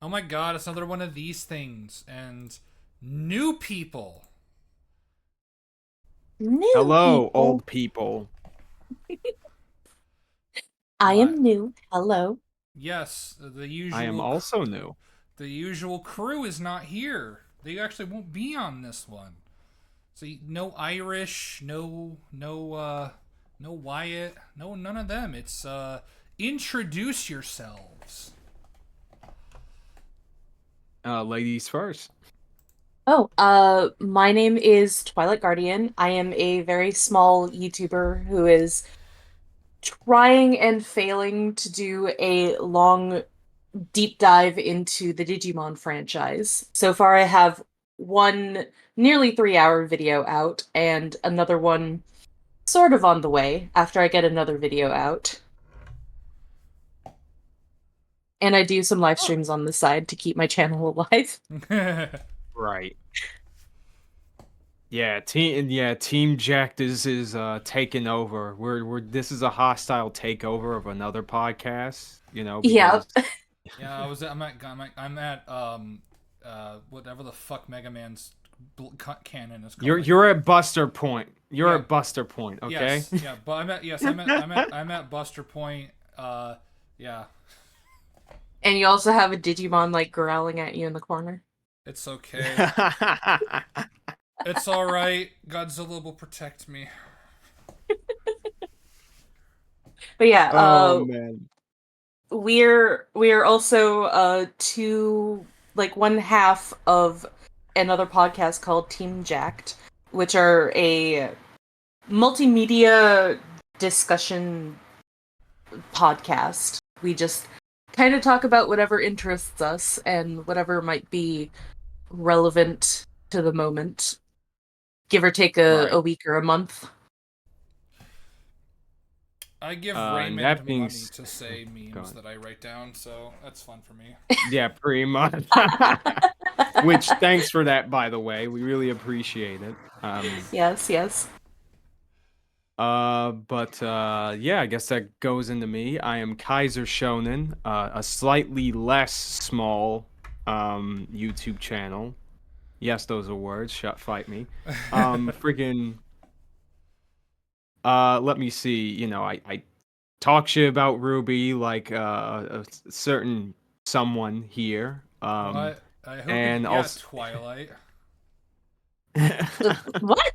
Oh my god, it's another one of these things. And new people. New Hello, people. old people. I Uh, am new. Hello. yes, I am also new. the usual crew is not here. They actually won't be on this one. So no Irish, no Wyatt, no none of them. It's introduce yourselves. Ladies first. Oh, my name is Twilight Guardian. I am a very small YouTuber who is trying and failing to do a long deep dive into the Digimon franchise. So far, I have one nearly 3 hour video out and another one sort of on the way after I get another video out. And I do some live streams on the side to keep my channel alive. Right. Team Jacked is taking over. We're this is a hostile takeover of another podcast, Yeah. because Yeah, I'm at whatever the fuck Mega Man's canon is called. you're at Buster Point. You're Yeah, at Buster Point, okay? yes, yeah, but I'm at Buster Point. Yeah, And you also have a Digimon like growling at you in the corner. it's okay. It's all right. Godzilla will protect me. But yeah, Oh man. we're also two like one half of another podcast called Team Jacked, which are a multimedia discussion podcast. We just kind of talk about whatever interests us and whatever might be relevant to the moment, give or take a Right. week or a month. I give And Raymond that being money to say memes gone. that I write down, so that's fun for me. Yeah, pretty much. Which, thanks for that, by the way. We really appreciate it. Yes, yes. Yeah, I guess that goes into me. I am Kaiser Shonen, a slightly less small YouTube channel. Yes, those are words. Fight me. Freaking. Let me see. I talk shit about Ruby like a certain someone here. What? Who could? And Yeah, also. Twilight. What?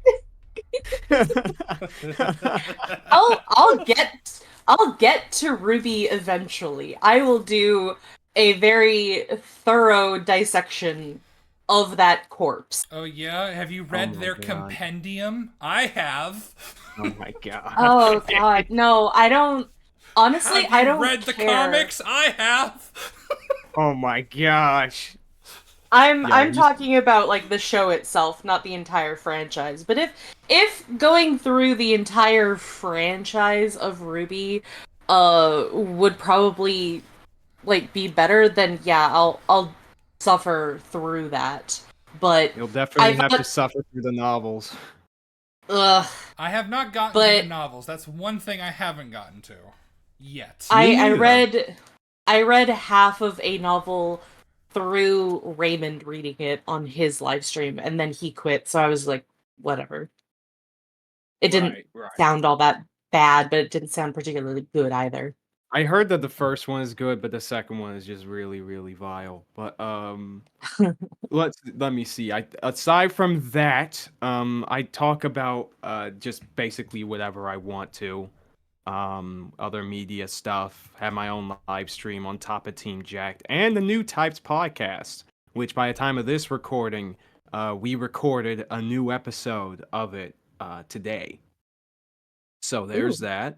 I'll get to Ruby eventually. I will do a very thorough dissection of that corpse. Oh yeah, have you Oh read my their god. compendium? I have. Oh my god. Oh God, no, I don't. Honestly, Have I you don't read the care. comics? I have. Oh my gosh. I'm Yo, I'm he's talking about like the show itself, not the entire franchise. But if going through the entire franchise of Ruby would probably like be better, then yeah, I'll suffer through that. But You'll I definitely have to thought, suffer through the novels. ugh. I have not gotten to the But novels. That's one thing I haven't gotten to yet. Me I neither. read half of a novel through Raymond reading it on his live stream, and then he quit. So I was like, whatever. It didn't Right, right. sound all that bad, but it didn't sound particularly good either. I heard that the first one is good, but the second one is just really, really vile. But let me see. I aside from that, I talk about just basically whatever I want to. Other media stuff. Have my own live stream on top of Team Jacked and the New Types podcast, which by the time of this recording, we recorded a new episode of it today. So there's Ooh. that.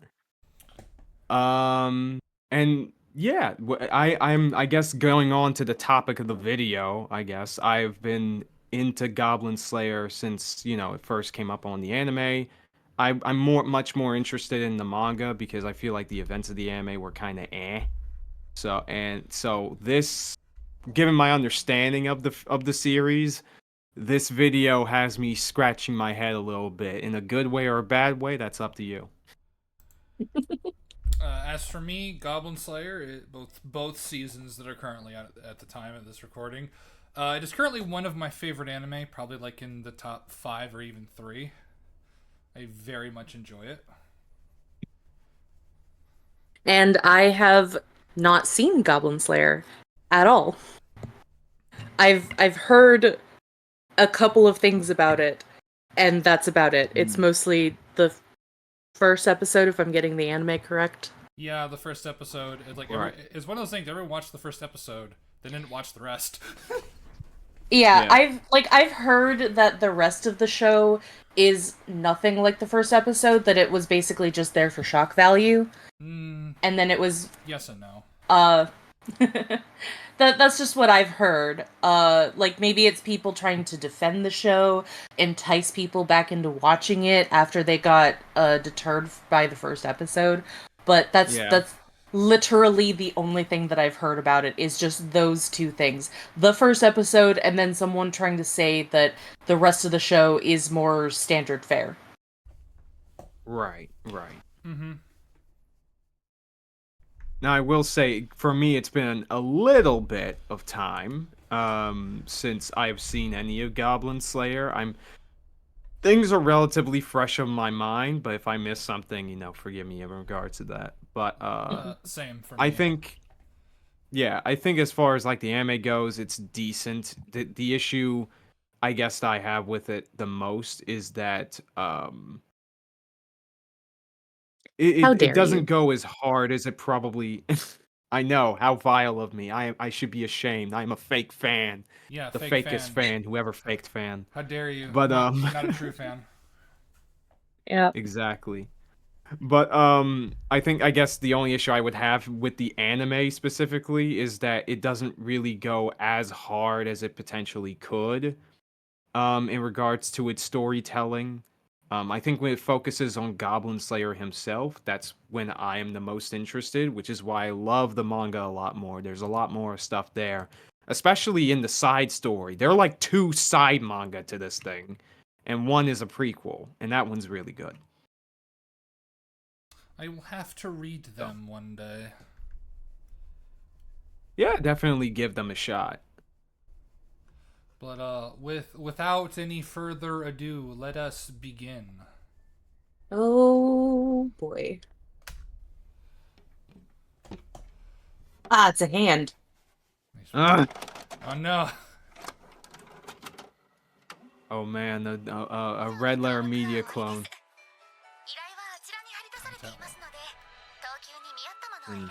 Um, and yeah, I guess going on to the topic of the video. I guess I've been into Goblin Slayer since it first came up on the anime. I'm much more interested in the manga because I feel like the events of the anime were kind of eh. So this, given my understanding of the series, this video has me scratching my head a little bit in a good way or a bad way. That's up to you. As for me, Goblin Slayer, both seasons that are currently out at the time of this recording, it is currently one of my favorite anime, probably like in the top 5 or even 3. I very much enjoy it. And I have not seen Goblin Slayer at all. I've heard a couple of things about it, and that's about it. It's mostly the first episode, if I'm getting the anime correct. Yeah, the first episode, Right. it's one of those things. Everyone watched the first episode, they didn't watch the rest. Yeah, Yeah. I've heard that the rest of the show is nothing like the first episode, that it was basically just there for shock value. Mm, And then it was yes and no. uh that's just what I've heard. Like maybe it's people trying to defend the show, entice people back into watching it after they got deterred by the first episode. But Yeah. that's literally the only thing that I've heard about it, is just those two things. The first episode, and then someone trying to say that the rest of the show is more standard fare. Right. Right. Mm-hmm. Now, I will say, for me, it's been a little bit of time since I've seen any of Goblin Slayer. Things are relatively fresh on my mind, but if I miss something, forgive me in regards to that. But Same for I me. think, yeah, I think as far as like the anime goes, it's decent. The issue, I guess, that I have with it the most is that it, How it it dare doesn't you? go as hard as it probably. I know how vile of me. I should be ashamed. I am a fake fan, Yeah, the fake fakest fan. fan, whoever faked fan. How dare you? But Not a true fan. Yeah. exactly. But I guess the only issue I would have with the anime specifically is that it doesn't really go as hard as it potentially could in regards to its storytelling. I think when it focuses on Goblin Slayer himself, that's when I am the most interested, which is why I love the manga a lot more. There's a lot more stuff there, especially in the side story. There are like 2 side manga to this thing, and one is a prequel, and that one's really good. I will have to read So, them one day. yeah, definitely give them a shot. But without any further ado, let us begin. Oh boy. Ah, it's a hand. Ugh. Oh no. Oh man, a Red Letter Media clone. And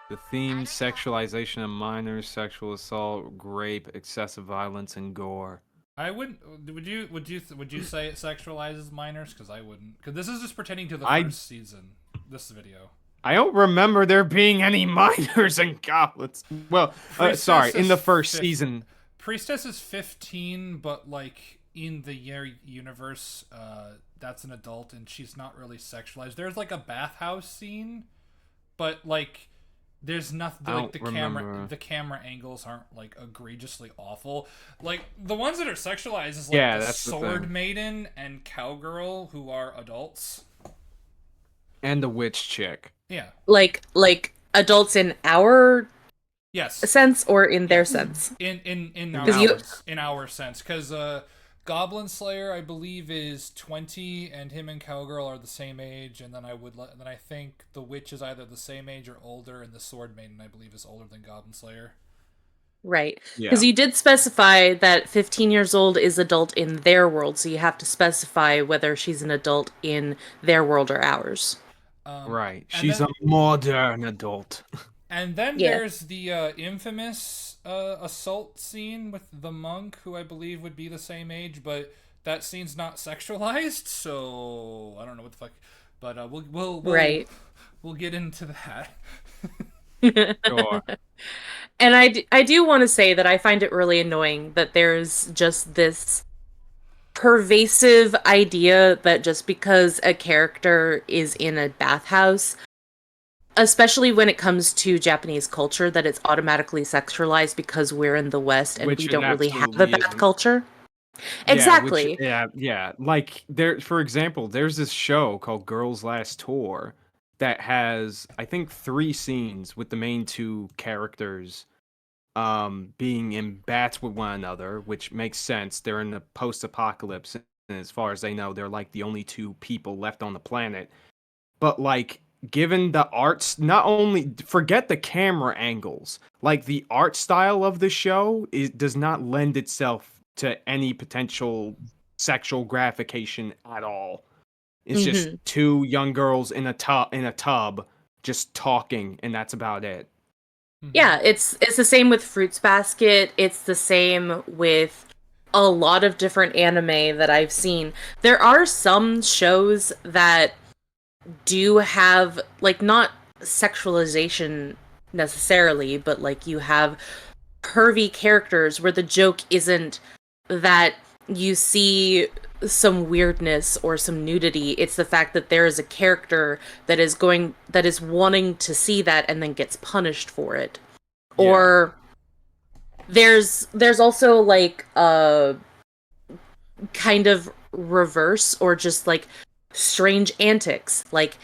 the theme: sexualization of minors, sexual assault, rape, excessive violence, and gore. I wouldn't. Would you say it sexualizes minors? Because I wouldn't. Because this is just pertaining to the I first season. This video. I don't remember there being any minors and goblins. Well, sorry, in the first season. Priestess is 15, but like in the universe, that's an adult, and she's not really sexualized. There's like a bathhouse scene, but like there's nothing I like don't remember. the camera angles aren't like egregiously awful. Like the ones that are sexualized is like Yeah, the that's the sword thing. maiden and cowgirl, who are adults. And the witch chick. Yeah. Like adults in our Yes. sense or in their Yes. sense? In ours. in our sense, because Goblin Slayer, I believe, is 20, and him and Cowgirl are the same age, and then then I think the witch is either the same age or older, and the Sword Maiden, I believe, is older than Goblin Slayer. Right. Yeah. Because you did specify that 15 years old is adult in their world, so you have to specify whether she's an adult in their world or ours. Right. And She's then, a modern adult. and then Yeah. there's the infamous assault scene with the monk, who I believe would be the same age, but that scene's not sexualized, so I don't know what the fuck. But Right. we'll get into that. Sure. And I do want to say that I find it really annoying that there's just this pervasive idea that just because a character is in a bathhouse, especially when it comes to Japanese culture, that it's automatically sexualized because we're in the West and Which we it don't really have a absolutely bath isn't. culture. Yeah, which Exactly. yeah. Like there, for example, there's this show called Girls Last Tour, that has, I think, 3 scenes with the main 2 characters being in bats with one another, which makes sense. They're in the post-apocalypse, and as far as they know, they're like the only 2 people left on the planet. But like, given the arts, not only forget the camera angles, like the art style of the show does not lend itself to any potential sexual gratification at all. It's just Hmm. 2 young girls in a tub just talking, and that's about it. Hmm. Yeah, it's the same with Fruits Basket. It's the same with a lot of different anime that I've seen. There are some shows that do have like not sexualization necessarily, but like you have pervy characters where the joke isn't that you see some weirdness or some nudity. It's the fact that there is a character that is wanting to see that and then gets punished for it. Yeah. Or there's also like a kind of reverse or just like strange antics. Like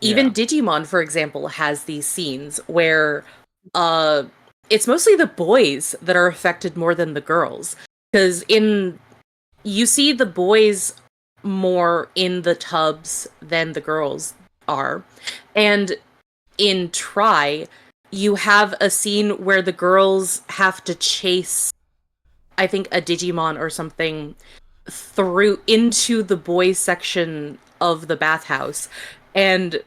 even Yeah. Digimon, for example, has these scenes where uh it's mostly the boys that are affected more than the girls. Because in you see the boys more in the tubs than the girls are. And in Try, you have a scene where the girls have to chase, I think, a Digimon or something through into the boys section of the bathhouse. And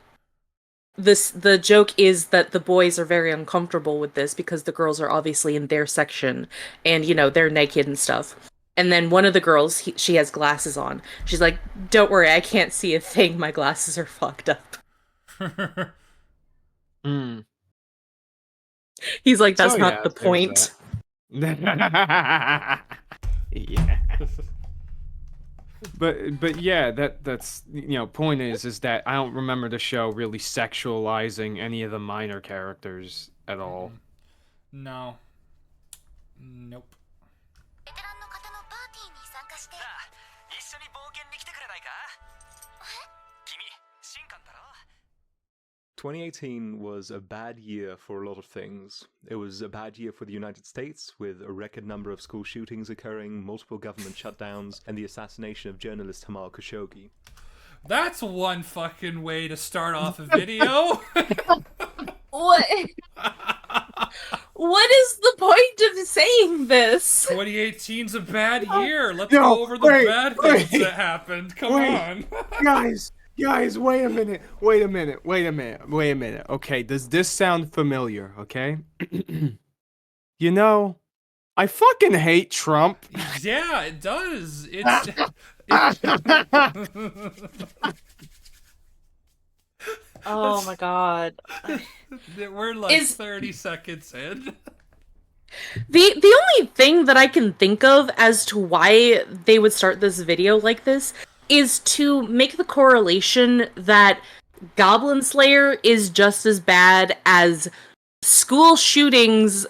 the joke is that the boys are very uncomfortable with this because the girls are obviously in their section and they're naked and stuff. And then one of the girls, she has glasses on. She's like, "Don't worry, I can't see a thing. My glasses are fucked up." Mm. He's like, So "That's not yeah, the there's point." that. Yeah. But yeah, that's point is that I don't remember the show really sexualizing any of the minor characters at all. Mm-mm. No. Nope. 2018 was a bad year for a lot of things. It was a bad year for the United States, with a record number of school shootings occurring, multiple government shutdowns, and the assassination of journalist Jamal Khashoggi. That's one fucking way to start off a video. What? What is the point of saying this? 2018's a bad year. Let's No, go over the wait, bad wait, things that happened. Come wait. on. Guys, wait a minute. Wait a minute. Okay, does this sound familiar? Okay. I fucking hate Trump. Yeah, it does. It's Oh my god. we're like Is 30 seconds in. the only thing that I can think of as to why they would start this video like this is to make the correlation that Goblin Slayer is just as bad as school shootings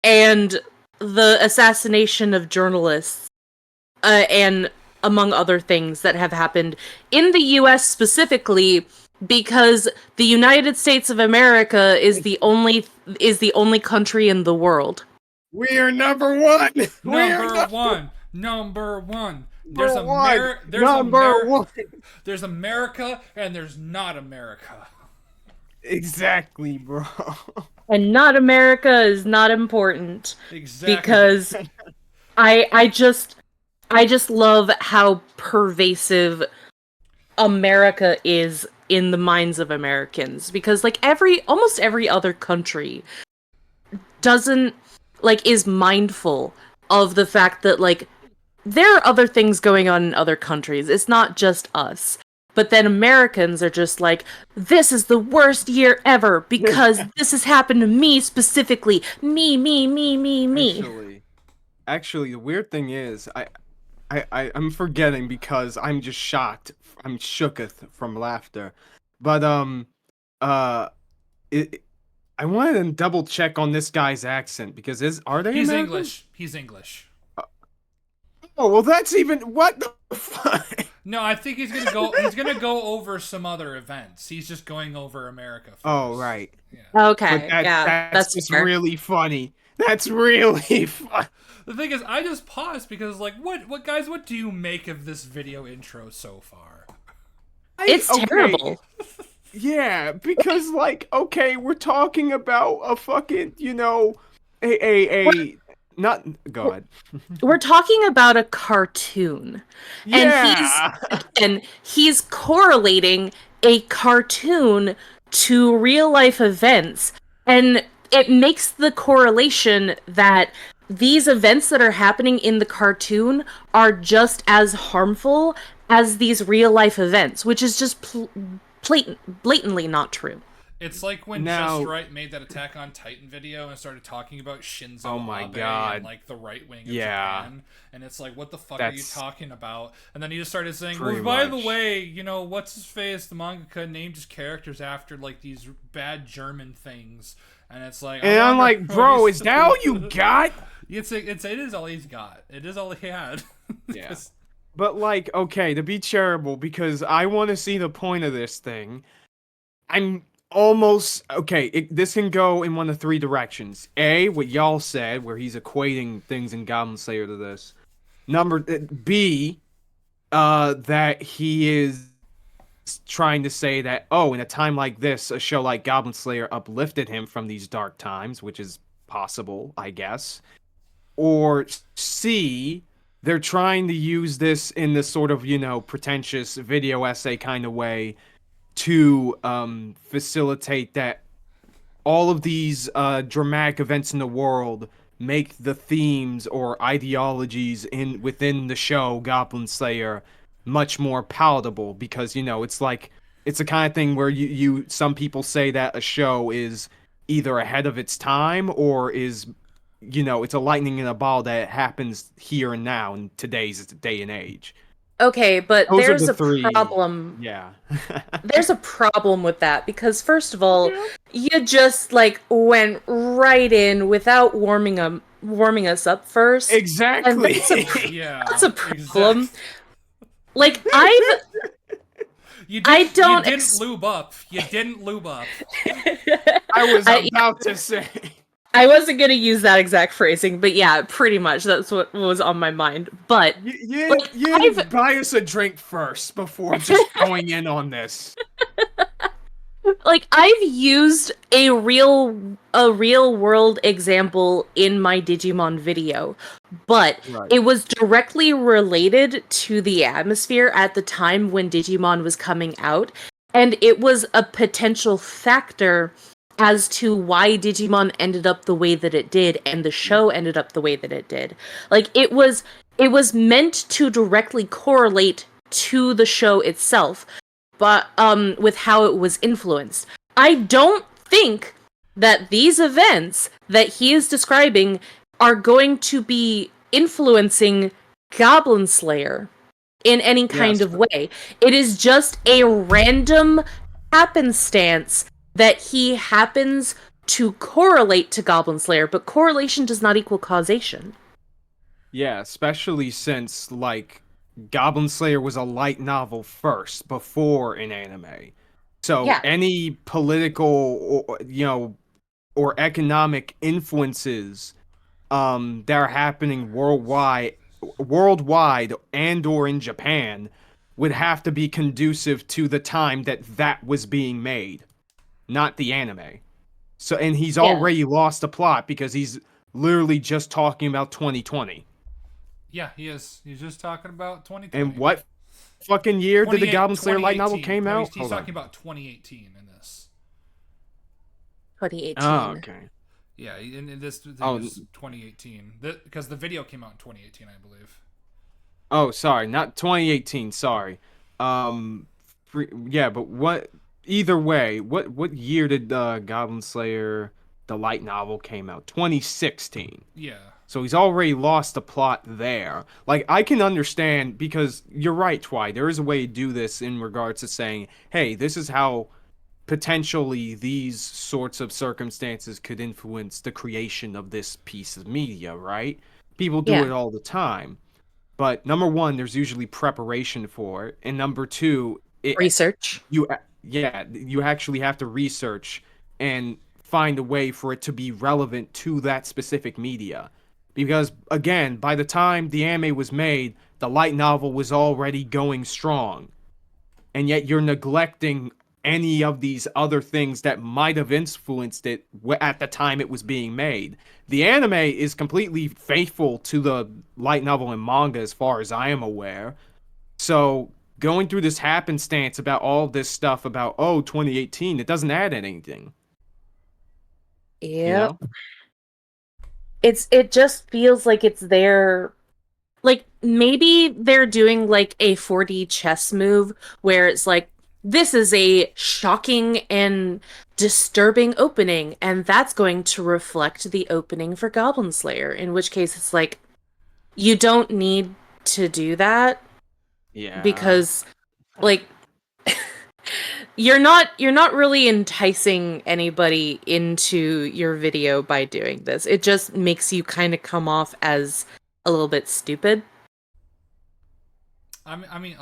and the assassination of journalists, and among other things that have happened in the US specifically, because the United States of America is the only country in the world. We are number one. We are Number one. Number one. There's number one. America. There's America and there's not America. Exactly, bro. And not America is not important. Exactly. Because I just love how pervasive America is in the minds of Americans, because like almost every other country doesn't is mindful of the fact that like there are other things going on in other countries. It's not just us. But then Americans are just like, this is the worst year ever because this has happened to me specifically. Me. Actually, the weird thing is, I'm forgetting because I'm just shocked. I'm shooketh from laughter. But it I wanted to double check on this guy's accent because are they He's American? English. He's English. Oh, well, that's even what the fuck. No, I think he's gonna go. He's gonna go over some other events. He's just going over America first. Oh, right. Yeah. But Okay, yeah, that's that's just fair. really funny. That's really fun. The thing is, I just paused because, like, what guys? What do you make of this video intro so far? It's terrible. Yeah, because like, okay, we're talking about a fucking, a not God. We're talking about a cartoon. Yeah. And he's correlating a cartoon to real life events. And it makes the correlation that these events that are happening in the cartoon are just as harmful as these real life events, which is just blatantly not true. It's like when Now- Just Right made that Attack on Titan video and started talking about Shinzo Oh my Abe God. and like the right wing of Yeah. Japan, and it's like, what the fuck are you That's talking about? And then he just started saying, pretty well, by the much. way, what's his face? The mangaka named his characters after like these bad German things, and it's like, And I'm like, bro, is that all you got? It is all he's got. It is all he had. Yeah. 'Cause- But like, okay, to be charitable, because I want to see the point of this thing. I'm almost okay. This can go in one of three directions. A, what y'all said, where he's equating things in Goblin Slayer to this. B, that he is trying to say that, oh, in a time like this, a show like Goblin Slayer uplifted him from these dark times, which is possible, I guess. Or C, they're trying to use this in this sort of, pretentious video essay kind of way to facilitate that all of these dramatic events in the world make the themes or ideologies within the show Goblin Slayer much more palatable, because it's like it's the kind of thing where you some people say that a show is either ahead of its time or is it's a lightning in a bottle that happens here and now in today's day and age. Okay, but Those are there's the a three. problem. Yeah. There's a problem with that because first of all, you just like went right in without warming us up first. And Exactly. yeah, that's a problem. exactly. Like You I don't didn't lube up. You didn't lube up. I was about to say. I wasn't gonna use that exact phrasing, but yeah, pretty much that's what was on my mind. But You didn't buy us a drink first before just going in on this. like I've used a real world example in my Digimon video, but Right. it was directly related to the atmosphere at the time when Digimon was coming out, and it was a potential factor as to why Digimon ended up the way that it did and the show ended up the way that it did. Like it was meant to directly correlate to the show itself, but with how it was influenced. I don't think that these events that he is describing are going to be influencing Goblin Slayer in any kind of way. It is just a random happenstance that he happens to correlate to Goblin Slayer, but correlation does not equal causation. Yeah, especially since like Goblin Slayer was a light novel first before an anime. So Yeah. any political or economic influences that are happening worldwide and or in Japan would have to be conducive to the time that was being made, not the anime. So, and he's already lost the plot because he's literally just talking about 2020. Yeah, he is. He's just talking about 2020. And what fucking year did the Goblin Slayer light novel 2018. came No, out? He's Hold on. talking about 2018 in this. 2018. Oh, okay. Yeah, in this thing Oh. is 2018. Because the video came out in 2018, I believe. Oh, sorry, not 2018. Sorry. Yeah, but what? Either way, what year did Goblin Slayer the light novel came out? 2016. Yeah. So he's already lost the plot there. Like, I can understand, because you're right, Twy. There is a way to do this in regards to saying, hey, this is how potentially these sorts of circumstances could influence the creation of this piece of media, right? People do Yeah. it all the time. But number one, there's usually preparation for it, and number two, Research. you actually have to research and find a way for it to be relevant to that specific media. Because again, by the time the anime was made, the light novel was already going strong. And yet you're neglecting any of these other things that might have influenced it at the time it was being made. The anime is completely faithful to the light novel and manga as far as I am aware. So going through this happenstance about all this stuff about 2018, it doesn't add anything. Yep. You know? It just feels like it's there. Like, maybe they're doing, like, a 4D chess move where it's like, this is a shocking and disturbing opening, and that's going to reflect the opening for Goblin Slayer, in which case it's like, you don't need to do that. Yeah. Because, like, you're not really enticing anybody into your video by doing this. It just makes you kind of come off as a little bit stupid. I mean,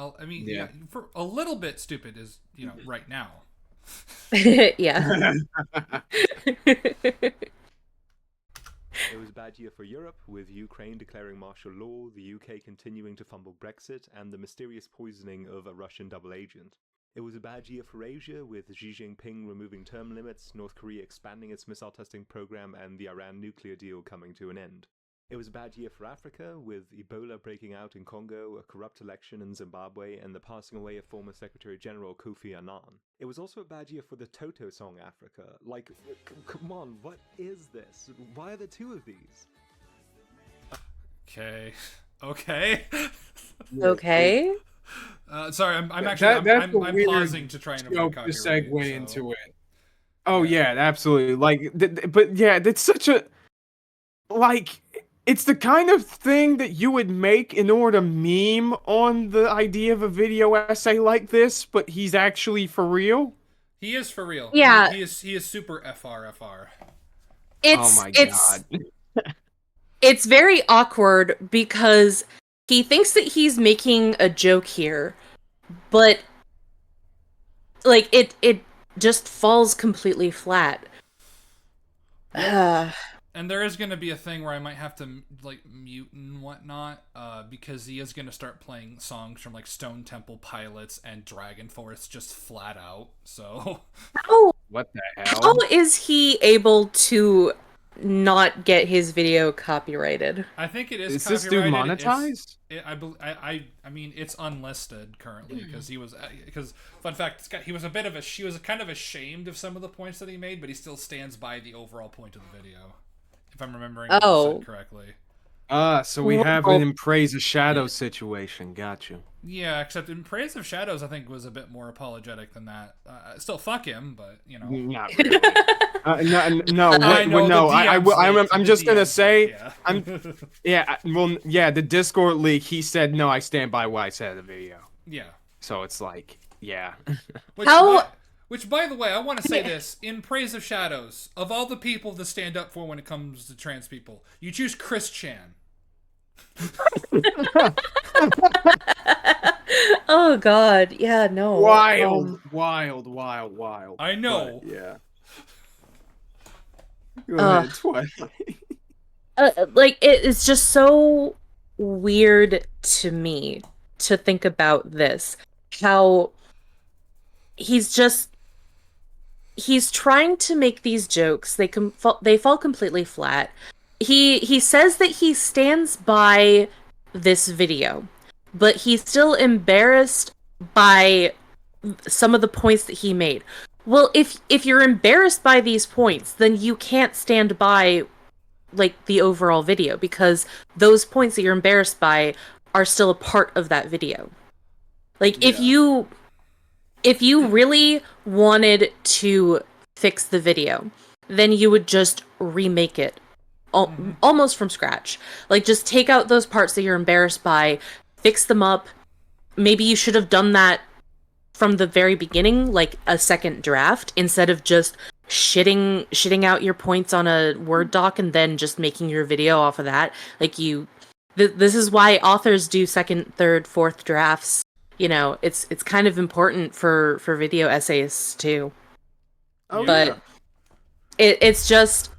yeah, for a little bit stupid is, right now. Yeah. It was a bad year for Europe, with Ukraine declaring martial law, the UK continuing to fumble Brexit, and the mysterious poisoning of a Russian double agent. It was a bad year for Asia, with Xi Jinping removing term limits, North Korea expanding its missile testing program, and the Iran nuclear deal coming to an end. It was a bad year for Africa, with Ebola breaking out in Congo, a corrupt election in Zimbabwe, and the passing away of former Secretary General Kofi Annan. It was also a bad year for the Toto song Africa. Like, come on, what is this? Why are there two of these? Okay. Okay. Sorry, I'm actually I'm weird pausing to try and avoid copyright. Segue into it. Oh yeah, absolutely. Like, but yeah, it's such a it's the kind of thing that you would make in order to meme on the idea of a video essay like this, but he's actually for real. He is for real. Yeah. He is super FR. It's, oh my god. It's very awkward because he thinks that he's making a joke here, but like it just falls completely flat. And there is going to be a thing where I might have to mute and whatnot, because he is going to start playing songs from like Stone Temple Pilots and Dragon Force just flat out. So What the hell? How is he able to not get his video copyrighted? I think it is. Is this dude monetized? I mean, it's unlisted currently because fun fact, he was kind of ashamed of some of the points that he made, but he still stands by the overall point of the video, if I'm remembering what he said correctly. So we have an In Praise of Shadows situation. Got you. Yeah, except In Praise of Shadows, I think, was a bit more apologetic than that. Still, fuck him, but not really. I'm just gonna say, the Discord leak. He said, "No, I stand by what I said in the video." Yeah. So it's like, yeah. Which, by the way, I want to say this. In Praise of Shadows, of all the people to stand up for when it comes to trans people, you choose Chris Chan. Oh god, yeah, no. Wild. I know. But, yeah. Go ahead, Twilight. It's just so weird to me to think about this. How he's trying to make these jokes. They fall completely flat. He says that he stands by this video, but he's still embarrassed by some of the points that he made. Well, if you're embarrassed by these points, then you can't stand by like the overall video, because those points that you're embarrassed by are still a part of that video. Like, if you really wanted to fix the video, then you would just remake it almost from scratch. Like, just take out those parts that you're embarrassed by, fix them up. Maybe you should have done that from the very beginning, like a second draft, instead of just shitting out your points on a Word doc and then just making your video off of that. Like, you This is why authors do second, third, fourth drafts. You know, it's kind of important for video essayists too. Oh But yeah. it's just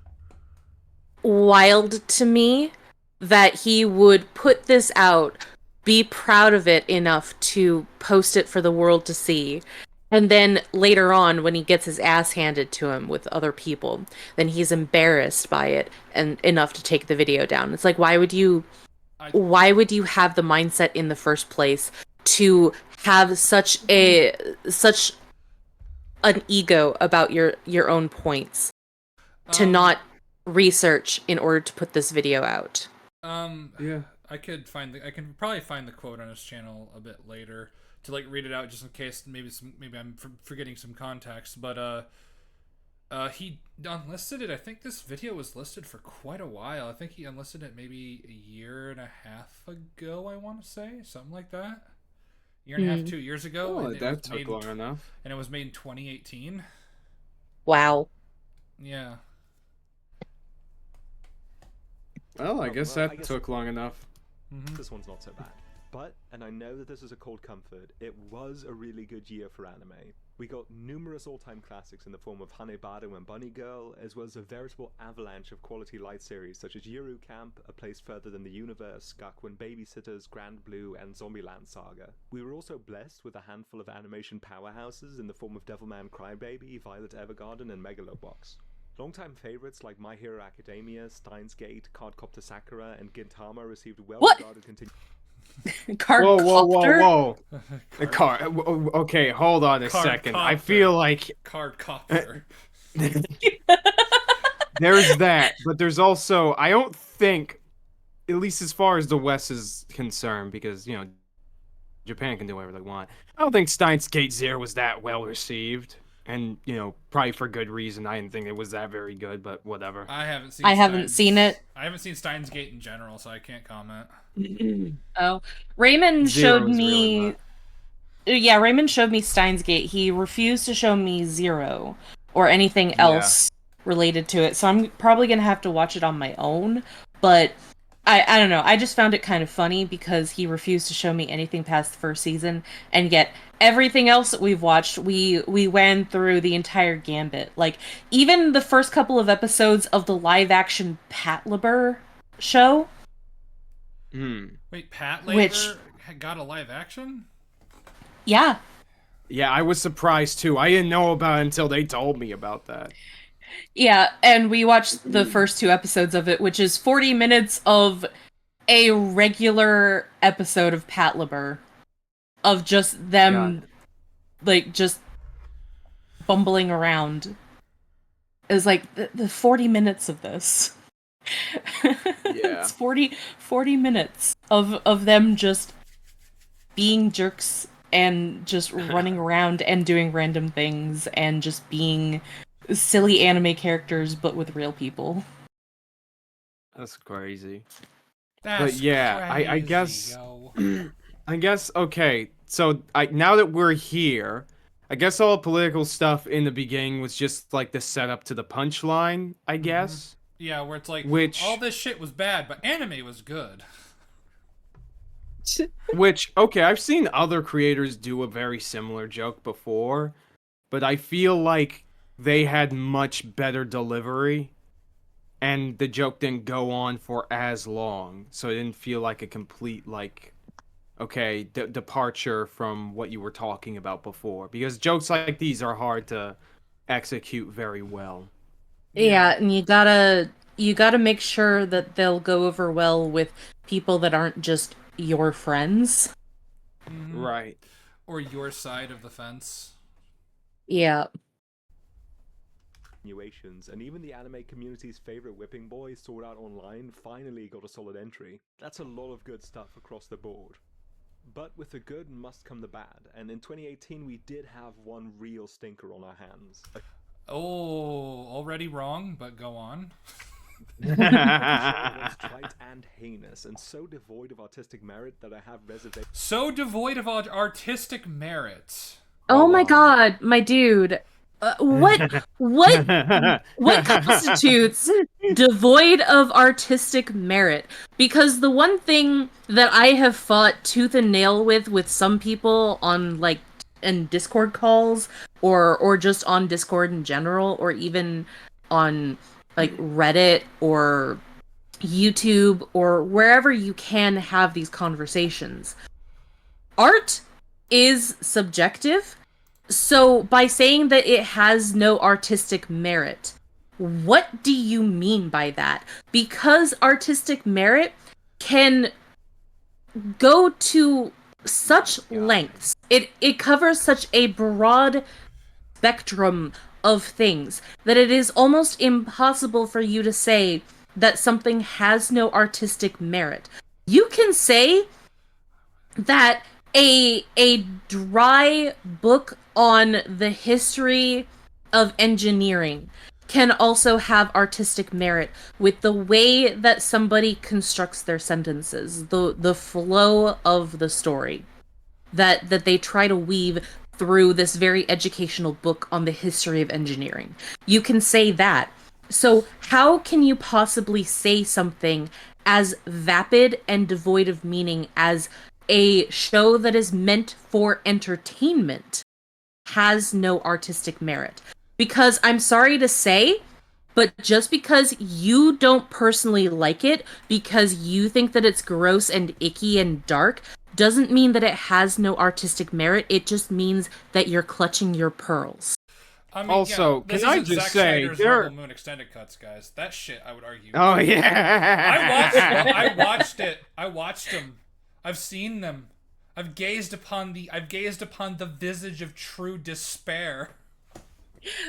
wild to me that he would put this out, be proud of it enough to post it for the world to see, and then later on, when he gets his ass handed to him with other people, then he's embarrassed by it and enough to take the video down. It's like, why would you have the mindset in the first place to have such an ego about your own points, to not research in order to put this video out? Yeah. I can probably find the quote on his channel a bit later to like read it out just in case maybe I'm forgetting some context, but he unlisted it. I think this video was listed for quite a while. I think he unlisted it maybe a year and a half ago, I want to say, something like that. Year and a half, 2 years ago. Oh, and that took long enough. And it was made in 2018. Wow. Yeah. Well, I guess that took long enough. This one's not so bad. But, and I know that this is a cold comfort, it was a really good year for anime. We got numerous all-time classics in the form of Hanebado and Bunny Girl, as well as a veritable avalanche of quality light series such as Yuru Camp, A Place Further Than the Universe, Gakuen Babysitters, Grand Blue, and Zombieland Saga. We were also blessed with a handful of animation powerhouses in the form of Devilman Crybaby, Violet Evergarden, and Megalobox. Longtime favorites like My Hero Academia, Steins Gate, Cardcopter Sakura, and Gintama received well-regarded continued. Cardcopter? Whoa. Okay, hold on a second. I feel like Cardcopter. there's that, but there's also, I don't think, at least as far as the West is concerned, because, you know, Japan can do whatever they want. I don't think Steins Gate Zero was that well received. And, you know, probably for good reason. I didn't think it was that very good, but whatever. I haven't seen it. I haven't seen Steins Gate in general, so I can't comment. Oh. Raymond showed me... Really yeah, Raymond showed me Steins Gate. He refused to show me Zero or anything else related to it, so I'm probably going to have to watch it on my own. But I don't know. I just found it kind of funny because he refused to show me anything past the first season, and yet everything else that we've watched, we went through the entire gambit. Like, even the first couple of episodes of the live-action Patlabor show. Wait, Patlabor got a live action? Yeah. Yeah, I was surprised too. I didn't know about it until they told me about that. Yeah, and we watched the first 2 episodes of it, which is 40 minutes of a regular episode of Patlabor. Of just them, like, just bumbling around. It was like, the 40 minutes of this. Yeah. It's 40 minutes of them just being jerks and just running around and doing random things and just being silly anime characters, but with real people. That's crazy. That's but yeah, crazy, I guess... yo. I guess, okay, so now that we're here, I guess all the political stuff in the beginning was just like the setup to the punchline, I guess. Yeah, where it's like, all this shit was bad, but anime was good. Which, okay, I've seen other creators do a very similar joke before, but I feel like they had much better delivery, and the joke didn't go on for as long, so it didn't feel like a complete, like... okay, departure from what you were talking about before, because jokes like these are hard to execute very well. Yeah, and you gotta make sure that they'll go over well with people that aren't just your friends. Right. Or your side of the fence. Yeah. And even the anime community's favorite whipping boy, Sword Art Online, finally got a solid entry. That's a lot of good stuff across the board. But with the good must come the bad, and in 2018 we did have one real stinker on our hands. Oh, already wrong, but go on. It was trite and heinous, and so devoid of artistic merit that I have reservations. So devoid of artistic merit. Oh my god, my dude. What constitutes devoid of artistic merit. Because the one thing that I have fought tooth and nail with some people on like in Discord calls or just on Discord in general or even on like Reddit or YouTube or wherever you can have these conversations. Art is subjective. So by saying that it has no artistic merit, what do you mean by that? Because artistic merit can go to such lengths. It covers such a broad spectrum of things that it is almost impossible for you to say that something has no artistic merit. You can say that a dry book on the history of engineering can also have artistic merit with the way that somebody constructs their sentences, the flow of the story that they try to weave through this very educational book on the history of engineering. You can say that. So how can you possibly say something as vapid and devoid of meaning as a show that is meant for entertainment has no artistic merit? Because I'm sorry to say, but just because you don't personally like it, because you think that it's gross and icky and dark, doesn't mean that it has no artistic merit. It just means that you're clutching your pearls. I mean, Also, yeah, this can I isn't just Zack say, Snyder's there- Rebel Moon extended cuts, guys. That shit, I would argue. Oh yeah. I watched it. I watched them. I've seen them. I've gazed upon the visage of true despair.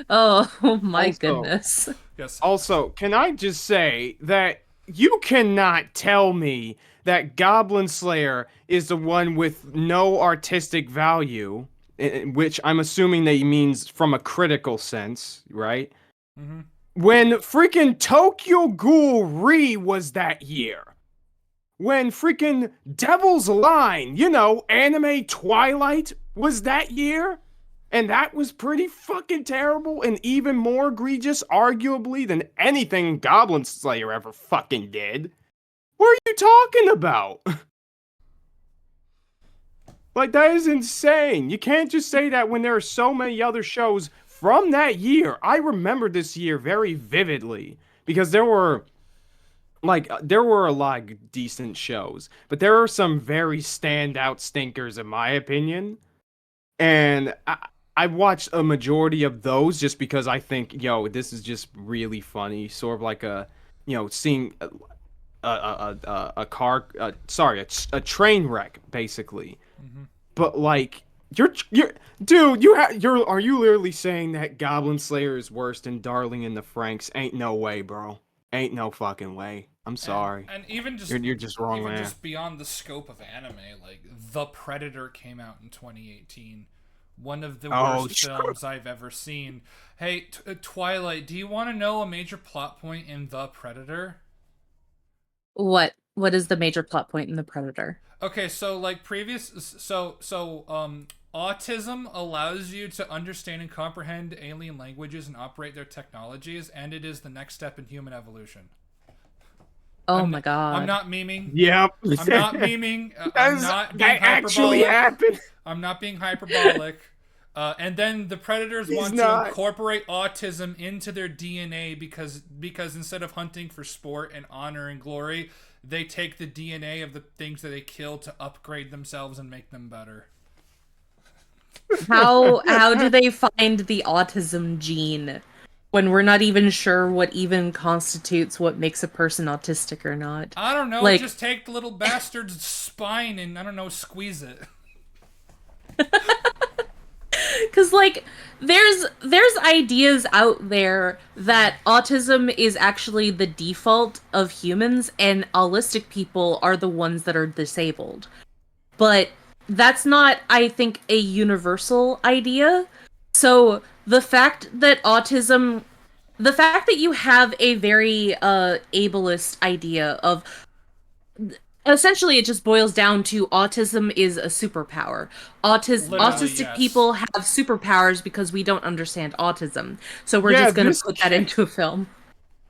Oh my Also- goodness. Yes. Also, can I just say that you cannot tell me that Goblin Slayer is the one with no artistic value, which I'm assuming that he means from a critical sense, right? Mm-hmm. When freaking Tokyo Ghoul Re was that year. When freaking Devil's Line, anime Twilight was that year. And that was pretty fucking terrible and even more egregious, arguably, than anything Goblin Slayer ever fucking did. What are you talking about? Like, that is insane. You can't just say that when there are so many other shows from that year. I remember this year very vividly because there were a lot of decent shows, but there are some very standout stinkers in my opinion. And I watched a majority of those just because I think, this is just really funny, sort of like seeing a train wreck basically. Mm-hmm. But like, are you literally saying that Goblin Slayer is worse than Darling in the Franxx? Ain't no way, bro. Ain't no fucking way. I'm sorry. And even just You're just wrong, even man. just beyond the scope of anime, like The Predator came out in 2018. One of the worst films I've ever seen. Hey, Twilight, do you want to know a major plot point in The Predator? What is the major plot point in The Predator? Okay, so like autism allows you to understand and comprehend alien languages and operate their technologies, and it is the next step in human evolution. Oh my god. I'm not memeing. Yep. I'm not memeing. I'm not being that actually hyperbolic. happened. I'm not being hyperbolic. And then the Predators want to incorporate autism into their DNA because instead of hunting for sport and honor and glory, they take the DNA of the things that they kill to upgrade themselves and make them better. How do they find the autism gene when we're not even sure what even constitutes what makes a person autistic or not? I don't know. Like, just take the little bastard's spine and, I don't know, squeeze it. Because, like, there's ideas out there that autism is actually the default of humans and allistic people are the ones that are disabled. But that's not, I think, a universal idea. So the fact that you have a very ableist idea of, essentially it just boils down to autism is a superpower. Autistic yes. people have superpowers because we don't understand autism. So we're just going to put that into a film.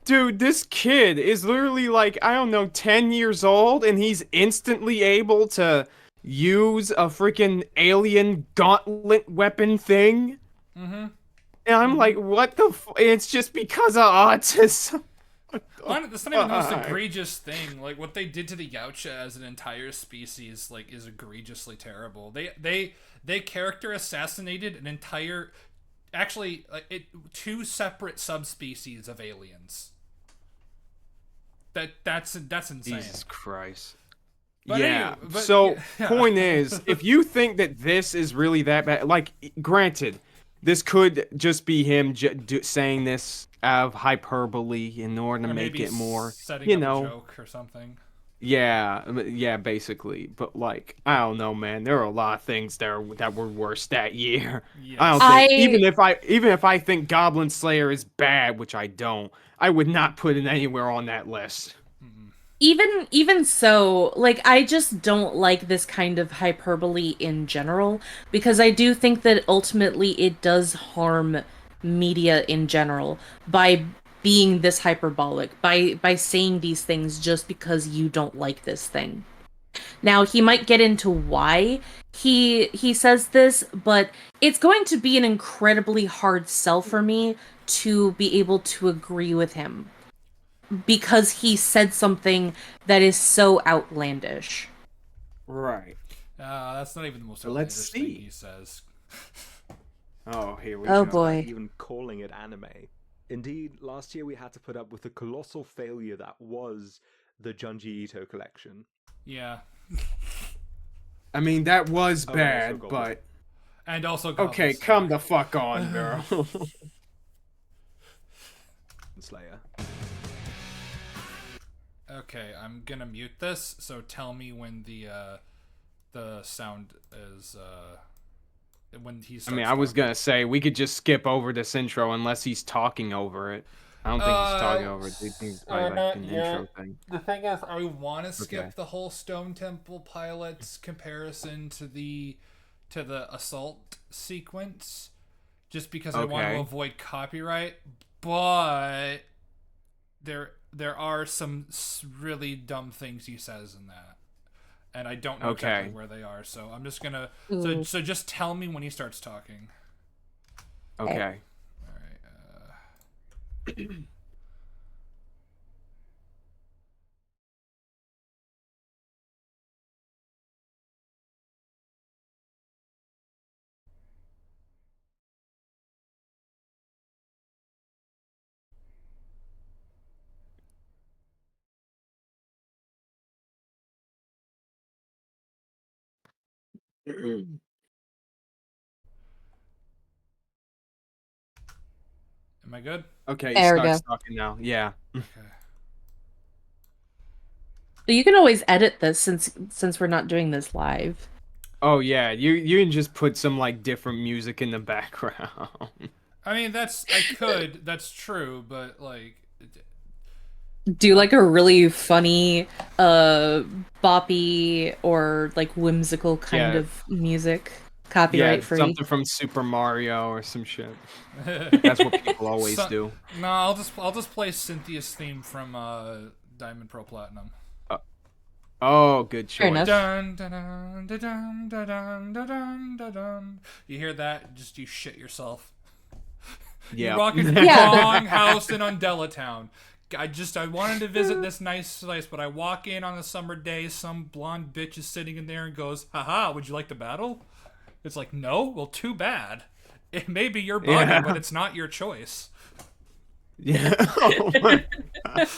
Dude, this kid is literally like, I don't know, 10 years old, and he's instantly able to use a freaking alien gauntlet weapon thing. Mm-hmm. And I'm like, what the It's just because of autism. That's not even the most egregious thing. Like, what they did to the Yautja as an entire species, like, is egregiously terrible. They character assassinated an entire, actually, two separate subspecies of aliens. That's insane. Jesus Christ. But yeah. anyway, So, yeah. point is, if you think that this is really that bad, like, granted, this could just be him saying this out of hyperbole in order to Or make maybe it more, setting you up know. a joke or something. Yeah, basically. But like, I don't know, man. There are a lot of things that were worse that year. Yes. I don't think even if I think Goblin Slayer is bad, which I don't, I would not put it anywhere on that list. Even so, like, I just don't like this kind of hyperbole in general, because I do think that ultimately it does harm media in general by being this hyperbolic, by saying these things just because you don't like this thing. Now, he might get into why he says this, but it's going to be an incredibly hard sell for me to be able to agree with him, because he said something that is so outlandish. Right. That's not even the most So outlandish let's thing see. he says. Oh, here we Oh go. boy. Even calling it anime. Indeed, last year we had to put up with the colossal failure that was the Junji Ito collection. Yeah. I mean, that was Oh, and also bad, Goblin. but And also Goblin okay, Slayer. come the fuck on, girl. Slayer. Okay, I'm gonna mute this, so tell me when the sound is when he starts I mean, I was talking. gonna say we could just skip over this intro unless he's talking over it. I don't think he's talking over it. I think it's probably like an intro thing. The thing is, I want to skip Okay. the whole Stone Temple Pilots comparison to the assault sequence, just because I want to Okay. avoid copyright. But there are some really dumb things he says in that, and I don't know exactly where they are. So I'm just gonna so just tell me when he starts talking. Okay. All right. Am I good? Okay, he There we starts go. talking now. Yeah. Okay. But you can always edit this since we're not doing this live. Oh yeah, you can just put some like different music in the background. I mean, that's true, but like, Do like a really funny, boppy or like whimsical kind Yeah. of music. Yeah, Copyright free. something from Super Mario or some shit. That's what people always do. No, I'll just play Cynthia's theme from Diamond Pro Platinum. Oh, good Fair choice. enough. Dun, dun, dun, dun, dun, dun, dun, dun, dun, dun. You hear that? Just you shit yourself. Yeah. You walk into the Yeah. wrong house in Undella Town. I wanted to visit this nice place, but I walk in on a summer day. Some blonde bitch is sitting in there and goes, "Haha, would you like to battle?" It's like, no. Well, too bad. It may be your body, Yeah. but it's not your choice. Yeah. Oh my God.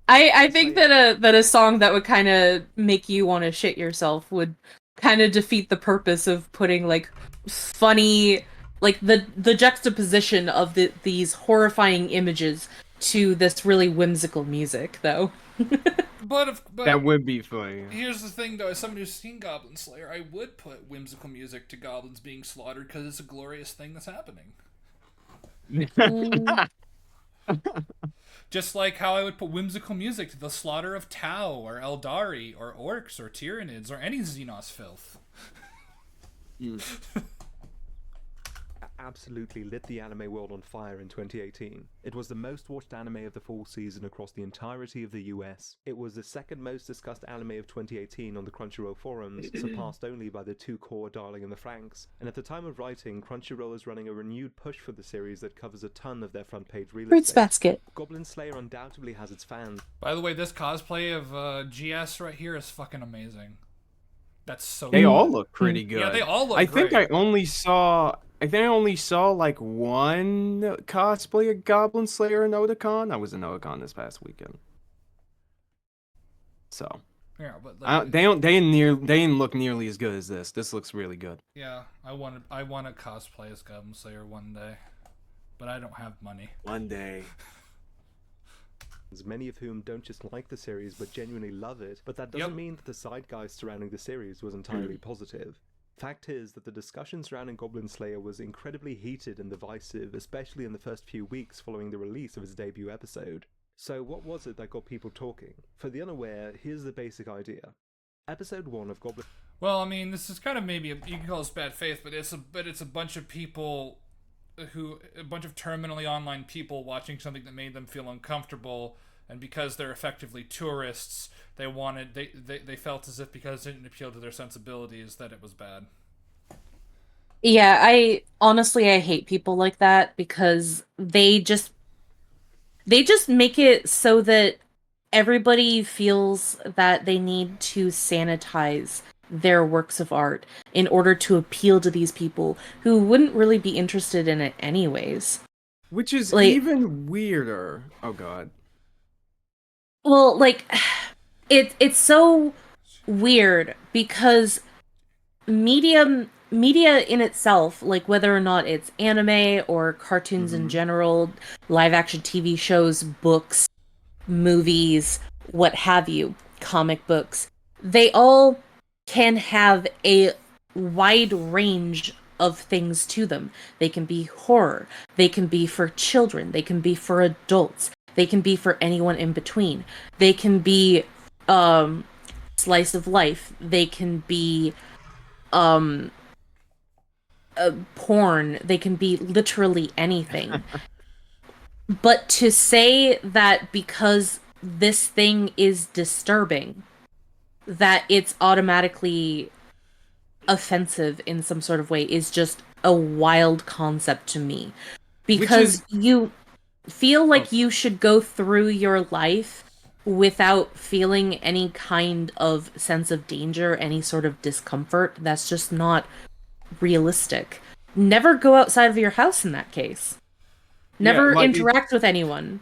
I think that a song that would kind of make you want to shit yourself would kind of defeat the purpose of putting like funny, like the juxtaposition of these horrifying images to this really whimsical music, though. But That would be funny. here's the thing, though. As someone who's seen Goblin Slayer, I would put whimsical music to goblins being slaughtered because it's a glorious thing that's happening. Just like how I would put whimsical music to the slaughter of Tau, or Eldari, or Orcs, or Tyranids, or any Xenos filth. absolutely lit the anime world on fire in 2018. It was the most watched anime of the fall season across the entirety of the US. It was the second most discussed anime of 2018 on the Crunchyroll forums, surpassed only by the two core Darling and the Franxx. And at the time of writing, Crunchyroll is running a renewed push for the series that covers a ton of their front page real Fruits estate. basket. Goblin Slayer undoubtedly has its fans. By the way, this cosplay of GS right here is fucking amazing. That's so They good. all look pretty good. Yeah, they all look I great. think I only saw like one cosplay of Goblin Slayer in Otakon. I was in Otakon this past weekend. So Yeah, but like, they didn't look nearly as good as this. This looks really good. yeah, I want to cosplay as Goblin Slayer one day, but I don't have money. One day. Many of whom don't just like the series but genuinely love it, but that doesn't mean that the zeitgeist surrounding the series was entirely positive. Fact is that the discussion surrounding Goblin Slayer was incredibly heated and divisive, especially in the first few weeks following the release of its debut episode. So what was it that got people talking? For the unaware, here's the basic idea. Episode 1 of Goblin... Well, I mean, this is kind of maybe you can call this bad faith, but it's a bunch of people a bunch of terminally online people watching something that made them feel uncomfortable, and because they're effectively tourists, they felt as if because it didn't appeal to their sensibilities that it was bad. Yeah, I hate people like that because they just make it so that everybody feels that they need to sanitize their works of art in order to appeal to these people who wouldn't really be interested in it anyways. Which is like, even weirder. Oh god. Well, like, it's so weird because media in itself, like whether or not it's anime or cartoons in general, live action TV shows, books, movies, what have you, comic books, they all can have a wide range of things to them. They can be horror, they can be for children, they can be for adults, they can be for anyone in between. They can be slice of life, they can be porn, they can be literally anything. But to say that because this thing is disturbing, that it's automatically offensive in some sort of way is just a wild concept to me. Because you feel like you should go through your life without feeling any kind of sense of danger, any sort of discomfort. That's just not realistic. Never go outside of your house in that case. Never interact with anyone.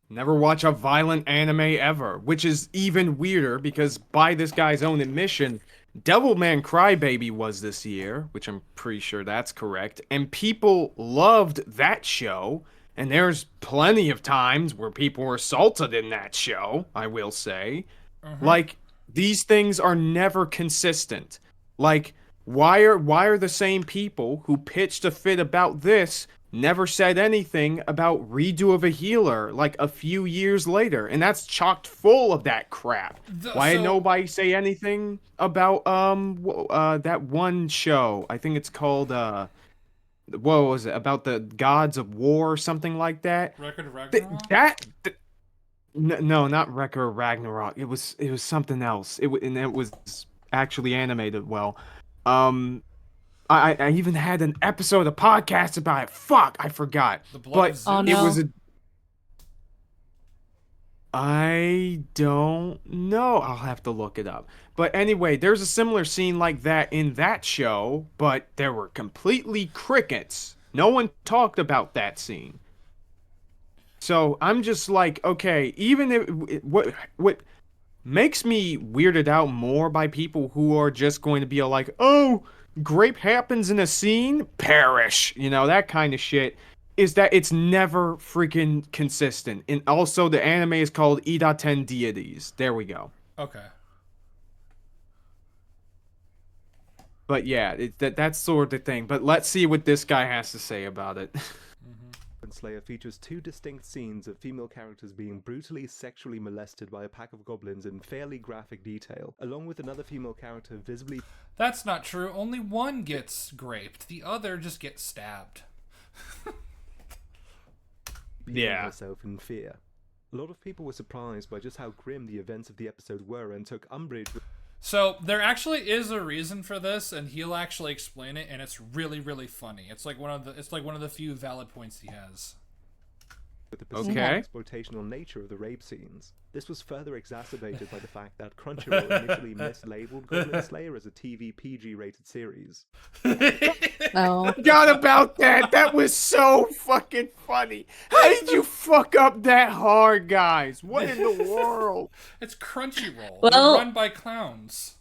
Never watch a violent anime ever, which is even weirder because by this guy's own admission, Devilman Crybaby was this year, which I'm pretty sure that's correct, and people loved that show, and there's plenty of times where people were assaulted in that show, I will say. Like, these things are never consistent. Like, why are the same people who pitched a fit about this never said anything about Redo of a Healer like a few years later, and that's chocked full of that crap. Why did nobody say anything about that one show? I think it's called what was it, about the gods of war or something like that? Record of Ragnarok? No, not Record of Ragnarok. It was something else. It was actually animated well. I even had an episode of podcast about it. Fuck, I forgot. But it was a... I don't know. I'll have to look it up. But anyway, there's a similar scene like that in that show, but there were completely crickets. No one talked about that scene. So I'm just like, okay, even if... What makes me weirded out more by people who are just going to be like, oh, grape happens in a scene, perish, that kind of shit, is that it's never freaking consistent. And also the anime is called Idaten Deities. There we go. Okay. But yeah, that's sort of the thing. But let's see what this guy has to say about it. Slayer features two distinct scenes of female characters being brutally sexually molested by a pack of goblins in fairly graphic detail, along with another female character visibly... That's not true. Only one gets raped. The other just gets stabbed. peeing herself in fear. A lot of people were surprised by just how grim the events of the episode were and took umbrage with So there actually is a reason for this, and he'll actually explain it, and it's really, really funny. It's like one of the few valid points he has. the perceived exploitational nature of the rape scenes. This was further exacerbated by the fact that Crunchyroll initially mislabeled Goblin Slayer as a TV PG-rated series. Oh. Forgot about that. That was so fucking funny. How did you fuck up that hard, guys? What in the world? It's Crunchyroll. Well- They're run by clowns.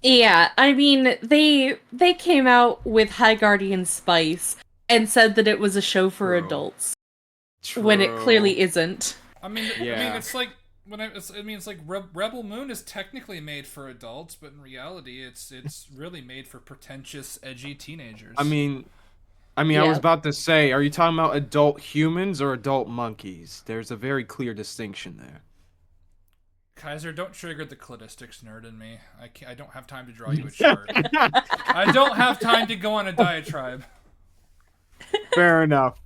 Yeah, I mean, they came out with High Guardian Spice and said that it was a show for True. adults, when it clearly isn't. I mean, Yeah. it's like it's like Rebel Moon is technically made for adults, but in reality, it's really made for pretentious, edgy teenagers. I mean, I Yeah. was about to say, are you talking about adult humans or adult monkeys? There's a very clear distinction there. Kaiser, don't trigger the cladistics nerd in me. I don't have time to draw you a chart. I don't have time to go on a diatribe. Fair enough.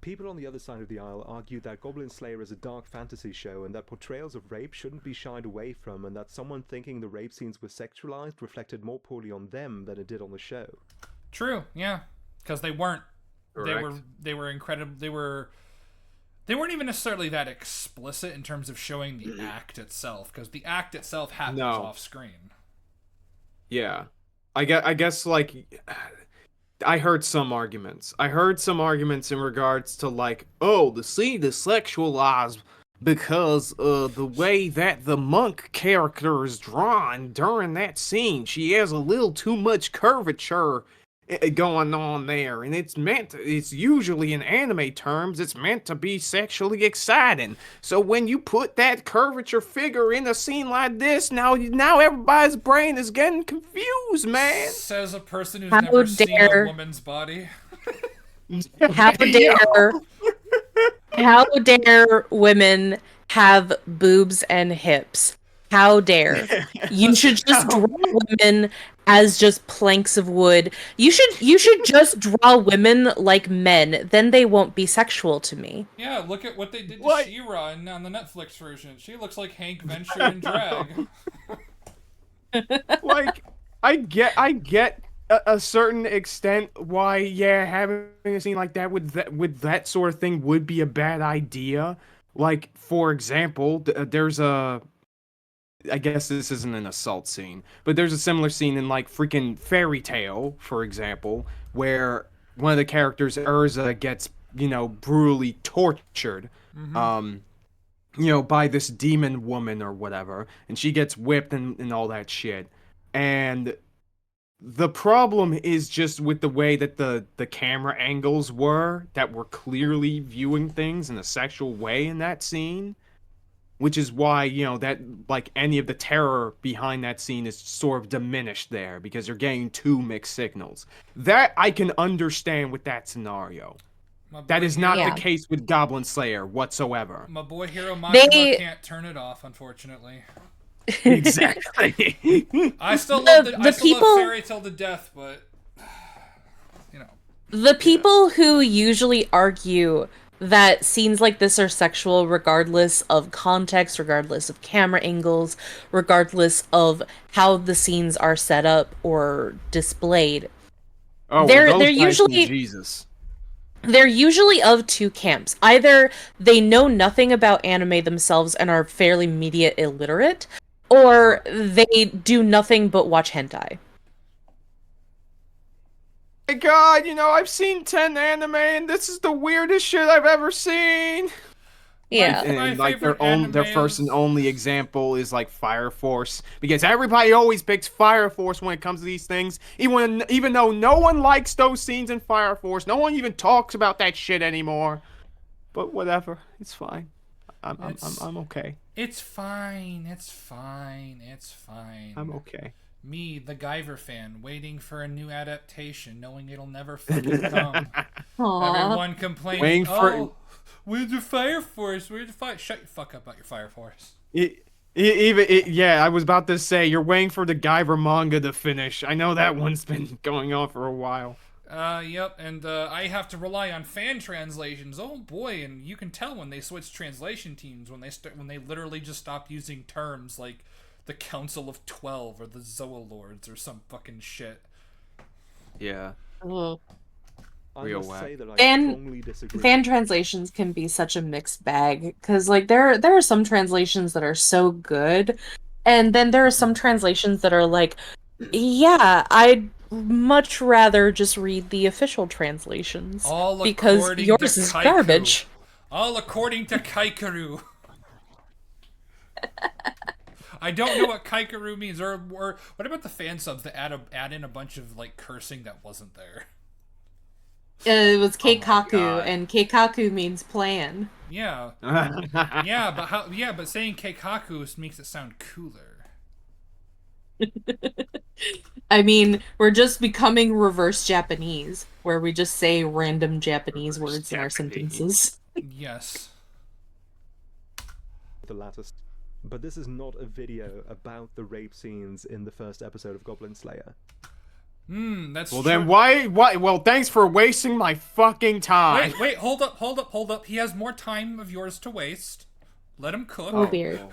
People on the other side of the aisle argued that Goblin Slayer is a dark fantasy show and that portrayals of rape shouldn't be shied away from, and that someone thinking the rape scenes were sexualized reflected more poorly on them than it did on the show. True, yeah, because they weren't. Correct. They were incredible. They weren't even necessarily that explicit in terms of showing the act itself, because the act itself happens off screen. Yeah. I guess like I heard some arguments. In regards to like, oh, the scene is sexualized because the way that the monk character is drawn during that scene. She has a little too much curvature going on there, and it's usually in anime terms, it's meant to be sexually exciting. So when you put that curvature figure in a scene like this, now everybody's brain is getting confused, man. Says a person who's How never seen dare- a woman's body. How dare how dare women have boobs and hips? How dare. You should just draw women as just planks of wood. You should just draw women like men, then they won't be sexual to me. Yeah, look at what they did to What? She-Ra on the Netflix version. She looks like Hank Venture in drag. Like, I get a certain extent why, yeah, having a scene like that with that sort of thing would be a bad idea. Like, for example, there's a, I guess this isn't an assault scene, but there's a similar scene in like freaking Fairy Tale, for example, where one of the characters, Urza, gets, brutally tortured, by this demon woman or whatever, and she gets whipped and all that shit. And the problem is just with the way that the camera angles were, that were clearly viewing things in a sexual way in that scene. Which is why, that, like, any of the terror behind that scene is sort of diminished there, because you're getting two mixed signals. That I can understand with that scenario. That is not Yeah. the case with Goblin Slayer whatsoever. My boy Hiro Makima They- can't turn it off, unfortunately. Exactly. I still The- love the I still people- love Fairy Tale to death, but The people who usually argue that scenes like this are sexual regardless of context, regardless of camera angles, regardless of how the scenes are set up or displayed, Oh, They're- those they're guys usually- need Jesus. they're usually of two camps. Either they know nothing about anime themselves and are fairly media illiterate, or they do nothing but watch hentai. My God, I've seen 10 anime, and this is the weirdest shit I've ever seen. Yeah. And My like their favorite their anime first and is- only example is like Fire Force, because everybody always picks Fire Force when it comes to these things, even though no one likes those scenes in Fire Force, no one even talks about that shit anymore. But whatever, it's fine. I'm okay. it's fine. It's fine. It's fine. I'm okay. Me, the Guyver fan, waiting for a new adaptation, knowing it'll never fucking come. Aww. Everyone complaining, Waiting for- oh, where's the Fire Force? Where's the Fire... Shut your fuck up about your Fire Force. Yeah, I was about to say, you're waiting for the Guyver manga to finish. I know that one's been going on for a while. Yep, and I have to rely on fan translations. Oh boy, and you can tell when they switch translation teams when they literally just stop using terms like the Council of 12 or the Zoa Lords or some fucking shit. Yeah. Ugh. I Real must whack. say that I And strongly disagree. fan translations can be such a mixed bag because like there are some translations that are so good, and then there are some translations that are like, yeah, I'd much rather just read the official translations All because according to yours is Kaikeru. garbage. All according to Kaikeru. I don't know what Kaikeru means, or what about the fan subs that add in a bunch of like cursing that wasn't there? It was Oh my keikaku, God. and keikaku means plan. Yeah, but saying Keikaku makes it sound cooler. I mean, we're just becoming reverse Japanese, where we just say random Japanese Reverse words in our Japanese. sentences. Yes. The latter. But this is not a video about the rape scenes in the first episode of Goblin Slayer. That's Well, true. then why? Well, thanks for wasting my fucking time. Wait, hold up. He has more time of yours to waste. Let him cook. Oh dear. well,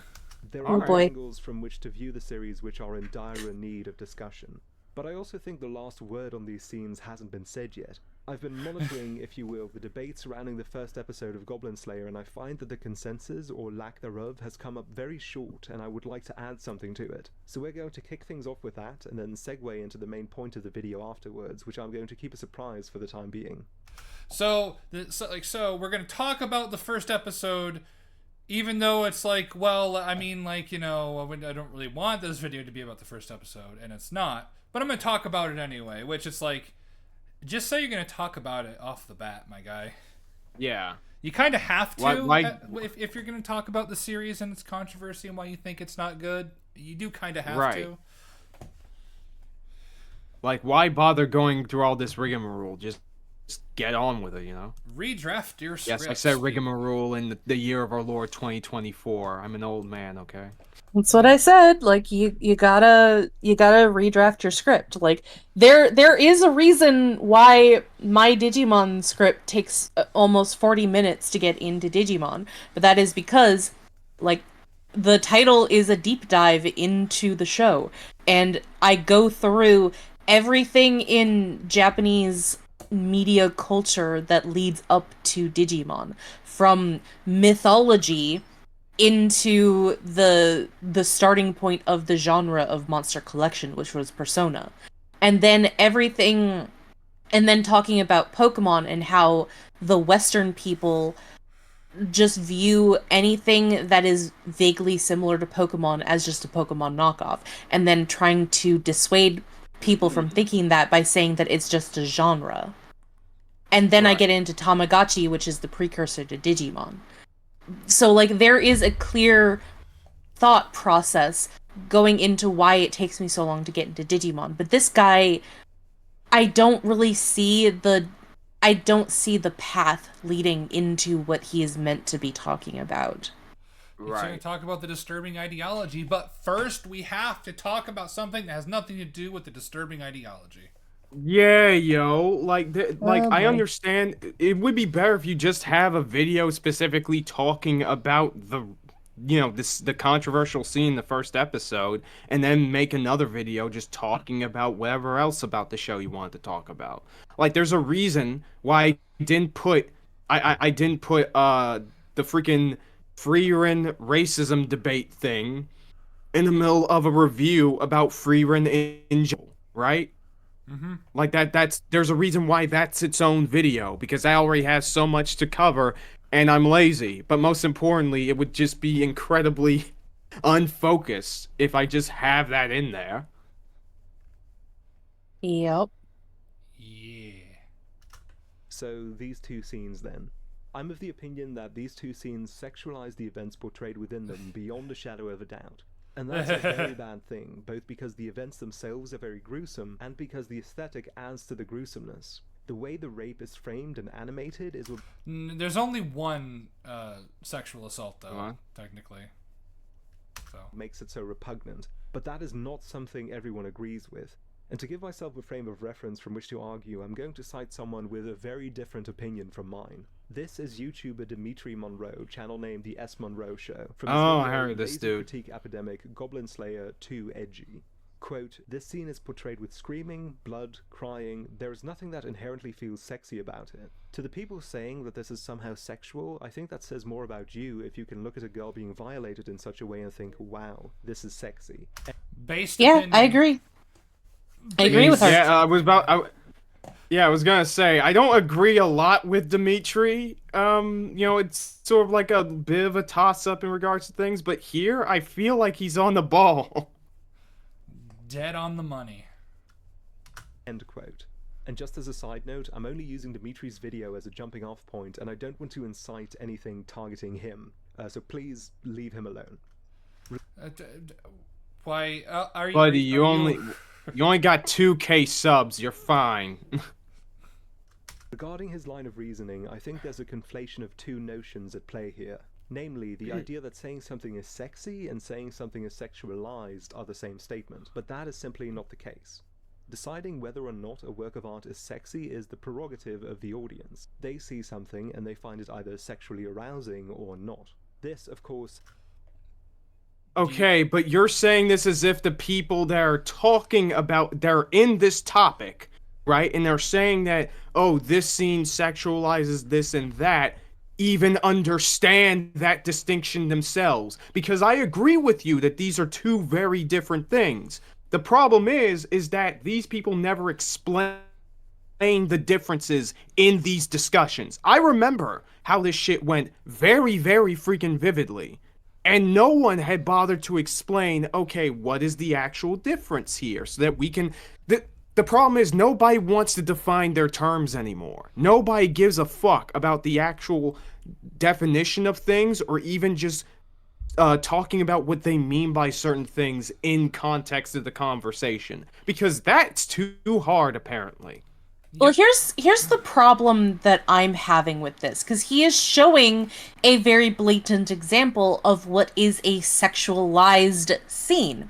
There Oh, are boy. angles from which to view the series which are in dire need of discussion. But I also think the last word on these scenes hasn't been said yet. I've been monitoring, if you will, the debate surrounding the first episode of Goblin Slayer, and I find that the consensus, or lack thereof, has come up very short, and I would like to add something to it. So we're going to kick things off with that, and then segue into the main point of the video afterwards, which I'm going to keep a surprise for the time being. So we're gonna talk about the first episode, even though it's like, well, I mean, like, you know, I don't really want this video to be about the first episode, and it's not. But I'm gonna talk about it anyway, which is like, just say you're gonna talk about it off the bat, my guy. Yeah. You kind of have to, Why- if you're gonna talk about the series and its controversy and why you think it's not good. You do kind of have Right. to. Like, why bother going through all this rigmarole? Just get on with it, you know? Redraft your script. Yes, I said rigmarole in the year of our Lord 2024. I'm an old man, okay? That's what I said. Like you gotta redraft your script. Like there is a reason why my Digimon script takes almost 40 minutes to get into Digimon, but that is because like the title is a deep dive into the show, and I go through everything in Japanese media culture that leads up to Digimon, from mythology into the starting point of the genre of Monster Collection, which was Persona. And then talking about Pokemon and how the Western people just view anything that is vaguely similar to Pokemon as just a Pokemon knockoff, and then trying to dissuade people from thinking that by saying that it's just a genre. And then I Right. get into Tamagotchi, which is the precursor to Digimon. So, like, there is a clear thought process going into why it takes me so long to get into Digimon. But this guy, I don't see the path leading into what he is meant to be talking about. He's going to Right. talk about the disturbing ideology, but first we have to talk about something that has nothing to do with the disturbing ideology. Yeah, yo, like, Oh, I boy. understand. It would be better if you just have a video specifically talking about the controversial scene in the first episode, and then make another video just talking about whatever else about the show you wanted to talk about. Like, there's a reason why I didn't put the freaking Freerin racism debate thing in the middle of a review about Freerin in general, right? Mm-hmm. Like there's a reason why that's its own video, because I already have so much to cover and I'm lazy. But most importantly, it would just be incredibly unfocused if I just have that in there. Yep. Yeah. So these two scenes then. I'm of the opinion that these two scenes sexualize the events portrayed within them beyond a shadow of a doubt. And that's a very bad thing, both because the events themselves are very gruesome, and because the aesthetic adds to the gruesomeness. The way the rape is framed and animated is what There's only one sexual assault, though, What? technically. So makes it so repugnant, but that is not something everyone agrees with. And to give myself a frame of reference from which to argue, I'm going to cite someone with a very different opinion from mine. This is YouTuber Dimitri Monroe, channel name The S. Monroe Show. From his Oh, video, I heard this Lazy dude. Critique Epidemic, Goblin Slayer, Too Edgy. Quote, this scene is portrayed with screaming, blood, crying. There is nothing that inherently feels sexy about it. To the people saying that this is somehow sexual, I think that says more about you if you can look at a girl being violated in such a way and think, wow, this is sexy. Based Yeah, opinion. I agree. I agree with her. Yeah, I was gonna say, I don't agree a lot with Dimitri. You know, it's sort of like a bit of a toss-up in regards to things, but here, I feel like he's on the ball. Dead on the money. End quote. And just as a side note, I'm only using Dimitri's video as a jumping off point, and I don't want to incite anything targeting him. So please leave him alone. Why are you? Buddy, you only got 2K subs. You're fine. Regarding his line of reasoning, I think there's a conflation of two notions at play here. Namely, the idea that saying something is sexy and saying something is sexualized are the same statement, but that is simply not the case. Deciding whether or not a work of art is sexy is the prerogative of the audience. They see something and they find it either sexually arousing or not. This, of course... Okay, but you're saying this as if the people that are talking about, they're in this topic, right? And they're saying that, oh, this scene sexualizes this and that, even understand that distinction themselves. Because I agree with you that these are two very different things. The problem is that these people never explain the differences in these discussions. I remember how this shit went very, very freaking vividly. And no one had bothered to explain, okay, what is the actual difference here? So that we can... The problem is nobody wants to define their terms anymore. Nobody gives a fuck about the actual definition of things or even just talking about what they mean by certain things in context of the conversation. Because that's too hard, apparently. Well, here's the problem that I'm having with this, because he is showing a very blatant example of what is a sexualized scene.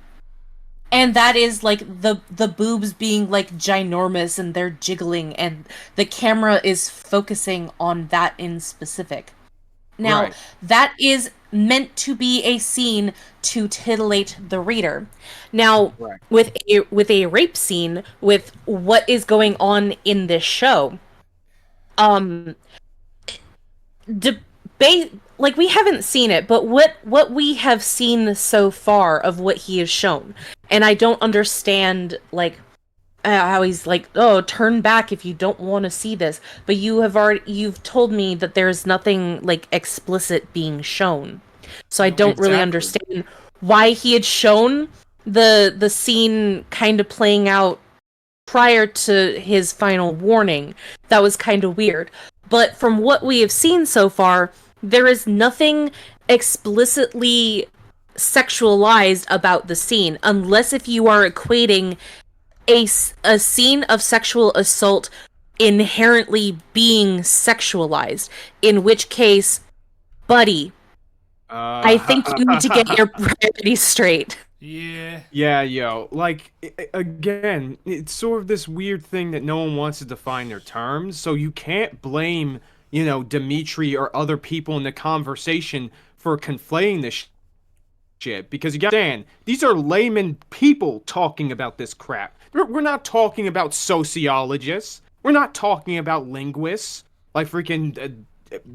And that is, like, the boobs being, like, ginormous and they're jiggling and the camera is focusing on that in specific. Now, Right. that is meant to be a scene to titillate the reader. Now, Right. with a rape scene, with what is going on in this show, like, we haven't seen it, but what we have seen so far of what he has shown, and I don't understand, like, how he's like, oh, turn back if you don't want to see this, but you've told me that there's nothing, like, explicit being shown, so I don't really Exactly. understand why he had shown the scene kind of playing out prior to his final warning. That was kind of weird. But from what we have seen so far, there is nothing explicitly sexualized about the scene, unless if you are equating a scene of sexual assault inherently being sexualized, in which case, buddy, I think you need to get your priorities straight. Yeah. Yeah, yo, like, again, it's sort of this weird thing that no one wants to define their terms, so you can't blame, you know, Dimitri or other people in the conversation for conflating this shit, because you gotta understand, these are layman people talking about this crap. We're not talking about sociologists. We're not talking about linguists, like freaking,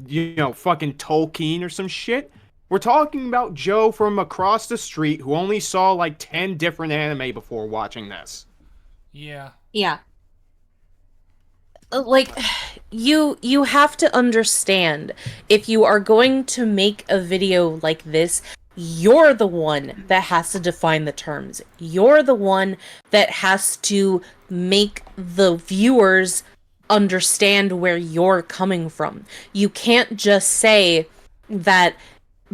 you know, fucking Tolkien or some shit. We're talking about Joe from across the street who only saw like 10 different anime before watching this. Yeah. Yeah. Like, you have to understand, if you are going to make a video like this, you're the one that has to define the terms. You're the one that has to make the viewers understand where you're coming from. You can't just say that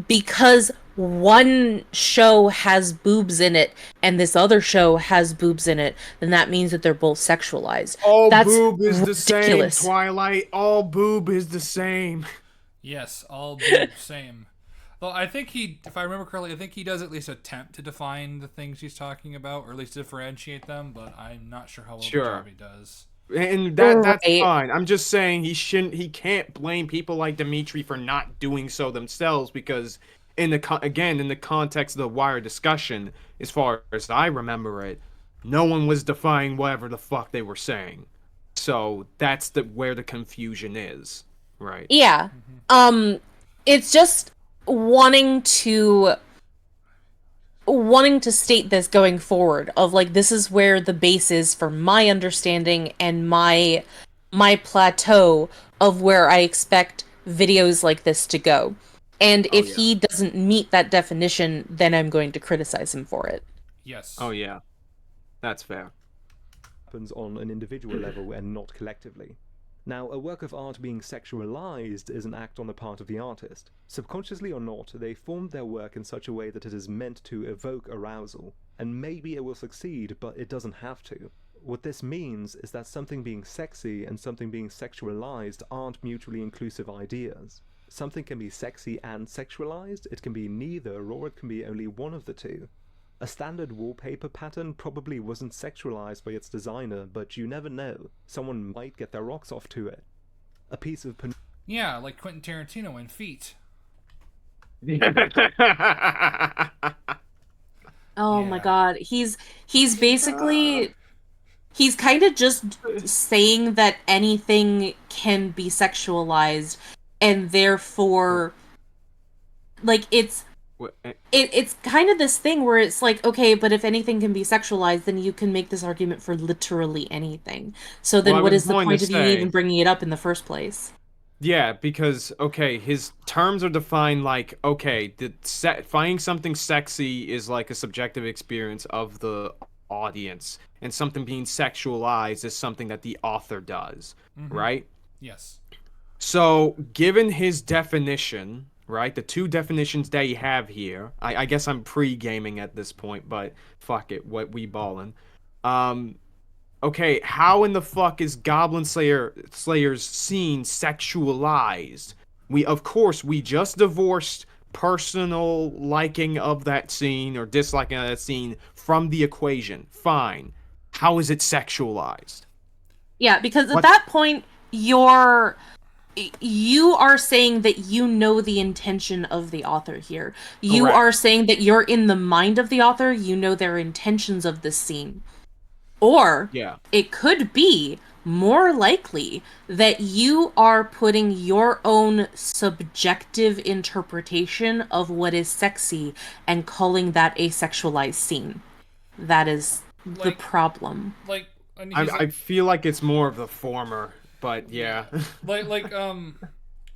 because one show has boobs in it and this other show has boobs in it, then that means that they're both sexualized. All That's boob is the ridiculous. same, Twilight. All boob is the same. Yes, all boob same. Well, I think he, if I remember correctly, I think he does at least attempt to define the things he's talking about, or at least differentiate them. But I'm not sure how well the job he does. And that's Right. fine. I'm just saying he can't blame people like Dimitri for not doing so themselves, because in the context of the Wire discussion, as far as I remember it, no one was defying whatever the fuck they were saying. So that's where the confusion is, right? Yeah. It's just wanting to state this going forward of like, this is where the base is for my understanding and my plateau of where I expect videos like this to go. And if he doesn't meet that definition, then I'm going to criticize him for it. Yes. Oh yeah. That's fair. Happens on an individual level and not collectively. Now, a work of art being sexualized is an act on the part of the artist. Subconsciously or not, they formed their work in such a way that it is meant to evoke arousal. And maybe it will succeed, but it doesn't have to. What this means is that something being sexy and something being sexualized aren't mutually inclusive ideas. Something can be sexy and sexualized, it can be neither, or it can be only one of the two. A standard wallpaper pattern probably wasn't sexualized by its designer, but you never know. Someone might get their rocks off to it. A piece of Yeah, like Quentin Tarantino and Feet. Oh my god. He's basically he's kind of just saying that anything can be sexualized, and therefore like it's kind of this thing where it's like, okay, but if anything can be sexualized, then you can make this argument for literally anything. So then what is the point of you even bringing it up in the first place? Yeah, because, okay, his terms are defined like, okay, finding something sexy is like a subjective experience of the audience, and something being sexualized is something that the author does, right? Yes. So, given his definition, right, the two definitions that you have here, I guess I'm pre-gaming at this point, but fuck it, what we ballin'. Okay, how in the fuck is Goblin Slayer's scene sexualized? Of course, we just divorced personal liking of that scene or disliking of that scene from the equation. Fine. How is it sexualized? Yeah, because at that point, you are saying that you know the intention of the author here. You Correct. are saying that you're in the mind of the author, you know their intentions of this scene. Or it could be more likely that you are putting your own subjective interpretation of what is sexy and calling that a sexualized scene. That is the problem. Like, I feel like it's more of the former, but yeah. I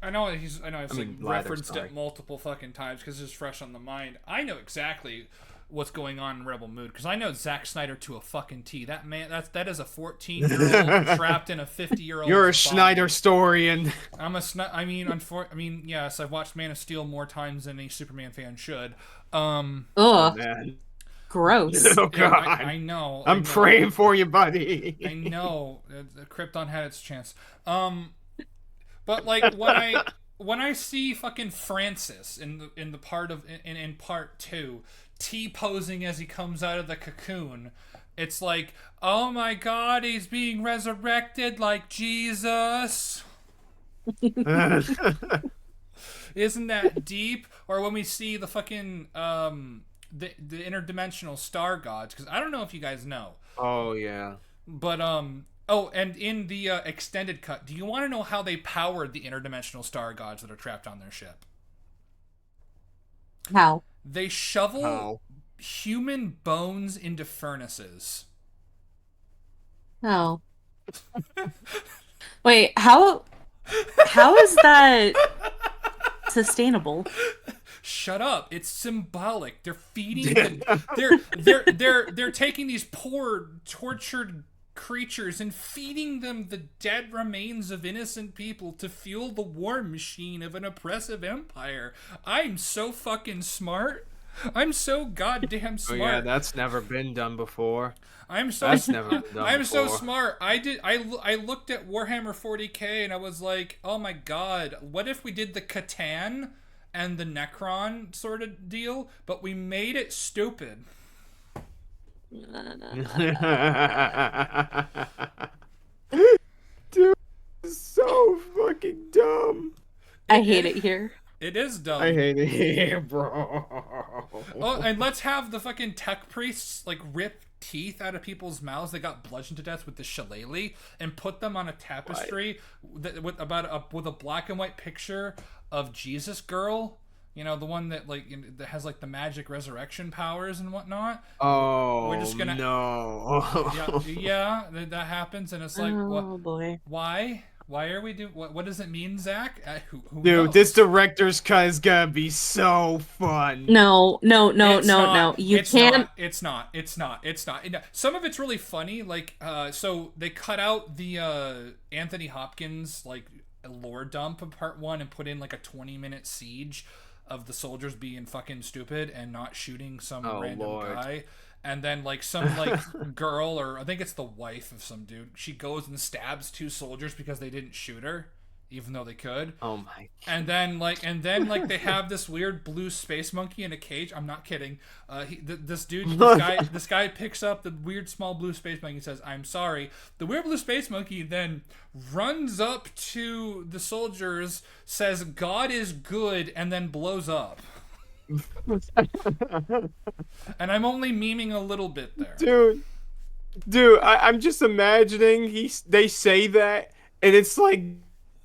know I've referenced it multiple fucking times because it's fresh on the mind. I know exactly what's going on in Rebel Mood because I know Zack Snyder to a fucking T. That man, that is a 14-year-old trapped in a 50-year-old. You're a Snyder storian. Yes, I've watched Man of Steel more times than a Superman fan should. Ugh. Oh, man. Gross. Oh god. Yeah, I know. I'm praying for you, buddy. I know. Krypton had its chance. But like when I see fucking Francis in the part of in part 2, T posing as he comes out of the cocoon, it's like, oh my god, he's being resurrected like Jesus. Isn't that deep? Or when we see the fucking the interdimensional star gods, because I don't know if you guys know. Oh yeah. But and in the extended cut, do you want to know how they powered the interdimensional star gods that are trapped on their ship? How? They shovel human bones into furnaces. Oh. Wait, how is that sustainable? Shut up! It's symbolic. They're feeding. They're taking these poor, tortured creatures and feeding them the dead remains of innocent people to fuel the war machine of an oppressive empire. I'm so fucking smart. I'm so goddamn smart. Oh yeah, that's never been done before. That's never been done I'm before. so smart. I looked at Warhammer 40K and I was like, oh my god, what if we did the Catan and the Necron sort of deal, but we made it stupid. Dude, it's so fucking dumb. I hate it here. It is dumb. I hate it here, bro. Oh, and let's have the fucking tech priests like rip teeth out of people's mouths. They got bludgeoned to death with the shillelagh and put them on a tapestry with a black and white picture of Jesus girl. You know, the one that that has like the magic resurrection powers and whatnot. Oh, We're just gonna no. yeah, that happens, and it's like, Oh boy. why? Why are we doing? What does it mean, Zach? Who Dude, knows? this director's cut is gonna be so fun. No. It's No. not. You It's can't. not. It's not. It's not. It's not. Some of it's really funny. Like, so they cut out the Anthony Hopkins like lore dump of part 1 and put in like a 20-minute siege of the soldiers being fucking stupid and not shooting some random Lord. guy. And then like some like girl, or I think it's the wife of some dude, she goes and stabs 2 soldiers because they didn't shoot her, even though they could. Oh my. And then they have this weird blue space monkey in a cage. I'm not kidding. This guy picks up the weird small blue space monkey and says, "I'm sorry." The weird blue space monkey then runs up to the soldiers, says, "God is good," and then blows up. And I'm only memeing a little bit there. Dude, I'm just imagining they say that, and it's like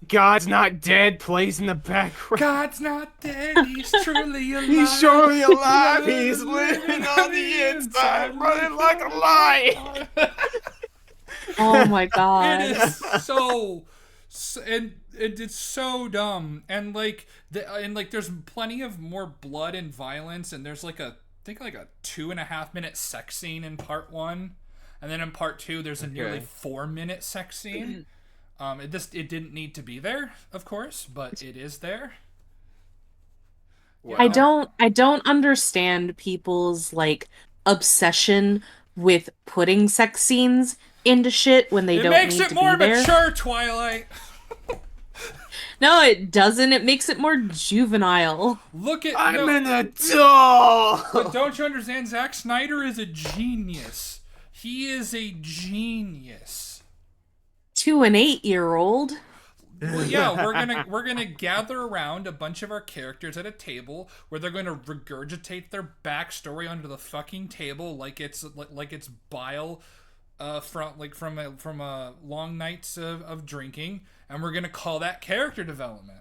God's not dead plays in the background. God's not dead. He's truly alive. He's surely alive. He's living on the inside, running like a lion. Oh my god. It is so and it's so dumb, and there's plenty of more blood and violence, and there's I think a 2.5-minute sex scene in part 1, and then in part 2 there's a nearly 4-minute sex scene. It didn't need to be there, of course, but it is there. Wow. I don't understand people's like obsession with putting sex scenes into shit when they don't need to be there. It makes it more mature, Twilight. No, it doesn't. It makes it more juvenile. I'm an adult. But don't you understand? Zack Snyder is a genius. He is a genius. To an 8-year-old. Well, yeah, we're gonna gather around a bunch of our characters at a table where they're gonna regurgitate their backstory onto the fucking table like it's bile from a long nights of drinking, and we're gonna call that character development.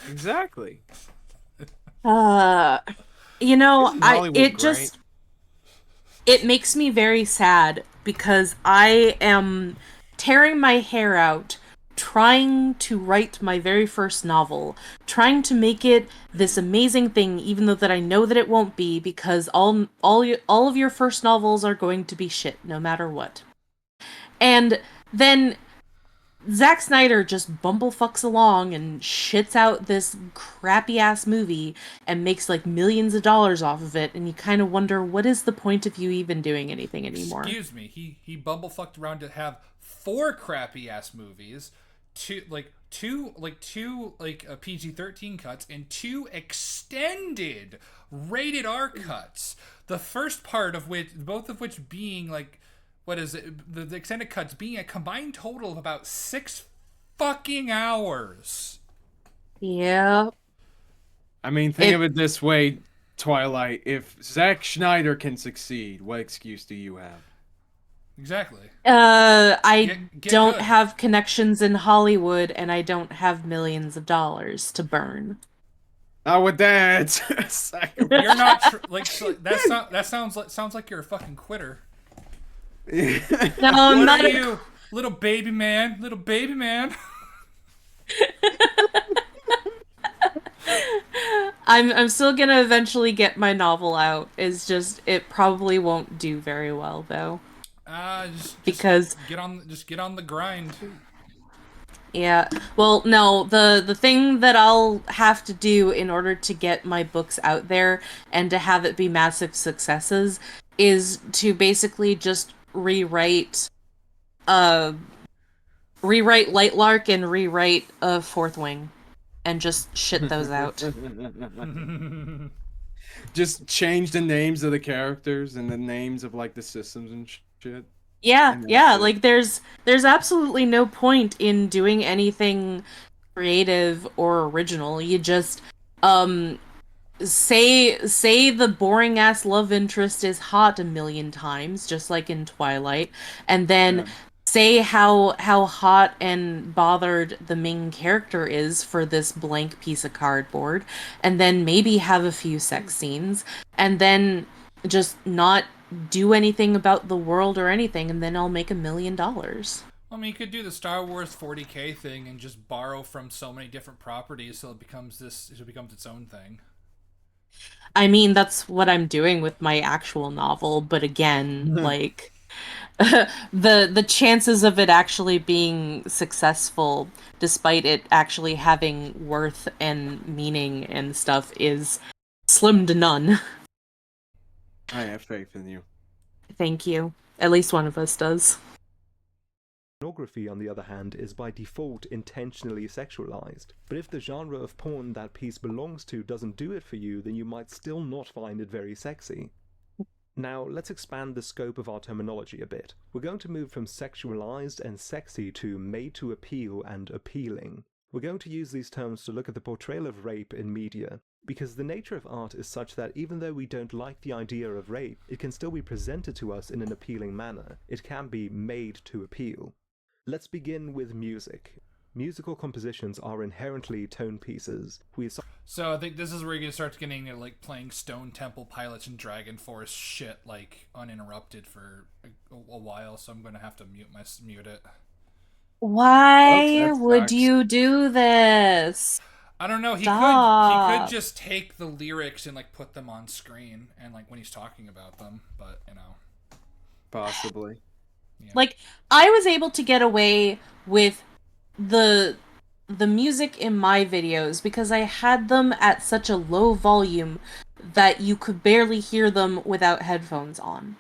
Exactly. It makes me very sad because I am tearing my hair out trying to write my very first novel, trying to make it this amazing thing, even though that I know that it won't be, because all of your first novels are going to be shit, no matter what. And then Zack Snyder just bumblefucks along and shits out this crappy-ass movie and makes like millions of dollars off of it, and you kind of wonder, what is the point of you even doing anything anymore? Excuse me, he bumblefucked around to have 4 crappy-ass movies, two PG-13 cuts, and 2 extended rated R cuts. The first part of which, both of which being like, what is it? The extended cuts being a combined total of about 6 fucking hours. Yeah. I mean, think of it this way, Twilight. If Zack Snyder can succeed, what excuse do you have? Exactly. I Get don't good. have connections in Hollywood, and I don't have millions of dollars to burn. Not with that. You're not that sounds like you're a fucking quitter. No, I'm What not. are you, little baby man? Little baby man. I'm still gonna eventually get my novel out. It's just it probably won't do very well though. Because get on the grind. Yeah. Well, no, the thing that I'll have to do in order to get my books out there and to have it be massive successes is to basically just rewrite Lightlark and rewrite Fourth Wing and just shit those out. Just change the names of the characters and the names of like the systems and shit. Yeah, And yeah, that's it. like there's absolutely no point in doing anything creative or original. You just say the boring ass love interest is hot a million times, just like in Twilight, and then Yeah. say how hot and bothered the main character is for this blank piece of cardboard, and then maybe have a few sex scenes, and then just not do anything about the world or anything, and then I'll make $1 million. I mean, you could do the Star Wars 40K thing and just borrow from so many different properties, so it becomes its own thing. I mean, that's what I'm doing with my actual novel, but again, like the chances of it actually being successful, despite it actually having worth and meaning and stuff, is slim to none. I have faith in you. Thank you. At least one of us does. Pornography, on the other hand, is by default intentionally sexualized. But if the genre of porn that piece belongs to doesn't do it for you, then you might still not find it very sexy. Now, let's expand the scope of our terminology a bit. We're going to move from sexualized and sexy to made to appeal and appealing. We're going to use these terms to look at the portrayal of rape in media, because the nature of art is such that even though we don't like the idea of rape, it can still be presented to us in an appealing manner. It can be made to appeal. Let's begin with music. Musical compositions are inherently tone pieces. So I think this is where you're gonna start getting into like playing Stone Temple Pilots and Dragon Force shit like uninterrupted for a while. So I'm gonna have to mute it. Why that would sucks. you do this? I don't know. He Stop. could just take the lyrics and like put them on screen and like when he's talking about them, but you know. Possibly. Yeah. Like, I was able to get away with the music in my videos because I had them at such a low volume that you could barely hear them without headphones on.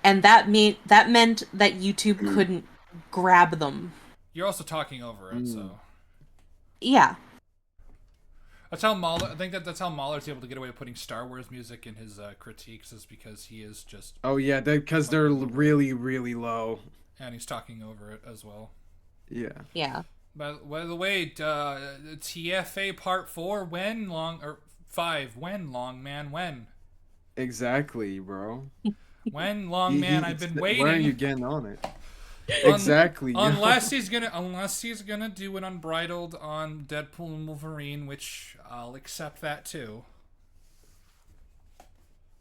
And that meant that YouTube couldn't grab them. You're also talking over it, so Yeah. that's how Mahler. I think that's how Mahler's able to get away with putting Star Wars music in his critiques, is because he is just Oh yeah, because they're really, really low. and he's talking over it as well. Yeah. Yeah. By the way, TFA Part 4 when long or 5 when long man when Exactly, bro. when long man I've been waiting. Where are you getting on it? Exactly. Unless he's gonna do an Unbridled on Deadpool and Wolverine, which I'll accept that too.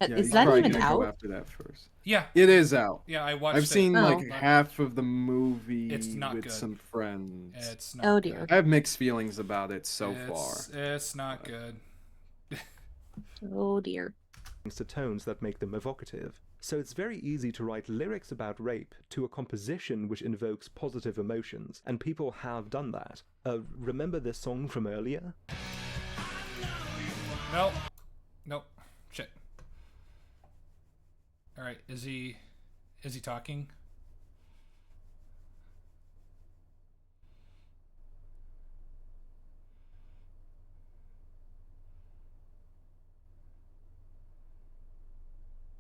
Yeah, Is he's that probably even gonna go out? after that first. Yeah, It is out. yeah, I watched. I've seen Oh. like half of the movie It's not with good. some friends. It's not. Oh good. dear. I have mixed feelings about it so far. It's not good. Oh dear. to tones that make them evocative. So it's very easy to write lyrics about rape to a composition which invokes positive emotions, and people have done that. Remember this song from earlier? Nope. Shit. All right, is he talking?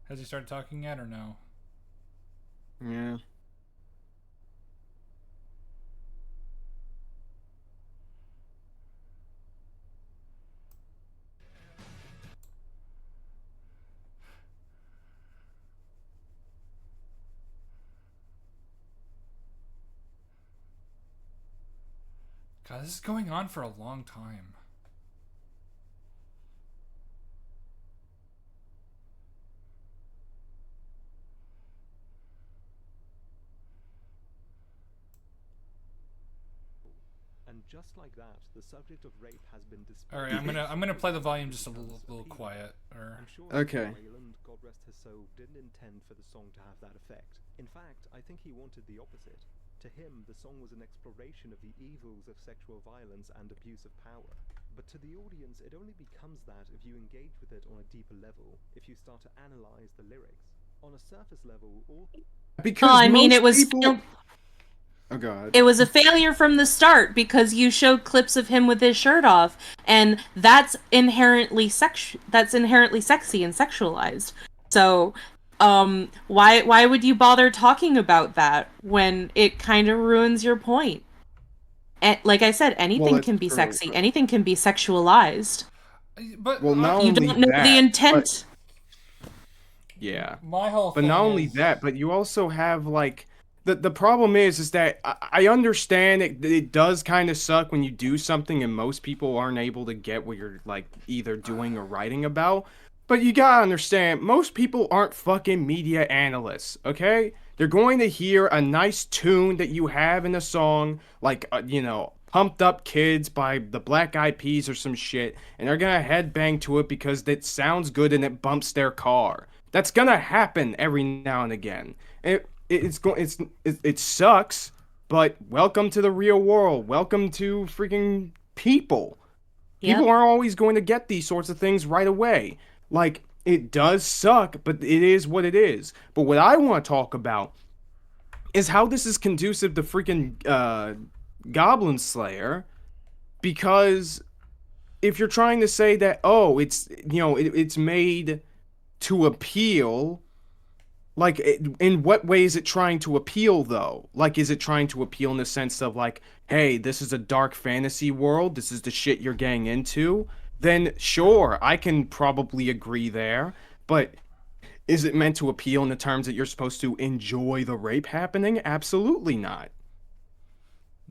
Has he started talking yet or no? Yeah. God, this is going on for a long time. And just like that, the subject of rape has been displayed. All right, I'm gonna play the volume just a little quiet. I'm sure Okay. Wayland, God rest his soul, didn't intend for the song to have that effect. In fact, I think he wanted the opposite. To him, the song was an exploration of the evils of sexual violence and abuse of power. But to the audience, it only becomes that if you engage with it on a deeper level, if you start to analyze the lyrics. On a surface level, all... Because I mean, most it was people... Oh god. It was a failure from the start because you showed clips of him with his shirt off, and that's inherently sexy and sexualized. So, why would you bother talking about that when it kind of ruins your point? And like I said, Well, anything that's can be true. sexy, anything can be sexualized. But Well, not You only don't know the that, but intent. yeah. my whole But thing not only is that, but you also have like the problem is that I understand it does kind of suck when you do something and most people aren't able to get what you're like either doing or writing about. But you gotta understand, most people aren't fucking media analysts, okay? They're going to hear a nice tune that you have in a song, like "Pumped Up Kids" by the Black Eyed Peas or some shit, and they're gonna headbang to it because it sounds good and it bumps their car. That's gonna happen every now and again. It sucks, but welcome to the real world. Welcome to freaking people. People Yep. aren't always going to get these sorts of things right away. Like, it does suck, but it is what it is. But what I want to talk about is how this is conducive to freaking Goblin Slayer, because if you're trying to say that, oh, it's made to appeal. Like, in what way is it trying to appeal, though? Like, is it trying to appeal in the sense of, like, hey, this is a dark fantasy world, this is the shit you're getting into? Then, sure, I can probably agree there. But is it meant to appeal in the terms that you're supposed to enjoy the rape happening? Absolutely not.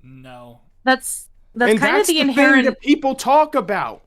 no. That's And kind of that's the the thing inherent that people talk about.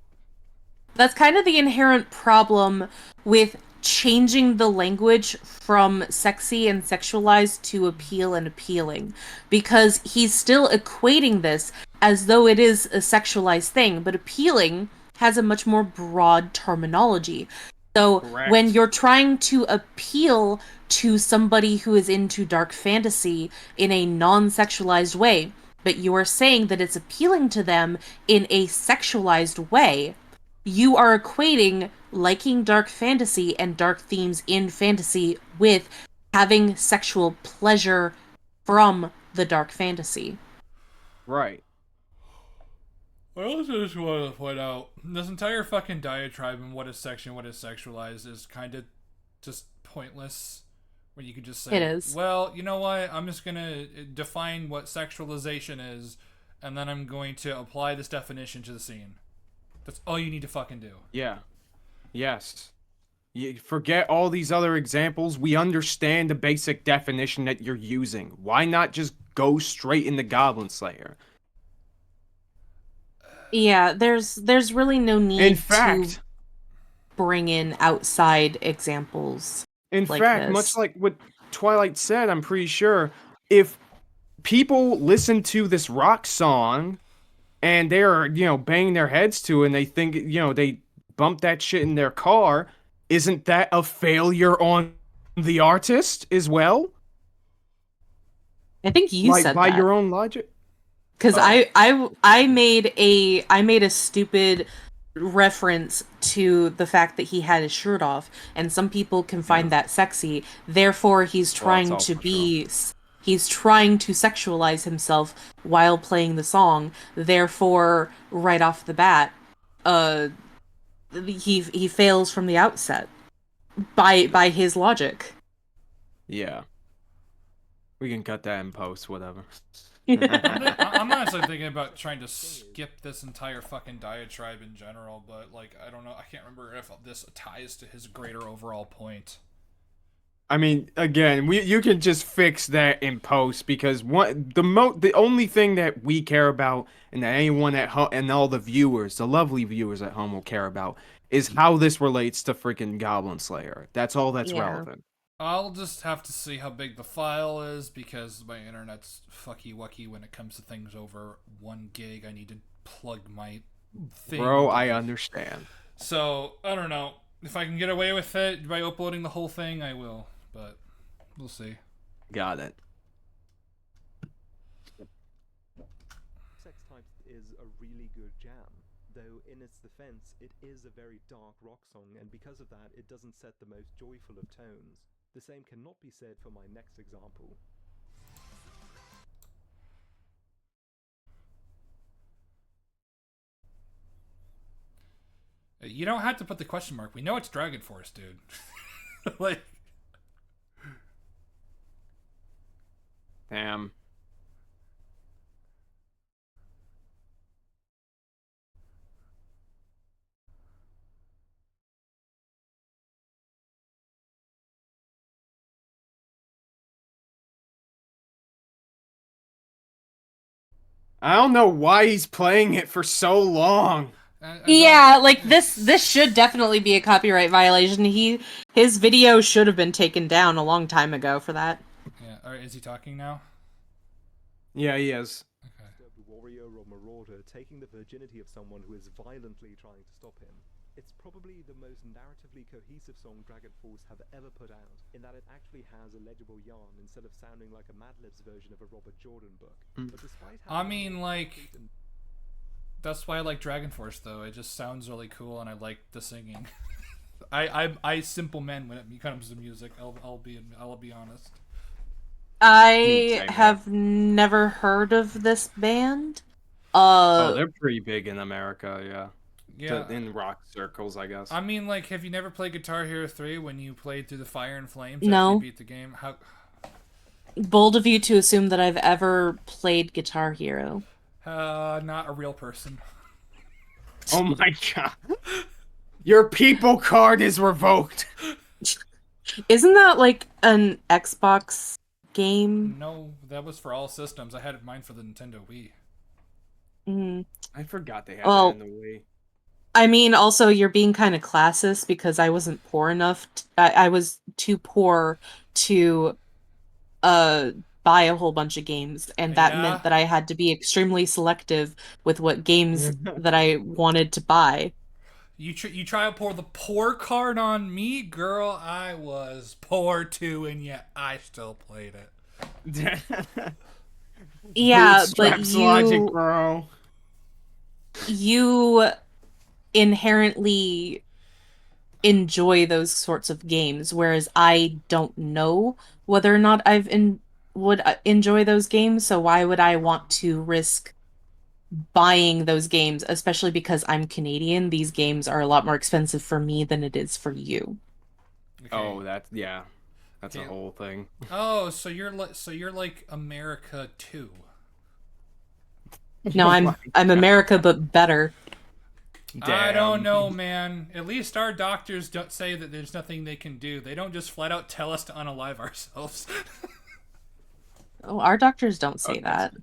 That's kind of the inherent problem with changing the language from sexy and sexualized to appeal and appealing, because he's still equating this as though it is a sexualized thing, but appealing has a much more broad terminology. So when Correct. you're trying to appeal to somebody who is into dark fantasy in a non-sexualized way, but you are saying that it's appealing to them in a sexualized way, you are equating liking dark fantasy and dark themes in fantasy with having sexual pleasure from the dark fantasy. Right. I also just want to point out this entire fucking diatribe and what is section, what is sexualized is kind of just pointless. When you could just It say, is. well, you know what? I'm just gonna define what sexualization is, and then I'm going to apply this definition to the scene. That's all you need to fucking do. Yeah. Yes. You forget all these other examples. We understand the basic definition that you're using. Why not just go straight into Goblin Slayer? Yeah, there's really no In need to fact, bring in outside examples like much this. like what Twilight said, I'm pretty sure if people listen to this rock song and they're, banging their heads to it and they think, they bump that shit in their car, isn't that a failure on the artist as well? I think you Like, said by that. your own logic? Because Oh. I made a stupid reference to the fact that he had his shirt off, and some people can find Yeah. that sexy. Therefore, Well, that's also true. he's trying to sexualize himself while playing the song. Therefore, right off the bat, uh, he fails from the outset by his logic. Yeah. We can cut that in post, whatever. I'm honestly thinking about trying to skip this entire fucking diatribe in general, but like I don't know, I can't remember if this ties to his greater overall point. I mean, again, you can just fix that in post because the only thing that we care about and that anyone at home and all the viewers, the lovely viewers at home will care about is how this relates to freaking Goblin Slayer. That's all that's Yeah. relevant. I'll just have to see how big the file is because my internet's fucky wucky when it comes to things over 1 gig. I need to plug my thing. Bro, I understand. So, I don't know. If I can get away with it by uploading the whole thing, I will. But we'll see. Got it. Sex Types is a really good jam, though in its defense, it is a very dark rock song, and because of that, it doesn't set the most joyful of tones. The same cannot be said for my next example. You don't have to put the question mark. We know it's Dragon Force, dude. Like, Damn. I don't know why he's playing it for so long. Yeah, like this should definitely be a copyright violation. His video should have been taken down a long time ago for that. Yeah. Or is he talking now? Yeah, he is. Okay. Warrior or marauder taking the virginity of someone who is violently trying to stop him. It's probably the most narratively cohesive song Dragon Force have ever put out, in that it actually has a legible yarn instead of sounding like a Mad Libs version of a Robert Jordan book. But despite I mean, like, that's why I like Dragon Force, though. It just sounds really cool, and I like the singing. I simple men when it comes to music. I'll be honest. I have never heard of this band. Oh, they're pretty big in America, yeah. Yeah. In rock circles, I guess. I mean, like, have you never played Guitar Hero 3 when you played through the fire and flames No. after you beat the game? How bold of you to assume that I've ever played Guitar Hero. Not a real person. Oh my god. Your people card is revoked. Isn't that like an Xbox game? No, that was for all systems. I had mine for the Nintendo Wii. I forgot they had that in the Wii. I mean, also, you're being kind of classist because I wasn't poor enough. I was too poor to buy a whole bunch of games, and that meant that I had to be extremely selective with what games that I wanted to buy. You try to pour the poor card on me, girl. I was poor too, and yet I still played it. Yeah, but logic, bro. You inherently enjoy those sorts of games, whereas I don't know whether or not would enjoy those games, so why would I want to risk buying those games, especially because I'm Canadian? These games are a lot more expensive for me than it is for you. Okay. Oh, that's a whole thing. Oh, so you're like America too. No, I'm America, but better. Damn. I don't know, man. At least our doctors don't say that there's nothing they can do. They don't just flat out tell us to unalive ourselves. Oh, our doctors don't say that.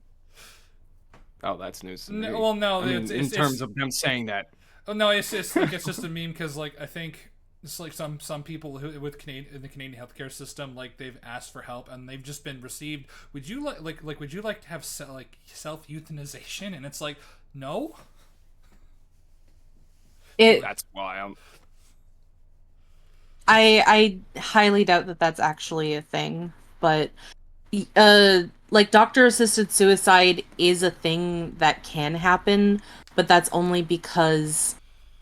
Oh, that's news to me. Well, no, I mean, in terms of them saying that. Oh no, it's just a meme because like I think it's like some people who in the Canadian healthcare system, like they've asked for help and they've just been received. Would you like would you like to have self euthanization? And it's like no. That's wild. I highly doubt that that's actually a thing, but like doctor-assisted suicide is a thing that can happen, but that's only because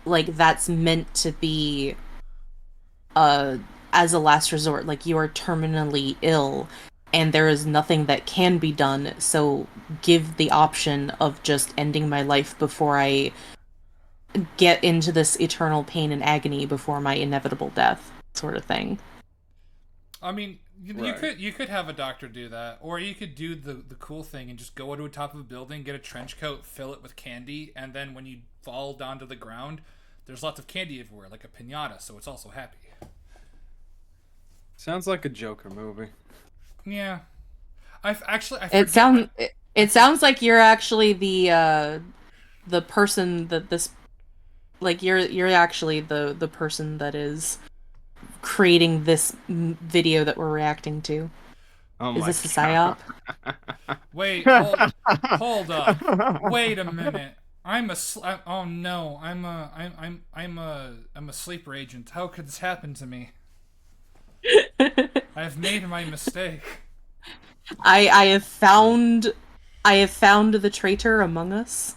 like that's meant to be as a last resort. Like you are terminally ill and there is nothing that can be done, so give the option of just ending my life before I get into this eternal pain and agony before my inevitable death, sort of thing. I mean, you could have a doctor do that, or you could do the cool thing and just go to the top of a building, get a trench coat, fill it with candy, and then when you fall down to the ground, there's lots of candy everywhere, like a piñata, so it's also happy. Sounds like a Joker movie. Yeah, It sounds like you're actually the person that this, like you're actually the person that is creating this video that we're reacting to. Oh is this a psyop? Wait, hold up. Wait a minute. Oh no, I'm a sleeper agent. How could this happen to me? I've made my mistake. I have found the traitor among us.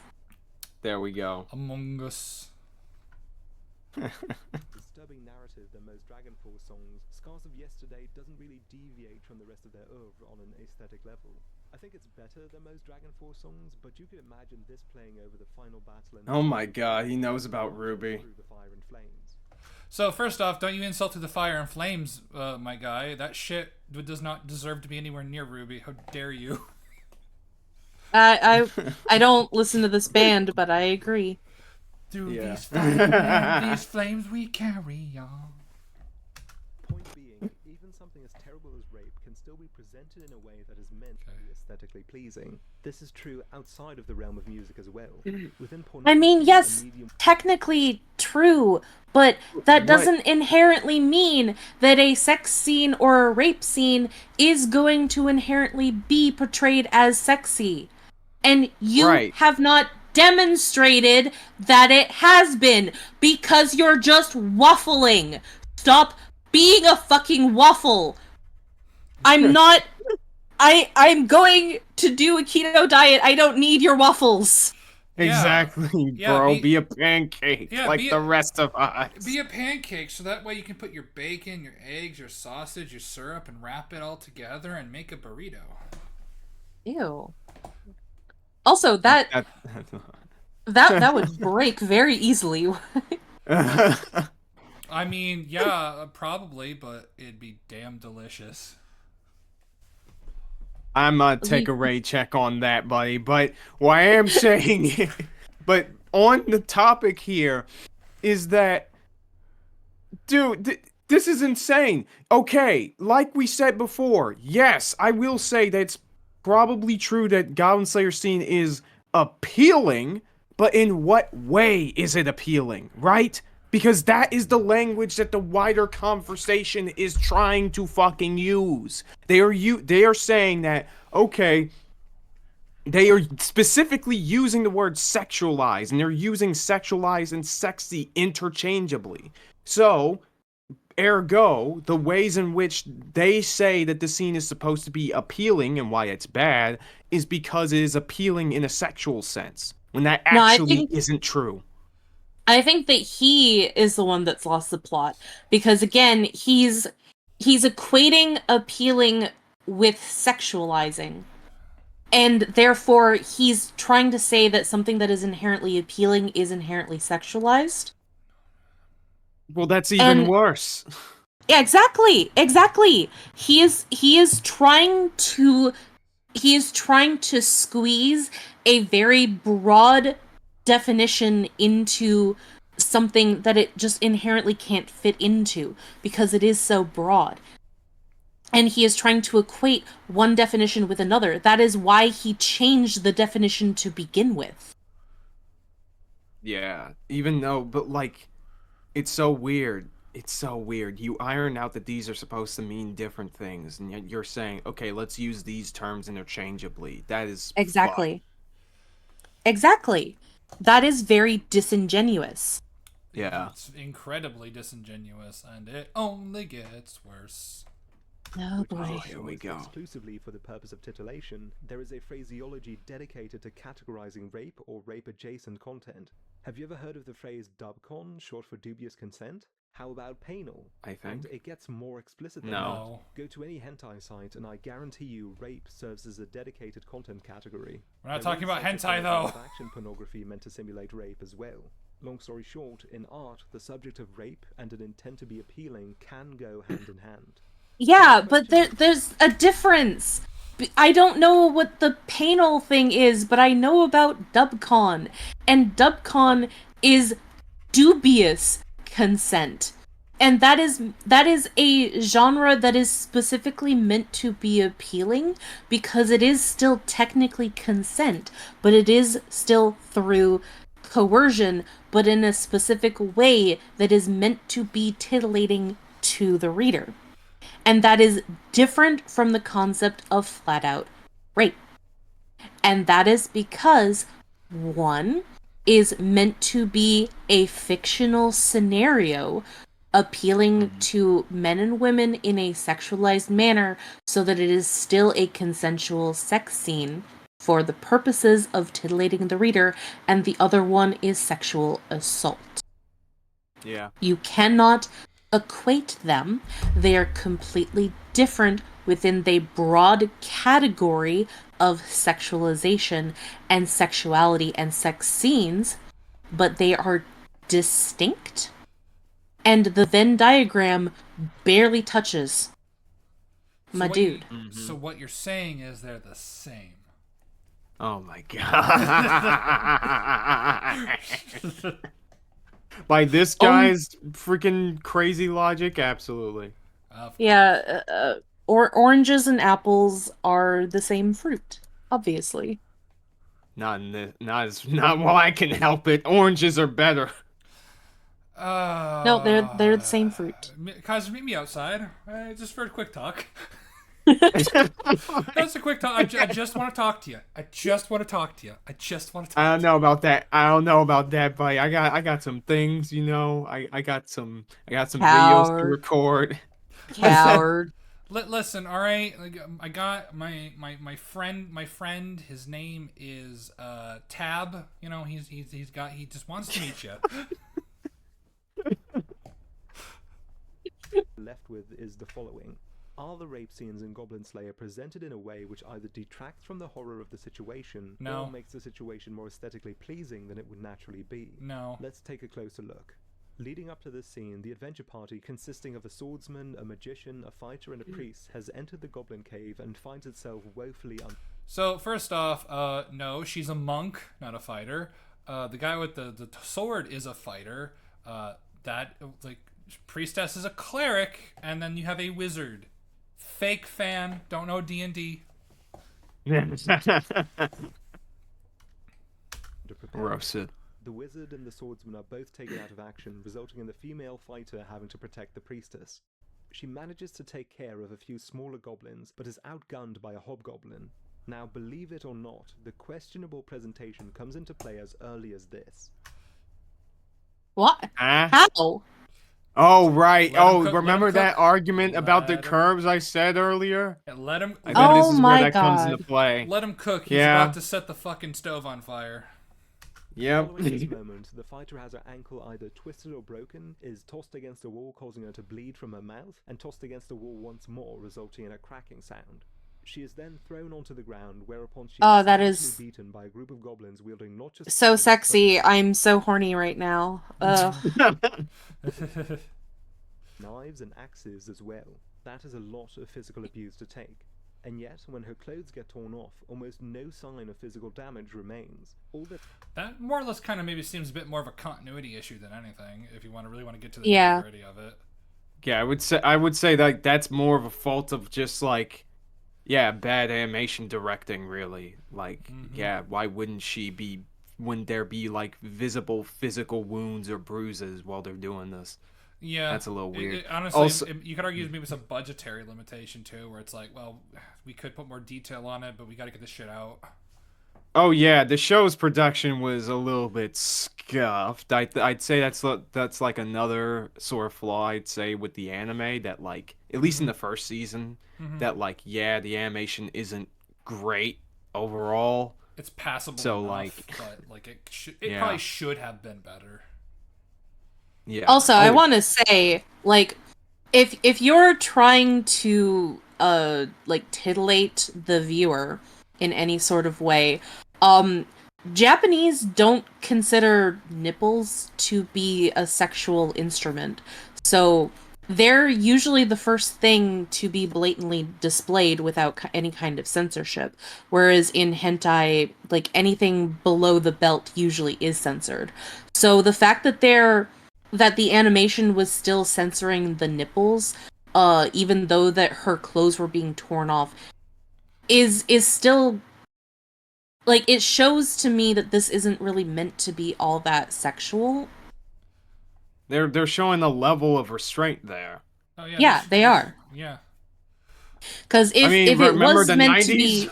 There we go. Among Us. Disturbing narrative than most Dragon Force songs, Scars of Yesterday doesn't really deviate from the rest of their oeuvre on an aesthetic level. I think it's better than most Dragon Force songs, but you could imagine this playing over the final battle. Oh my god, he knows about Ruby. Through the fire So first off, don't you insult through the fire and flames, my guy. That shit does not deserve to be anywhere near Ruby. How dare you? I don't listen to this band, but I agree. Through Yeah. these fire, these flames we carry on. Point being, even something as terrible as rape can still be presented in a way that is meant to be aesthetically pleasing. This is true outside of the realm of music as well. Within I mean, pornography, yes, a medium technically true, but that doesn't inherently mean that a sex scene or a rape scene is going to inherently be portrayed as sexy. And you Right. have not demonstrated that it has been, because you're just waffling. Stop being a fucking waffle. I'm not... I'm going to do a keto diet. I don't need your waffles. Exactly, Yeah, bro. Be a pancake yeah, like be the a- rest of us. Be a pancake, so that way you can put your bacon, your eggs, your sausage, your syrup, and wrap it all together and make a burrito. Ew. Also, that would break very easily. I mean, yeah, probably, but it'd be damn delicious. I'm gonna take a Ray check on that, buddy. But what I am saying, but on the topic here, is that, dude, this is insane. Okay, like we said before, yes, I will say that it's probably true that Goblin Slayer scene is appealing, but in what way is it appealing, right? Because that is the language that the wider conversation is trying to fucking use. They are saying that, okay, they are specifically using the word sexualize, and they're using sexualize and sexy interchangeably. So, ergo, the ways in which they say that the scene is supposed to be appealing and why it's bad is because it is appealing in a sexual sense, when that actually isn't true. I think that he is the one that's lost the plot, because again, he's equating appealing with sexualizing. And therefore, he's trying to say that something that is inherently appealing is inherently sexualized. Well, that's even worse. Yeah, exactly. He is trying to squeeze a very broad definition into something that it just inherently can't fit into, because it is so broad. And he is trying to equate one definition with another. That is why he changed the definition to begin with. Yeah, even though, but like, it's so weird. It's so weird. You iron out that these are supposed to mean different things, and yet you're saying, okay, let's use these terms interchangeably. That is Exactly. Exactly. That is very disingenuous. Yeah. It's incredibly disingenuous, and it only gets worse. Oh boy. Here we go. Exclusively for the purpose of titillation, there is a phraseology dedicated to categorizing rape or rape-adjacent content. Have you ever heard of the phrase dubcon, short for dubious consent? How about panal? I think. And it gets more explicit than No. that. Go to any hentai site and I guarantee you rape serves as a dedicated content category. We're not There talking is about such a hentai, thing though. as action pornography meant to simulate rape as well. Long story short, in art, the subject of rape and an intent to be appealing can go hand in hand. Yeah, but there's a difference. I don't know what the panel thing is, but I know about dubcon. And dubcon is dubious consent. And that is a genre that is specifically meant to be appealing, because it is still technically consent, but it is still through coercion, but in a specific way that is meant to be titillating to the reader. And that is different from the concept of flat-out rape. And that is because one is meant to be a fictional scenario appealing to men and women in a sexualized manner, so that it is still a consensual sex scene for the purposes of titillating the reader, and the other one is sexual assault. Yeah. You cannot equate them. They are completely different within the broad category of sexualization and sexuality and sex scenes, but they are distinct and the Venn diagram barely touches my dude. So what you're saying is they're the same. Oh my god. By this guy's freaking crazy logic, absolutely. Yeah, oranges and apples are the same fruit, obviously. Not while I can help it. Oranges are better. No, they're the same fruit. Kaiser, meet me outside. Just for a quick talk. That's a quick talk. I just want to talk to you. I just want to talk to you. I don't know about that. I don't know about that, buddy. I got some things, you know. I got some videos to record. Coward. Listen, all right. I got my friend. His name is Tab. You know, he just wants to meet you. Left with is the following. Are the rape scenes in Goblin Slayer presented in a way which either detracts from the horror of the situation or makes the situation more aesthetically pleasing than it would naturally be? No. Let's take a closer look. Leading up to this scene, the adventure party, consisting of a swordsman, a magician, a fighter, and a priest, has entered the Goblin Cave and finds itself woefully So, first off, no, she's a monk, not a fighter. The guy with the sword is a fighter. Priestess is a cleric, and then you have a wizard. Fake fan, don't know D&D. Roasted. The wizard and the swordsman are both taken out of action, resulting in the female fighter having to protect the priestess. She manages to take care of a few smaller goblins, but is outgunned by a hobgoblin. Now, believe it or not, the questionable presentation comes into play as early as this. What? How? Oh, right. Remember that argument about the curbs I said earlier? Let him. I think this is where that comes into play. Let him cook. He's about to set the fucking stove on fire. Yep. Following this moment, the fighter has her ankle either twisted or broken, is tossed against a wall causing her to bleed from her mouth, and tossed against a wall once more, resulting in a cracking sound. She is then thrown onto the ground, whereupon she is beaten by a group of goblins wielding not just so sexy. I'm so horny right now. Knives and axes as well. That is a lot of physical abuse to take. And yet, when her clothes get torn off, almost no sign of physical damage remains. That more or less kind of maybe seems a bit more of a continuity issue than anything, if you really want to get to the nitty-gritty of it. Yeah, I would say that that's more of a fault of just like, bad animation directing, really. Like, why wouldn't there be like visible physical wounds or bruises while they're doing this? Yeah, that's a little weird. Honestly, you could argue maybe some budgetary limitation too, where it's like, well, we could put more detail on it, but we got to get this shit out. Oh yeah, the show's production was a little bit scuffed. I'd say that's like another sort of flaw I'd say with the anime, that like at least in the first season, that like the animation isn't great overall. It's passable. So enough, but like it probably should have been better. Yeah. Also, I want to say, like, if you're trying to like titillate the viewer in any sort of way, Japanese don't consider nipples to be a sexual instrument. So they're usually the first thing to be blatantly displayed without any kind of censorship. Whereas in hentai, like anything below the belt usually is censored. So the fact that the animation was still censoring the nipples, even though that her clothes were being torn off, is still, like, it shows to me that this isn't really meant to be all that sexual. They're showing a level of restraint there. Oh yeah, they are. Yeah. Because if it was meant 90s? To be.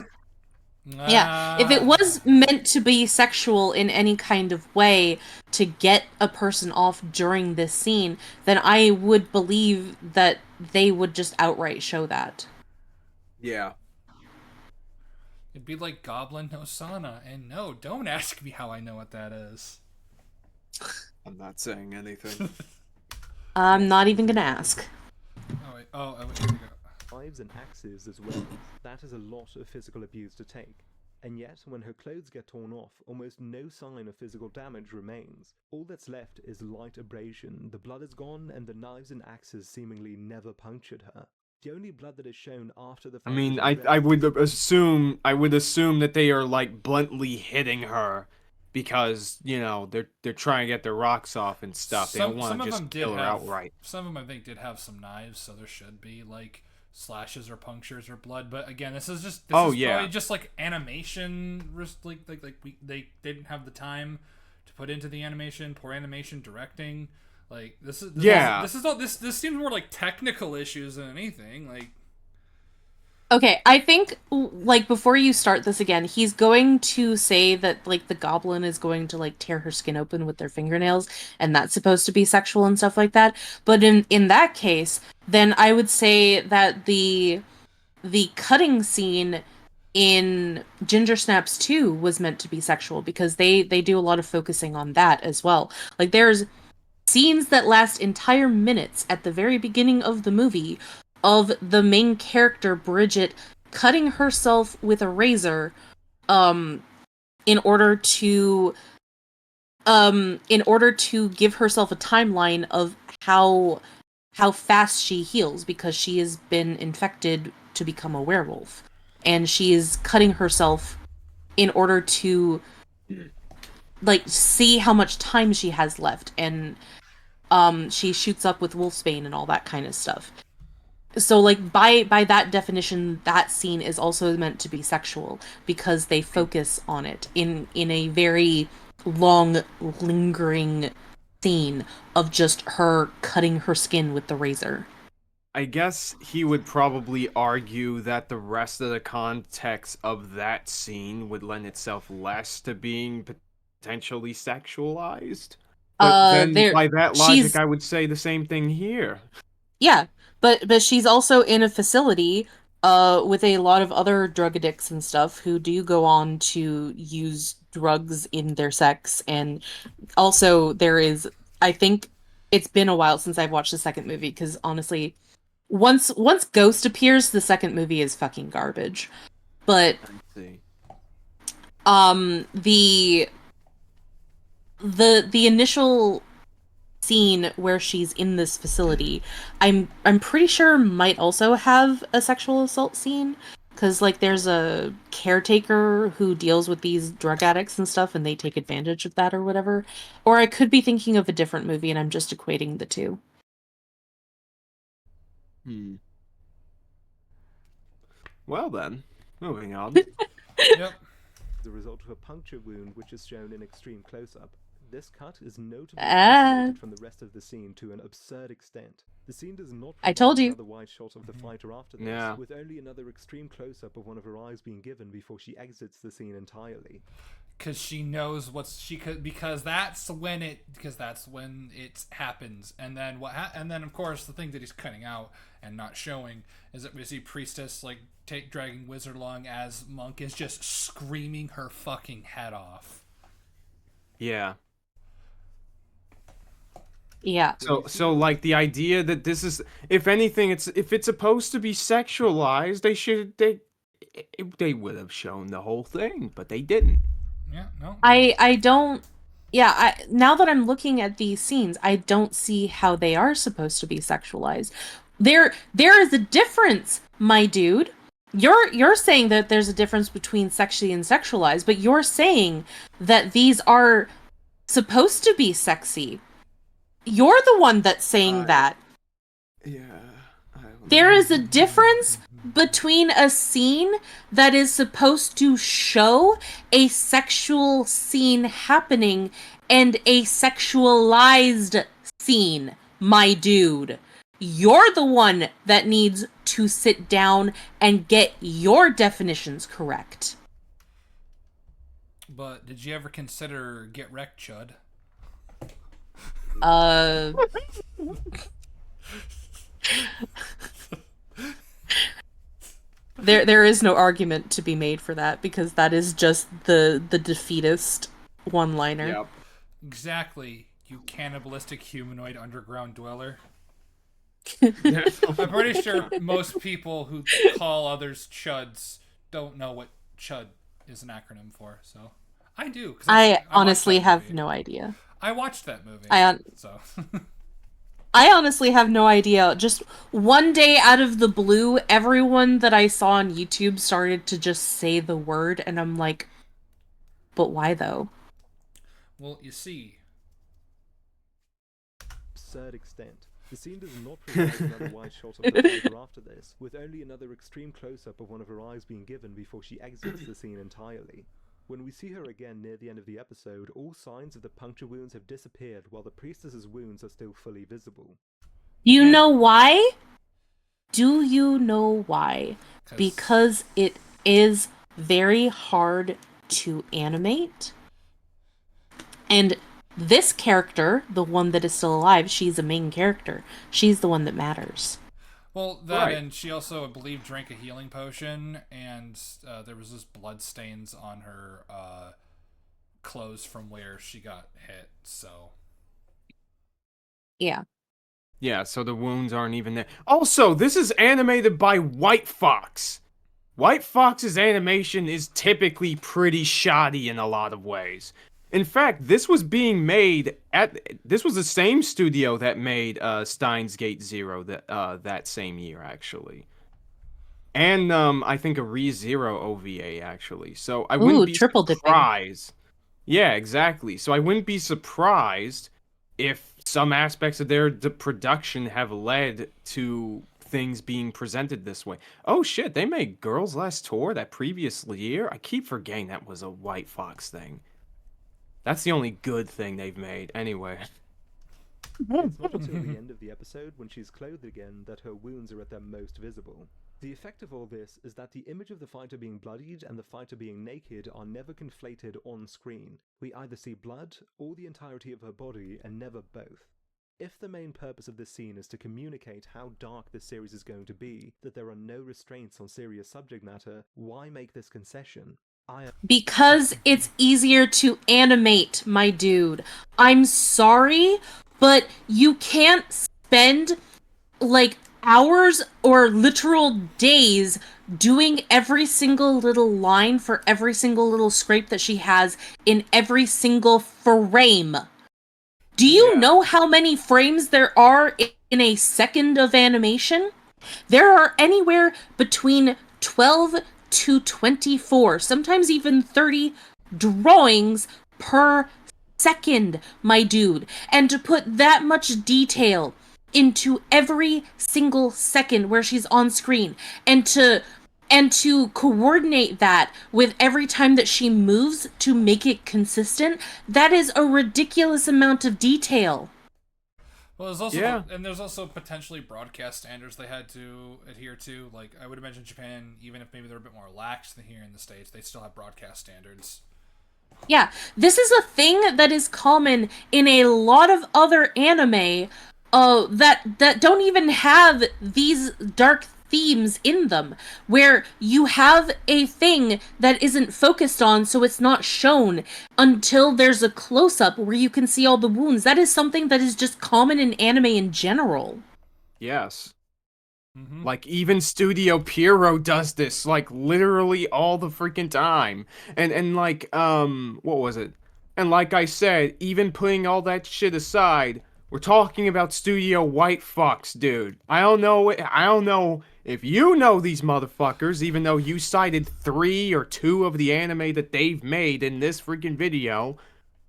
If it was meant to be sexual in any kind of way to get a person off during this scene, then I would believe that they would just outright show that. Yeah. It'd be like Goblin no Sauna, and no, don't ask me how I know what that is. I'm not saying anything. I'm not even gonna ask. Oh wait, here we go. Knives and axes as well. That is a lot of physical abuse to take. And yet, when her clothes get torn off, almost no sign of physical damage remains. All that's left is light abrasion, the blood is gone, and the knives and axes seemingly never punctured her. The only blood that is shown after the I fight mean, is I would assume that they are like bluntly hitting her because, you know, they're trying to get their rocks off and stuff. They don't want to just kill her outright. Some of them I think did have some knives, so there should be like slashes or punctures or blood. But again, this is probably just like animation, they didn't have the time to put into the animation, poor animation directing. Like this seems more like technical issues than anything. Like, okay, I think like before you start this again, he's going to say that like the goblin is going to like tear her skin open with their fingernails, and that's supposed to be sexual and stuff like that. But in that case, then I would say that the cutting scene in Ginger Snaps 2 was meant to be sexual because they do a lot of focusing on that as well. Like there's scenes that last entire minutes at the very beginning of the movie of the main character Bridget cutting herself with a razor in order to give herself a timeline of how fast she heals because she has been infected to become a werewolf, and she is cutting herself in order to like see how much time she has left, and she shoots up with wolfsbane and all that kind of stuff. So like by that definition, that scene is also meant to be sexual because they focus on it in a very long, lingering scene of just her cutting her skin with the razor. I guess he would probably argue that the rest of the context of that scene would lend itself less to being potentially sexualized. But then by that logic, I would say the same thing here. Yeah, but she's also in a facility with a lot of other drug addicts and stuff who do go on to use drugs in their sex. And also there is, I think it's been a while since I've watched the second movie because honestly, once Ghost appears, the second movie is fucking garbage. But the initial scene where she's in this facility, I'm pretty sure might also have a sexual assault scene because like there's a caretaker who deals with these drug addicts and stuff, and they take advantage of that or whatever. Or I could be thinking of a different movie and I'm just equating the two. Well then, moving on. Yep. The result of a puncture wound, which is shown in extreme close-up. This cut is notably isolated from the rest of the scene to an absurd extent. The scene does not provide another wide shot of the fighter after this, with only another extreme close-up of one of her eyes being given before she exits the scene entirely. Because she knows because that's when it happens, and then and then of course the thing that he's cutting out and not showing is that we see Priestess like dragging Wizard along as Monk is just screaming her fucking head off. Yeah. Yeah. So like the idea that this is, if anything, if it's supposed to be sexualized, they would have shown the whole thing, but they didn't. Yeah, no. I don't. Yeah, now that I'm looking at these scenes, I don't see how they are supposed to be sexualized. There is a difference, my dude. You're saying that there's a difference between sexy and sexualized, but you're saying that these are supposed to be sexy. You're the one that's saying that. Yeah. There is a difference between a scene that is supposed to show a sexual scene happening and a sexualized scene, my dude. You're the one that needs to sit down and get your definitions correct. But did you ever consider Get Wrecked, Chud? There is no argument to be made for that because that is just the defeatist one-liner. Yep. Exactly, you cannibalistic humanoid underground dweller. I'm pretty sure most people who call others chuds don't know what chud is an acronym for. So I do, because I I watched honestly that have movie. no idea. I watched that movie. I So I honestly have no idea. Just one day out of the blue, everyone that I saw on YouTube started to just say the word, and I'm like, but why though? well, you see, Absurd extent. The scene does not provide another wide shot of her fighter after this, with only another extreme close-up of one of her eyes being given before she exits the scene entirely. When we see her again near the end of the episode, all signs of the puncture wounds have disappeared while the priestess's wounds are still fully visible. You And- know why? Do you know why? 'cause- Because it is very hard to animate. And this character, the one that is still alive, she's a main character. She's the one that matters. well, that Right. and she also, I believe, drank a healing potion, and there was just blood stains on her clothes from where she got hit. So Yeah. Yeah, so the wounds aren't even there. Also, this is animated by White Fox. White Fox's animation is typically pretty shoddy in a lot of ways. In fact, this was being made this was the same studio that made Steins Gate Zero that same year actually. And I think a ReZero OVA actually. So I wouldn't Ooh, be triple dipping. surprised. Yeah, exactly. So I wouldn't be surprised if some aspects of their production have led to things being presented this way. Oh shit, they made Girls Last Tour that previous year? I keep forgetting that was a White Fox thing. That's the only good thing they've made. Anyway. It's not until the end of the episode, when she's clothed again, that her wounds are at their most visible. The effect of all this is that the image of the fighter being bloodied and the fighter being naked are never conflated on screen. We either see blood or the entirety of her body, and never both. If the main purpose of this scene is to communicate how dark this series is going to be, that there are no restraints on serious subject matter, why make this concession? Because it's easier to animate, my dude. I'm sorry, but you can't spend like hours or literal days doing every single little line for every single little scrape that she has in every single frame. Do you Yeah. know how many frames there are in a second of animation? There are anywhere between 12 to 24, sometimes even 30 drawings per second, my dude. And to put that much detail into every single second where she's on screen, and to coordinate that with every time that she moves to make it consistent, that is a ridiculous amount of detail. well, there's also Yeah. and there's also potentially broadcast standards they had to adhere to. Like I would imagine Japan, even if maybe they're a bit more lax than here in the States, they still have broadcast standards. Yeah, this is a thing that is common in a lot of other anime that don't even have these dark themes in them, where you have a thing that isn't focused on, so it's not shown until there's a close-up where you can see all the wounds. That is something that is just common in anime in general. Yes. Mm-hmm. Like even Studio Pierrot does this like literally all the freaking time. And like what was it? And like I said, even putting all that shit aside, we're talking about Studio White Fox, dude. I don't know if you know these motherfuckers, even though you cited 3 or 2 of the anime that they've made in this freaking video.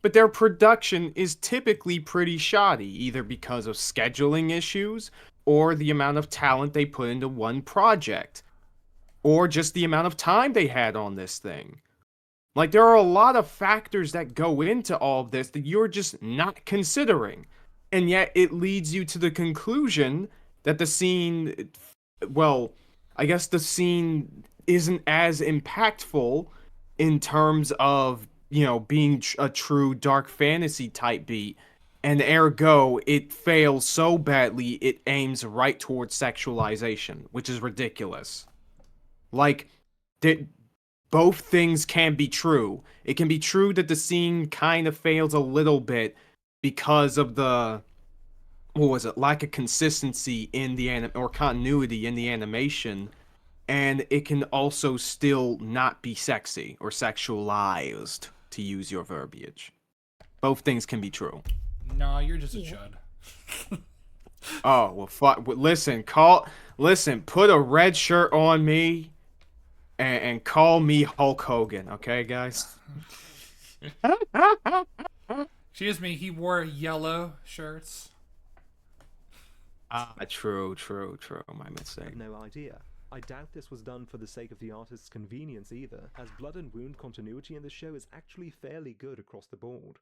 But their production is typically pretty shoddy, either because of scheduling issues, or the amount of talent they put into one project, or just the amount of time they had on this thing. Like, there are a lot of factors that go into all of this that you're just not considering. And yet it leads you to the conclusion that the scene, well, I guess the scene isn't as impactful in terms of, being a true dark fantasy type beat. And ergo, it fails so badly, it aims right towards sexualization, which is ridiculous. Like, both things can be true. It can be true that the scene kind of fails a little bit because of the, lack of consistency in the or continuity in the animation. and it can also still not be sexy or sexualized, to use your verbiage. Both things can be true. No, you're just a chud. Oh, well, fuck. Listen, put a red shirt on me and call me Hulk Hogan, okay, guys? Excuse me, he wore yellow shirts. True. My mistake. No idea. I doubt this was done for the sake of the artist's convenience either, as blood and wound continuity in the show is actually fairly good across the board.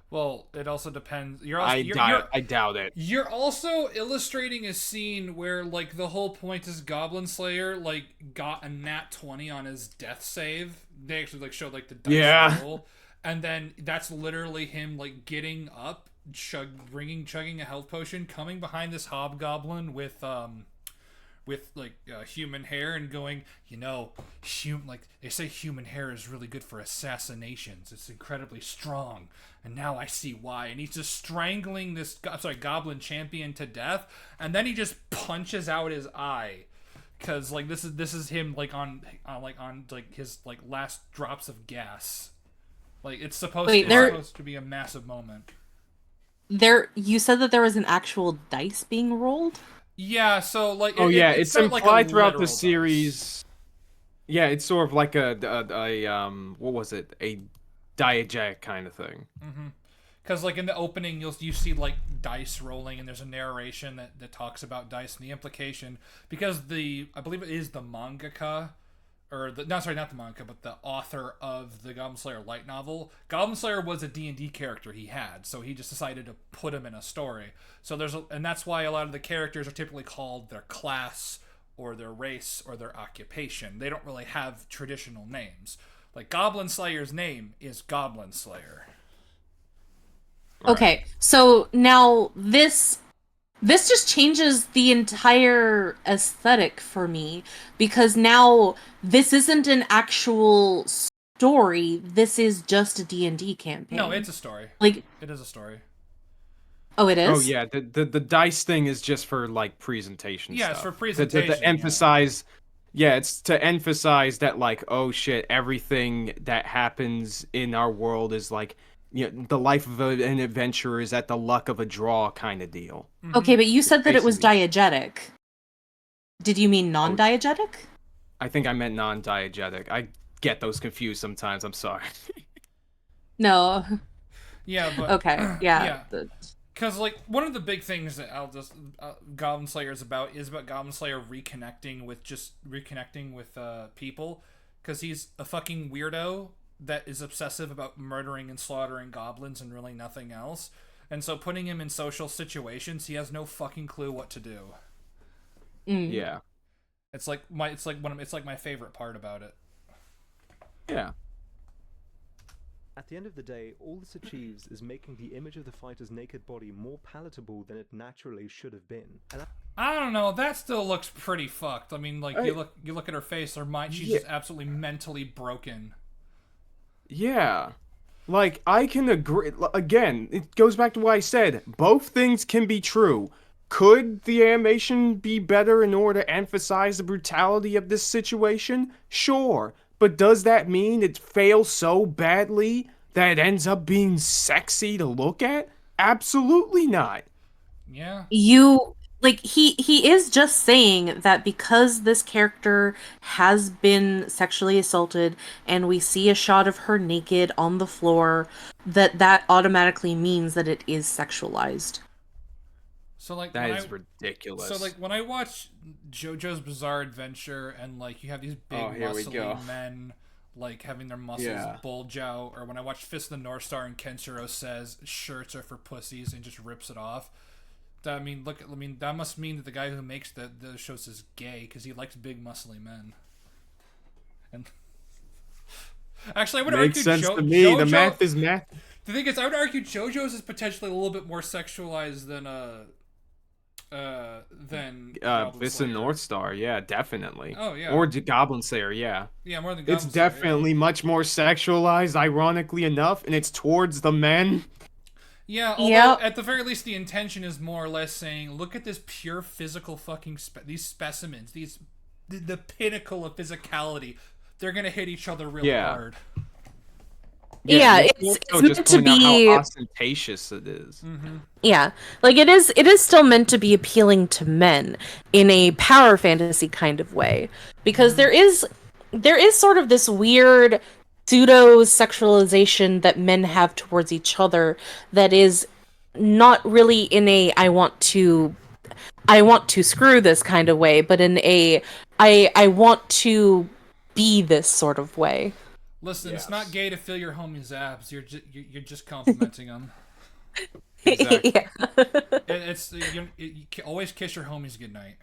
Well, it also depends. I doubt it. You're also illustrating a scene where, like, the whole point is Goblin Slayer, like, got a nat 20 on his death save. They actually, like, showed, like, the dice roll. And then that's literally him, like, getting up, chugging a health potion, coming behind this hobgoblin with human hair and going, like they say human hair is really good for assassinations. It's incredibly strong, and now I see why. And he's just strangling this goblin champion to death, and then he just punches out his eye, because like this is him like on his like last drops of gas. Like it's supposed to be a massive moment. You said that there was an actual dice being rolled? Yeah, so like it's implied like throughout the series. Yeah, it's sort of like a what was it? A diegetic kind of thing. Mm-hmm. Because like in the opening, you see like dice rolling, and there's a narration that talks about dice and the implication. Because I believe it is the mangaka, not the mangaka, but the author of the Goblin Slayer light novel. Goblin Slayer was a D&D character he had, so he just decided to put him in a story. So and that's why a lot of the characters are typically called their class or their race or their occupation. They don't really have traditional names. Like Goblin Slayer's name is Goblin Slayer. Right. Okay, so now this just changes the entire aesthetic for me, because now this isn't an actual story. This is just a D&D campaign. No, it's a story. Like, it is a story. Oh, it is? Oh, yeah. The dice thing is just for, like, presentation stuff. Yeah, it's for presentation. To emphasize... Yeah, it's to emphasize that, like, oh, shit, everything that happens in our world is, like... the life of an adventurer is at the luck of a draw kind of deal. Mm-hmm. Okay, but you said that it was diegetic. Did you mean non-diegetic? I think I meant non-diegetic. I get those confused sometimes. I'm sorry. No. Yeah, but... Okay, yeah. Because, like, one of the big things that Goblin Slayer is about Goblin Slayer reconnecting with people. Because he's a fucking weirdo that is obsessive about murdering and slaughtering goblins and really nothing else. And so putting him in social situations, he has no fucking clue what to do. Yeah. It's like my favorite part about it. Yeah. At the end of the day, all this achieves is making the image of the fighter's naked body more palatable than it naturally should have been. And I don't know, that still looks pretty fucked. I mean, like, you look at her face, her mind, she's just absolutely mentally broken. Yeah. Like, I can agree. Again, it goes back to what I said. Both things can be true. Could the animation be better in order to emphasize the brutality of this situation? Sure. But does that mean it fails so badly that it ends up being sexy to look at? Absolutely not. Yeah. He is just saying that because this character has been sexually assaulted and we see a shot of her naked on the floor, that automatically means that it is sexualized. So like that is ridiculous. So like when I watch JoJo's Bizarre Adventure and like you have these big muscly men like having their muscles bulge out, or when I watch Fist of the North Star and Kenshiro says shirts are for pussies and just rips it off. That must mean that the guy who makes the shows is gay because he likes big muscly men. And actually, I would argue sense to me. The math is math. The thing is, I would argue JoJo's is potentially a little bit more sexualized than Fist of North Star, yeah, definitely. Oh yeah. Or Goblin Slayer, yeah. Yeah, more than Goblin Slayer. It's definitely much more sexualized, ironically enough, and it's towards the men. Yeah, although at the very least the intention is more or less saying, look at this pure physical fucking these specimens, these the pinnacle of physicality. They're gonna hit each other really Yeah. hard. Yeah, this it's also just meant to pointing out be. how ostentatious it is. Yeah, like it is still meant to be appealing to men in a power fantasy kind of way, because there is sort of this weird pseudo sexualization that men have towards each other that is not really in a I want to screw this kind of way, but in a I want to be this sort of way. Listen, Yes. it's not gay to feel your homie's abs. You're just complimenting them. Exactly. Yeah. It's you always kiss your homies goodnight.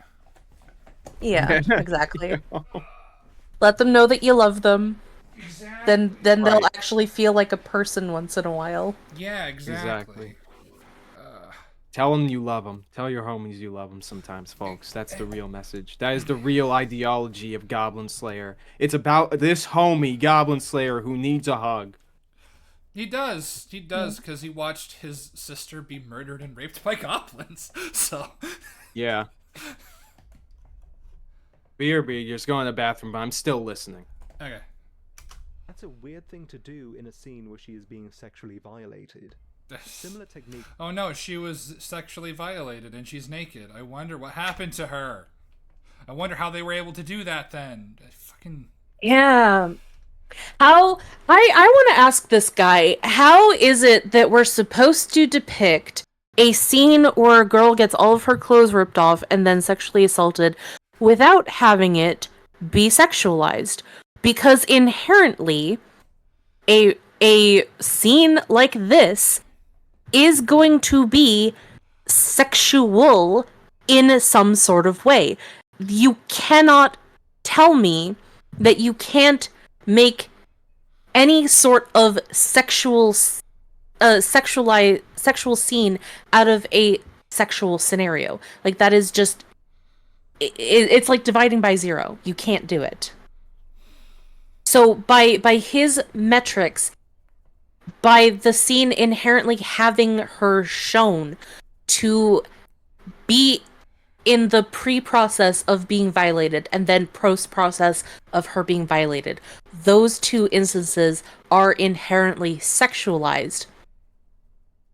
Yeah, exactly. Let them know that you love them. Exactly. Then they'll Right. actually feel like a person once in a while. Yeah, exactly. Exactly. Tell them you love them. Tell your homies you love them sometimes, folks. That's the real message. That is the real ideology of Goblin Slayer. It's about this homie, Goblin Slayer, who needs a hug. He does, because he watched his sister be murdered and raped by goblins. So, Yeah. BRB, just go in the bathroom, but I'm still listening. okay. That's a weird thing to do in a scene where she is being sexually violated. Similar technique. Oh no, she was sexually violated and she's naked. I wonder what happened to her. I wonder how they were able to do that then. Fucking. Yeah. How I want to ask this guy, how is it that we're supposed to depict a scene where a girl gets all of her clothes ripped off and then sexually assaulted without having it be sexualized? Because inherently a scene like this is going to be sexual in some sort of way. You cannot tell me that you can't make any sort of sexual scene out of a sexual scenario. Like that is just it's like dividing by zero. You can't do it. So by his metrics, by the scene inherently having her shown to be in the pre-process of being violated and then post-process of her being violated, those two instances are inherently sexualized.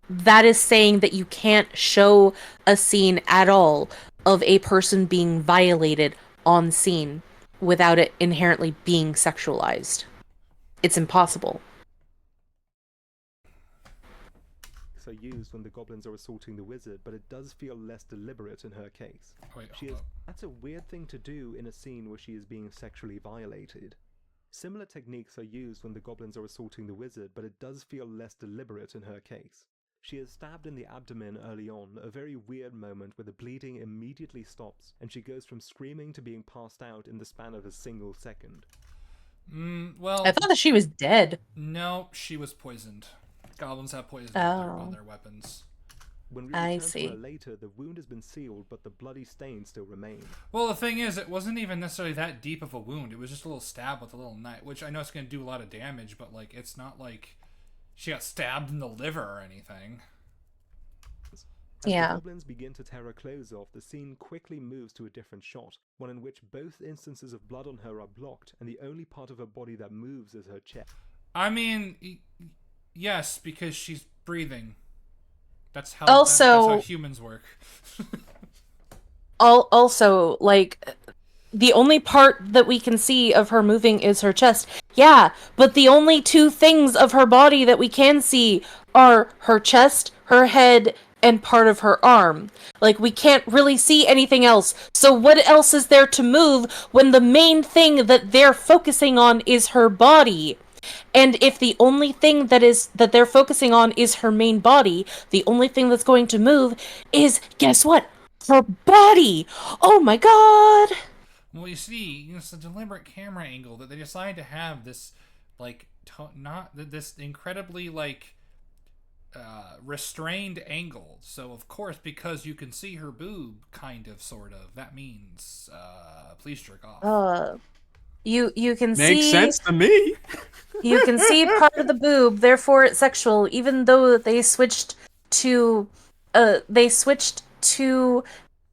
That is saying that you can't show a scene at all of a person being violated on scene without it inherently being sexualized. It's impossible. Are used when the goblins are assaulting the wizard, but it does feel less deliberate in her case. Wait, She hold is. up. That's a weird thing to do in a scene where she is being sexually violated. Similar techniques are used when the goblins are assaulting the wizard, but it does feel less deliberate in her case. She is stabbed in the abdomen early on, a very weird moment where the bleeding immediately stops, and she goes from screaming to being passed out in the span of a single second. Well, I thought that she was dead. no, she was poisoned. Goblins have poison on their weapons. When we I return see. to her later, the wound has been sealed, but the bloody stain still remains. Well, the thing is, it wasn't even necessarily that deep of a wound. It was just a little stab with a little knife, which I know it's going to do a lot of damage, but like it's not like she got stabbed in the liver or anything. As Yeah. the goblins begin to tear her clothes off, the scene quickly moves to a different shot, one in which both instances of blood on her are blocked, and the only part of her body that moves is her chest. I mean, yes, because she's breathing. That's how Also- that's how humans work. Also, like, the only part that we can see of her moving is her chest. Yeah, but the only two things of her body that we can see are her chest, her head, and part of her arm. Like, we can't really see anything else. So what else is there to move when the main thing that they're focusing on is her body? And if the only thing that they're focusing on is her main body, the only thing that's going to move is, guess what? Her body! Oh my god! Well, you see, it's a deliberate camera angle that they decide to have this, like, this incredibly like restrained angle. So of course, because you can see her boob, kind of, sort of, that means please jerk off. You can Makes see sense to me. you can see part of the boob, therefore it's sexual, even though they switched to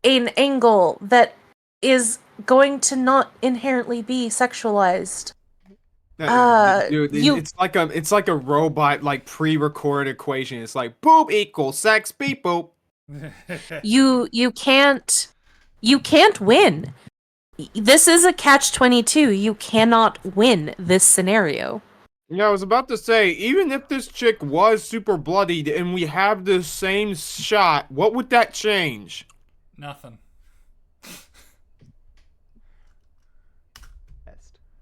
an angle that is going to not inherently be sexualized. Dude, You it's like a robot like pre-recorded equation. It's like poop equals sex, beep boop. you can't win. This is a catch-22. You cannot win this scenario. Yeah, I was about to say, even if this chick was super bloodied and we have the same shot, what would that change? Nothing.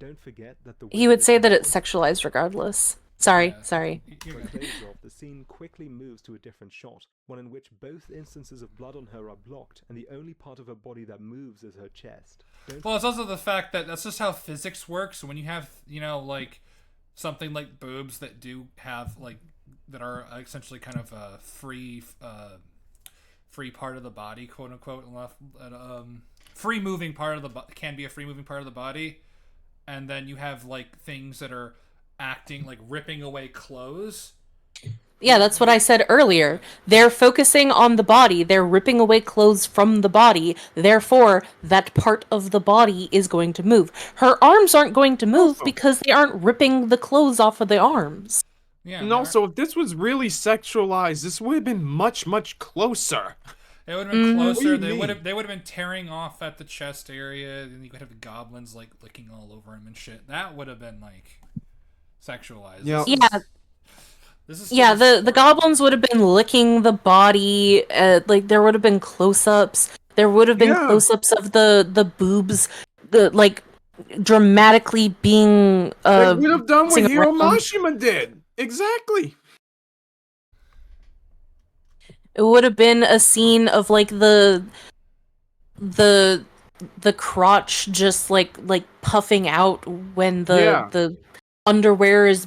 Don't forget that the He would say that it's sexualized regardless. Sorry. You're When good. clothes off, the scene quickly moves to a different shot, one in which both instances of blood on her are blocked, and the only part of her body that moves is her chest. Well, it's also the fact that that's just how physics works. When you have, like something like boobs that do have that are essentially kind of a free part of the body, quote unquote, free moving part of the can be a free moving part of the body, and then you have things that are acting ripping away clothes. Yeah, that's what I said earlier. They're focusing on the body. They're ripping away clothes from the body. Therefore, that part of the body is going to move. Her arms aren't going to move because they aren't ripping the clothes off of the arms. Yeah. And also, if this was really sexualized, this would have been much, much closer. It would have been closer. What do you mean? They would have been tearing off at the chest area, and you could have goblins licking all over him and shit. That would have been sexualized. Yeah. The goblins would have been licking the body. There would have been close-ups. There would have been close-ups of the boobs, dramatically being. They would have done what Hiro Mashima did. Exactly. It would have been a scene of the crotch just puffing out when the underwear is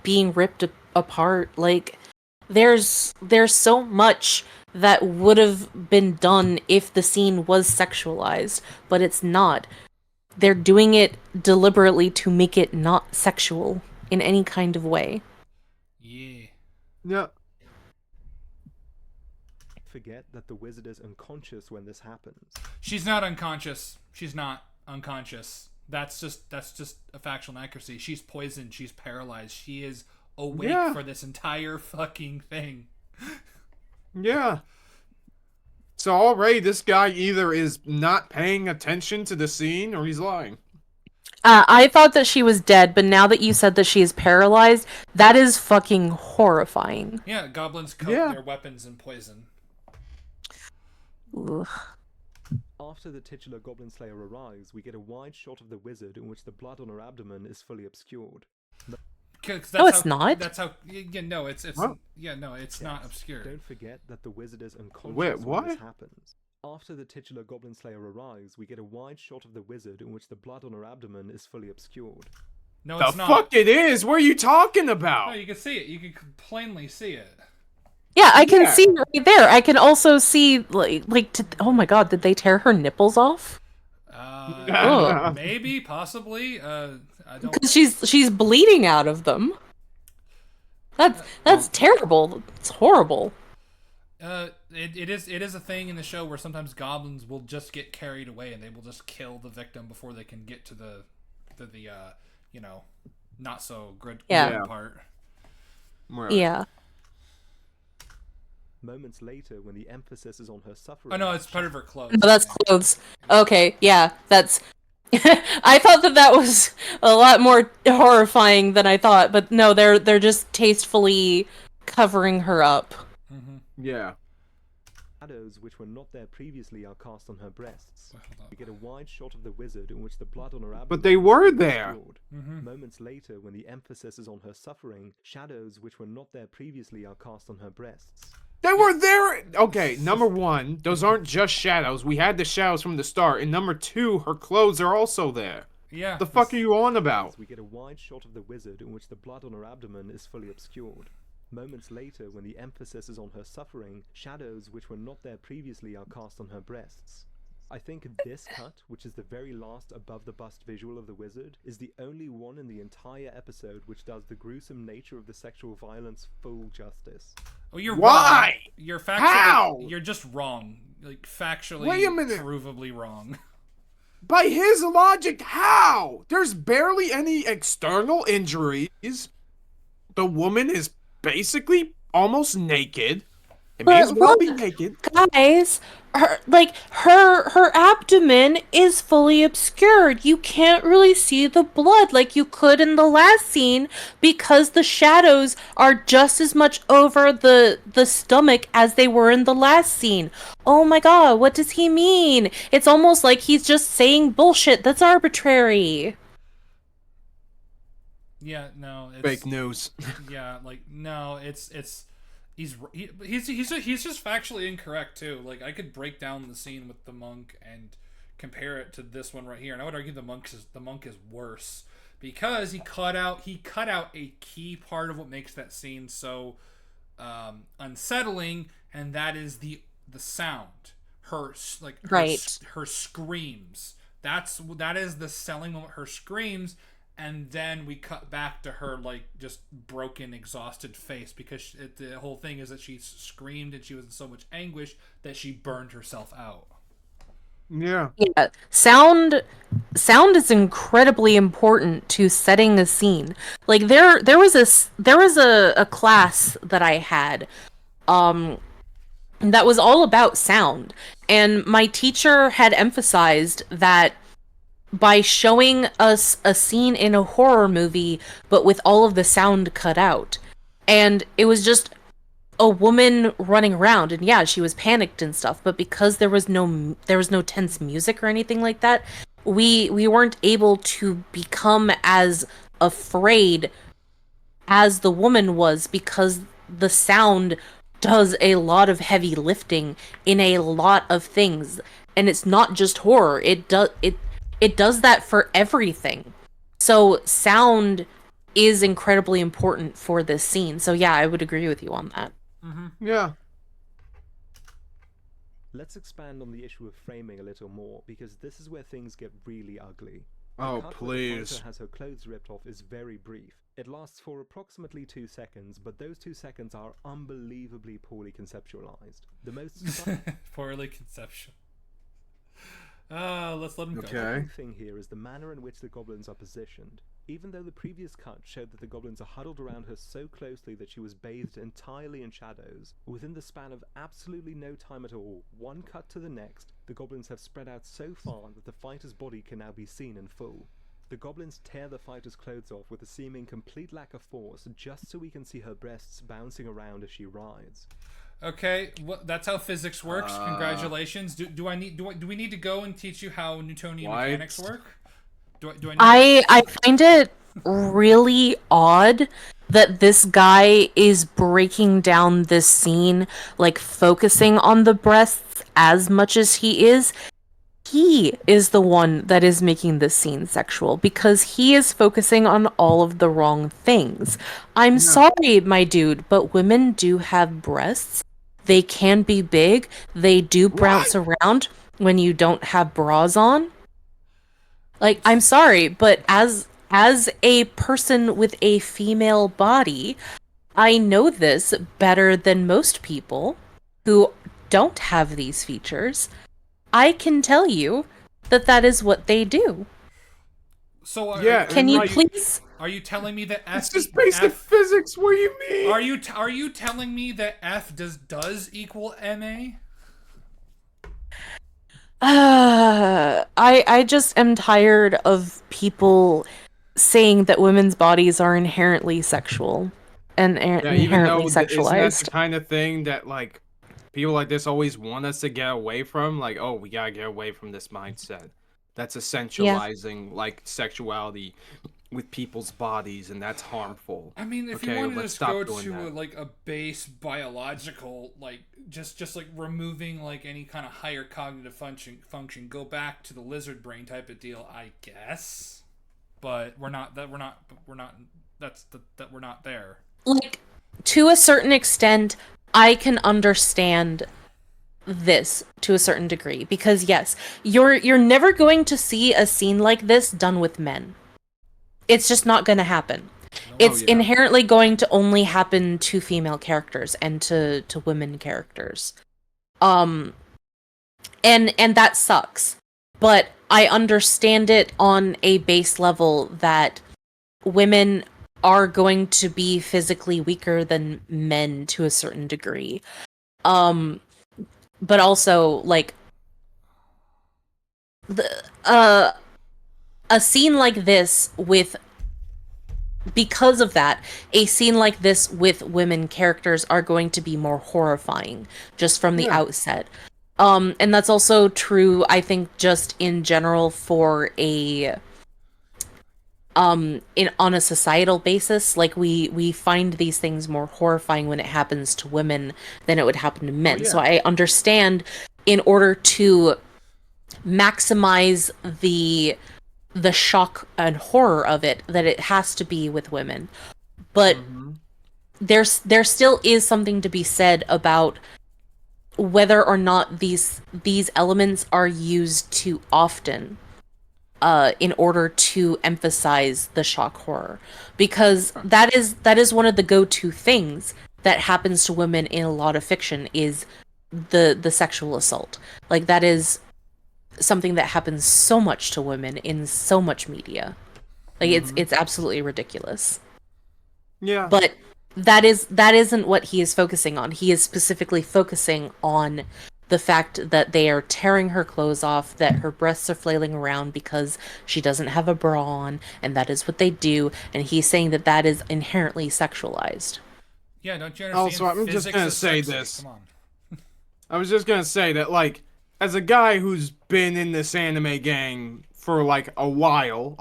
being ripped apart. There's so much that would have been done if the scene was sexualized, but it's not. They're doing it deliberately to make it not sexual in any kind of way. Yeah. Forget that the wizard is unconscious when this happens. She's not unconscious. She's not unconscious. That's just a factual inaccuracy. She's poisoned. She's paralyzed. She is awake for this entire fucking thing. Yeah. So already this guy either is not paying attention to the scene or he's lying. I thought that she was dead, but now that you said that she is paralyzed, that is fucking horrifying. Yeah, goblins coat their weapons in poison. Ugh. After the titular Goblin Slayer arrives, we get a wide shot of the wizard in which the blood on her abdomen is fully obscured. No, it's not. That's how. Yeah, no, it's not obscured. Don't forget that the wizard is unconscious what? when this happens. After the titular Goblin Slayer arrives, we get a wide shot of the wizard in which the blood on her abdomen is fully obscured. No, the it's not. fuck it is? What are you talking about? No, you can see it. You can plainly see it. Yeah, I can see right there. I can also see oh my god, did they tear her nipples off? Maybe, possibly. I don't. Because she's bleeding out of them. That's terrible. It's horrible. It is a thing in the show where sometimes goblins will just get carried away and they will just kill the victim before they can get to the not so good part. Right. Yeah. Moments later, when the emphasis is on her suffering... Oh no, it's part of her clothes. No, that's clothes. Okay, yeah, that's... I thought that was a lot more horrifying than I thought, but no, they're just tastefully covering her up. Mm-hmm. Yeah. Shadows which were not there previously are cast on her breasts. We get a wide shot of the wizard in which the blood on her abdomen... But they were there! Mm-hmm. Moments later, when the emphasis is on her suffering, shadows which were not there previously are cast on her breasts. They were there! Okay, number one, those aren't just shadows. We had the shadows from the start. And number two, her clothes are also there. Yeah. The fuck are you on about? We get a wide shot of the wizard in which the blood on her abdomen is fully obscured. Moments later, when the emphasis is on her suffering, shadows which were not there previously are cast on her breasts. I think this cut, which is the very last above-the-bust visual of the wizard, is the only one in the entire episode which does the gruesome nature of the sexual violence full justice. Oh, you're Why? wrong. You're factually. How? You're just wrong. Factually, Wait a minute. provably wrong. by his logic, how? There's barely any external injuries. The woman is basically almost naked. It may as But well look, be naked. guys, her abdomen is fully obscured. You can't really see the blood like you could in the last scene because the shadows are just as much over the stomach as they were in the last scene. Oh my god, what does he mean? It's almost like he's just saying bullshit that's arbitrary. Yeah, no, it's Fake news. yeah, like no, it's he's just factually incorrect too. Like I could break down the scene with the monk and compare it to this one right here, and I would argue the monk is worse because he cut out a key part of what makes that scene so unsettling, and that is the sound. Her Right. her screams. That is the selling moment. Her screams, and then we cut back to her like just broken, exhausted face because the whole thing is that she screamed and she was in so much anguish that she burned herself out. Yeah. Yeah, sound is incredibly important to setting a scene. Like there was a class that I had that was all about sound, and my teacher had emphasized that by showing us a scene in a horror movie but with all of the sound cut out, and it was just a woman running around, and yeah, she was panicked and stuff, but because there was no tense music or anything like that, we weren't able to become as afraid as the woman was because the sound does a lot of heavy lifting in a lot of things, and it's not just horror. It does that for everything. So sound is incredibly important for this scene. So yeah, I would agree with you on that. Yeah. Let's expand on the issue of framing a little more, because this is where things get really ugly. The Oh, cut where the please. fighter has her clothes ripped off is very brief. It lasts for approximately 2 seconds, but those 2 seconds are unbelievably poorly conceptualized. The most Poorly conceptual. Let's let him go. Okay. striking thing here is the manner in which the goblins are positioned. Even though the previous cut showed that the goblins are huddled around her so closely that she was bathed entirely in shadows, within the span of absolutely no time at all, one cut to the next, the goblins have spread out so far that the fighter's body can now be seen in full. The goblins tear the fighter's clothes off with a seeming complete lack of force, just so we can see her breasts bouncing around as she rides. Okay, that's how physics works. Congratulations. Do we need to go and teach you how Newtonian What? mechanics work? Do I need I find it really odd that this guy is breaking down this scene, like focusing on the breasts as much as he is. He is the one that is making this scene sexual because he is focusing on all of the wrong things. I'm sorry, my dude, but women do have breasts. They can be big. They do bounce around when you don't have bras on. Like, I'm sorry, but as a person with a female body, I know this better than most people who don't have these features. I can tell you that that is what they do. So Yeah, Can you like, please? are you telling me that F? It's just basic physics. What do you mean? Are you telling me that F does equal MA? I just am tired of people saying that women's bodies are inherently sexual and Yeah, even inherently though isn't that sexualized. the kind of thing that like people like this always want us to get away from? Like, oh, we gotta get away from this mindset. That's essentializing like sexuality with people's bodies, and that's harmful. I mean, if Okay, you want to let's just stop go doing to that. like a base biological, like just like removing like any kind of higher cognitive function, go back to the lizard brain type of deal, I guess. But we're not there. Like, to a certain extent, I can understand this to a certain degree because yes, you're never going to see a scene like this done with men. It's just not going to happen. It's yeah. inherently going to only happen to female characters and to women characters. And that sucks but I understand it on a base level that women are going to be physically weaker than men to a certain degree. But also, like, a scene like this because of that, a scene like this with women characters are going to be more horrifying just from the outset. And that's also true, I think, just in general for on a societal basis. Like, we find these things more horrifying when it happens to women than it would happen to men. So I understand, in order to maximize the shock and horror of it, that it has to be with women. But there still is something to be said about whether or not these elements are used too often in order to emphasize the shock horror, because that is one of the go-to things that happens to women in a lot of fiction, is the sexual assault. Like, that is something that happens so much to women in so much media. Like, it's absolutely ridiculous. Yeah. But that isn't what he is focusing on. He is specifically focusing on the fact that they are tearing her clothes off, that her breasts are flailing around because she doesn't have a bra on, and that is what they do, and he's saying that that is inherently sexualized. Yeah, don't you understand? Also, I'm just gonna say sexy. this. Come on. I was just gonna say that, like, as a guy who's been in this anime gang for like a while,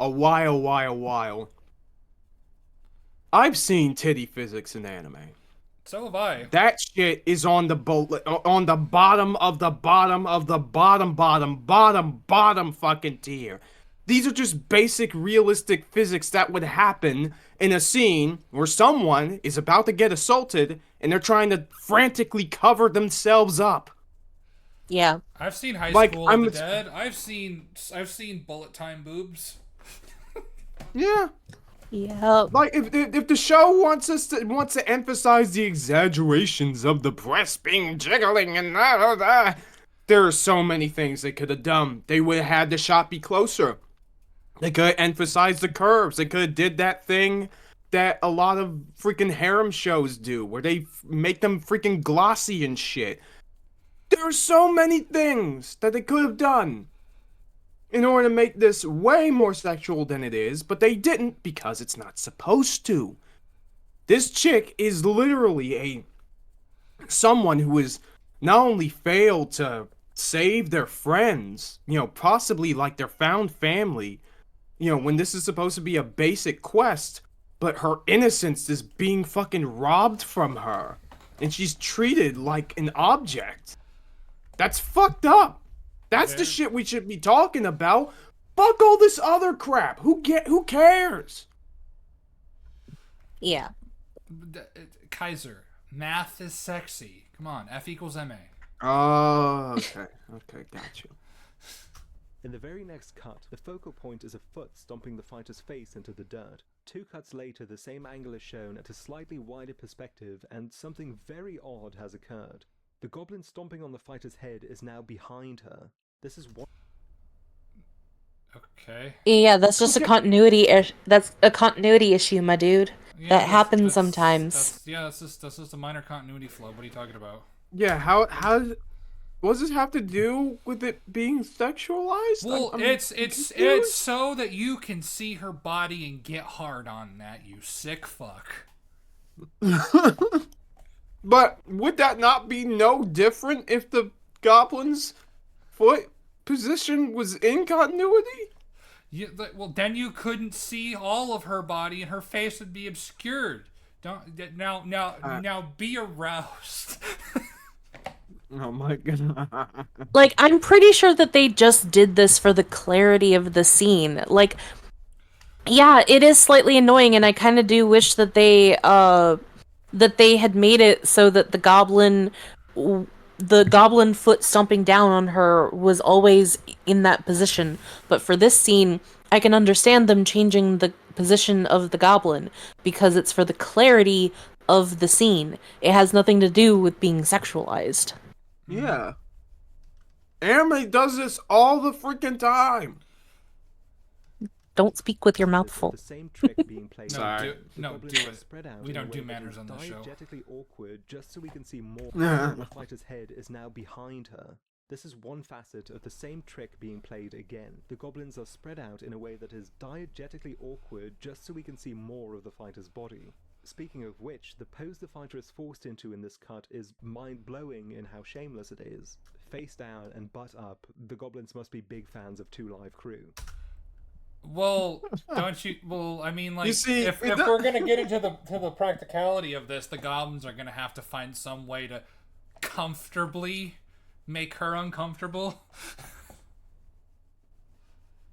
I've seen titty physics in anime. So have I. That shit is on the on the bottom of the bottom of the bottom fucking tier. These are just basic realistic physics that would happen in a scene where someone is about to get assaulted and they're trying to frantically cover themselves up. Yeah. I've seen High Like, School of the Dead. I've seen bullet time boobs. Yeah. Yeah. Like, if the show wants to emphasize the exaggerations of the breast being jiggling and that, there are so many things they could have done. They would have had the shot be closer. They could have emphasized the curves. They could have did that thing that a lot of freaking harem shows do, where they make them freaking glossy and shit. There are so many things that they could have done in order to make this way more sexual than it is, but they didn't because it's not supposed to. This chick is literally someone who has not only failed to save their friends, possibly like their found family, when this is supposed to be a basic quest, but her innocence is being fucking robbed from her, and she's treated like an object. That's fucked up. That's the shit we should be talking about. Fuck all this other crap. Who cares? Yeah. Kaiser, math is sexy. Come on, F equals MA. Oh, okay. Okay, got you. In the very next cut, the focal point is a foot stomping the fighter's face into the dirt. 2 cuts later, the same angle is shown at a slightly wider perspective, and something very odd has occurred. The goblin stomping on the fighter's head is now behind her. This is what. Okay. Yeah, that's just a continuity. That's a continuity issue, my dude. Yeah, that happens sometimes. That's just a minor continuity flaw. What are you talking about? Yeah, how what does this have to do with it being sexualized? Well, it's so that you can see her body and get hard on that, you sick fuck. But would that not be no different if the goblin's foot position was in continuity? Well, then you couldn't see all of her body, and her face would be obscured. Now be aroused. Oh my god. Like, I'm pretty sure that they just did this for the clarity of the scene. Like, yeah, it is slightly annoying, and I kind of do wish that they had made it so that the goblin foot stomping down on her was always in that position. But for this scene, I can understand them changing the position of the goblin because it's for the clarity of the scene. It has nothing to do with being sexualized. Yeah. Anime does this all the freaking time. Don't speak with your mouth The full. same trick being played. Sorry. The No, goblins do are it. spread out We in a don't do way that manners is on this show. diegetically awkward, just so we can see more. Yeah. The fighter's head is now behind her. This is one facet of the same trick being played again. The goblins are spread out in a way that is diegetically awkward, just so we can see more of the fighter's body. Speaking of which, the pose the fighter is forced into in this cut is mind-blowing in how shameless it is. Face down and butt up, the goblins must be big fans of 2 Live Crew. Well, don't you? Well, I mean, like, You see, if we're gonna get into the practicality of this, the goblins are gonna have to find some way to comfortably make her uncomfortable.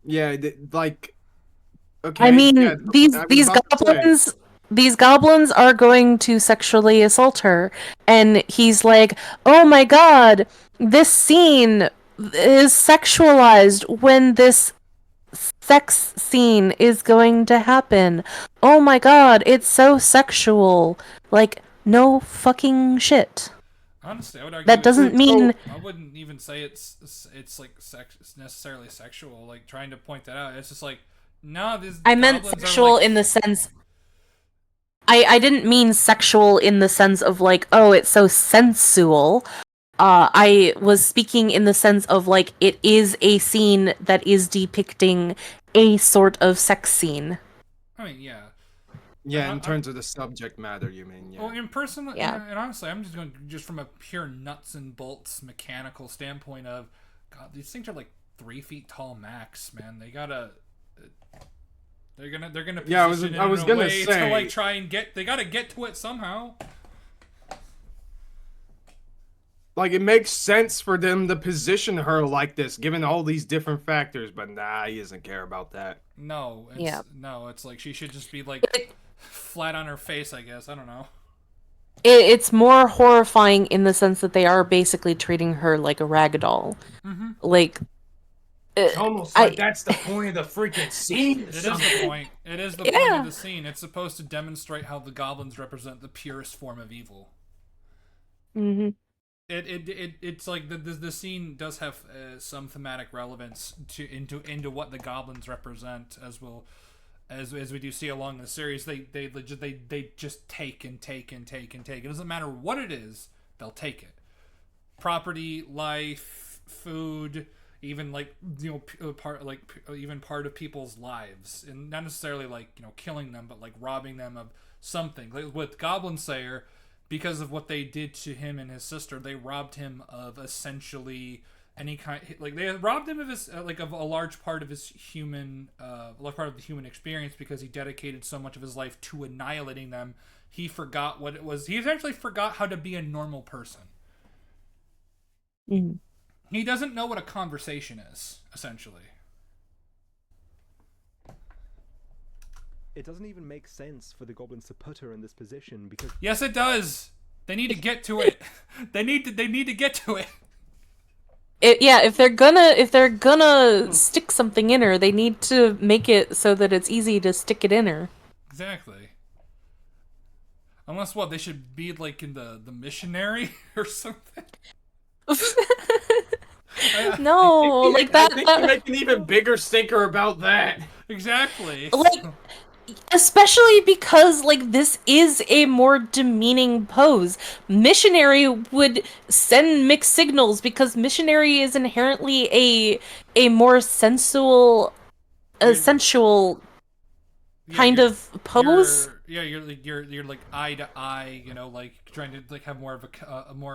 Yeah, like. Okay. I mean, yeah, these I was these about to say. goblins are going to sexually assault her, and he's like, "Oh my god, this scene is sexualized when this sex scene is going to happen. Oh my god, it's so sexual." Like, no fucking shit. Honestly, I would argue That doesn't mean I wouldn't even say it's like it's necessarily sexual. Like trying to point that out, it's just like no. These I meant goblins are, sexual like, in the sense I didn't mean sexual in the sense of like, oh, it's so sensual. I was speaking in the sense of like it is a scene that is depicting a sort of sex scene. I mean, yeah. Yeah, in terms of the subject matter, you mean? Yeah. Well, in person, Yeah. and honestly, I'm just going just from a pure nuts and bolts mechanical standpoint of, God, these things are like 3 feet tall max, man. They gotta. They're gonna Yeah, I position was it in a gonna way say- to like try and get. They gotta get to it somehow. Like, it makes sense for them to position her like this, given all these different factors, but nah, he doesn't care about that. No, Yeah. it's like she should just be like flat on her face, I guess. I don't know. It's more horrifying in the sense that they are basically treating her like a rag doll. Mm-hmm. Like, It's almost like that's the point of the freaking scene. It is the point. It is the point of the scene. It's supposed to demonstrate how the goblins represent the purest form of evil. hmm It's like the scene does have some thematic relevance into what the goblins represent, as we do see along the series. They just take and take and take and take. It doesn't matter what it is, they'll take it. Property, life, food, even like part of people's lives, and not necessarily like killing them, but like robbing them of something. Like with Goblin Slayer, because of what they did to him and his sister, they robbed him of essentially any kind. Like they robbed him of his of a large part of his human, large part of the human experience, because he dedicated so much of his life to annihilating them. He forgot what it was. He essentially forgot how to be a normal person. hmm He doesn't know what a conversation is, essentially. It doesn't even make sense for the goblins to put her in this position because Yes, it does. They need to get to it. They need to get to it. if they're gonna stick something in her, they need to make it so that it's easy to stick it in her. Exactly. Unless what, they should be like in the missionary or something. No, like that. I think you make an even bigger stinker about that. Exactly. Like, especially because like this is a more demeaning pose. Missionary would send mixed signals because missionary is inherently a more sensual sensual kind of pose. You're like eye to eye, like trying to like have more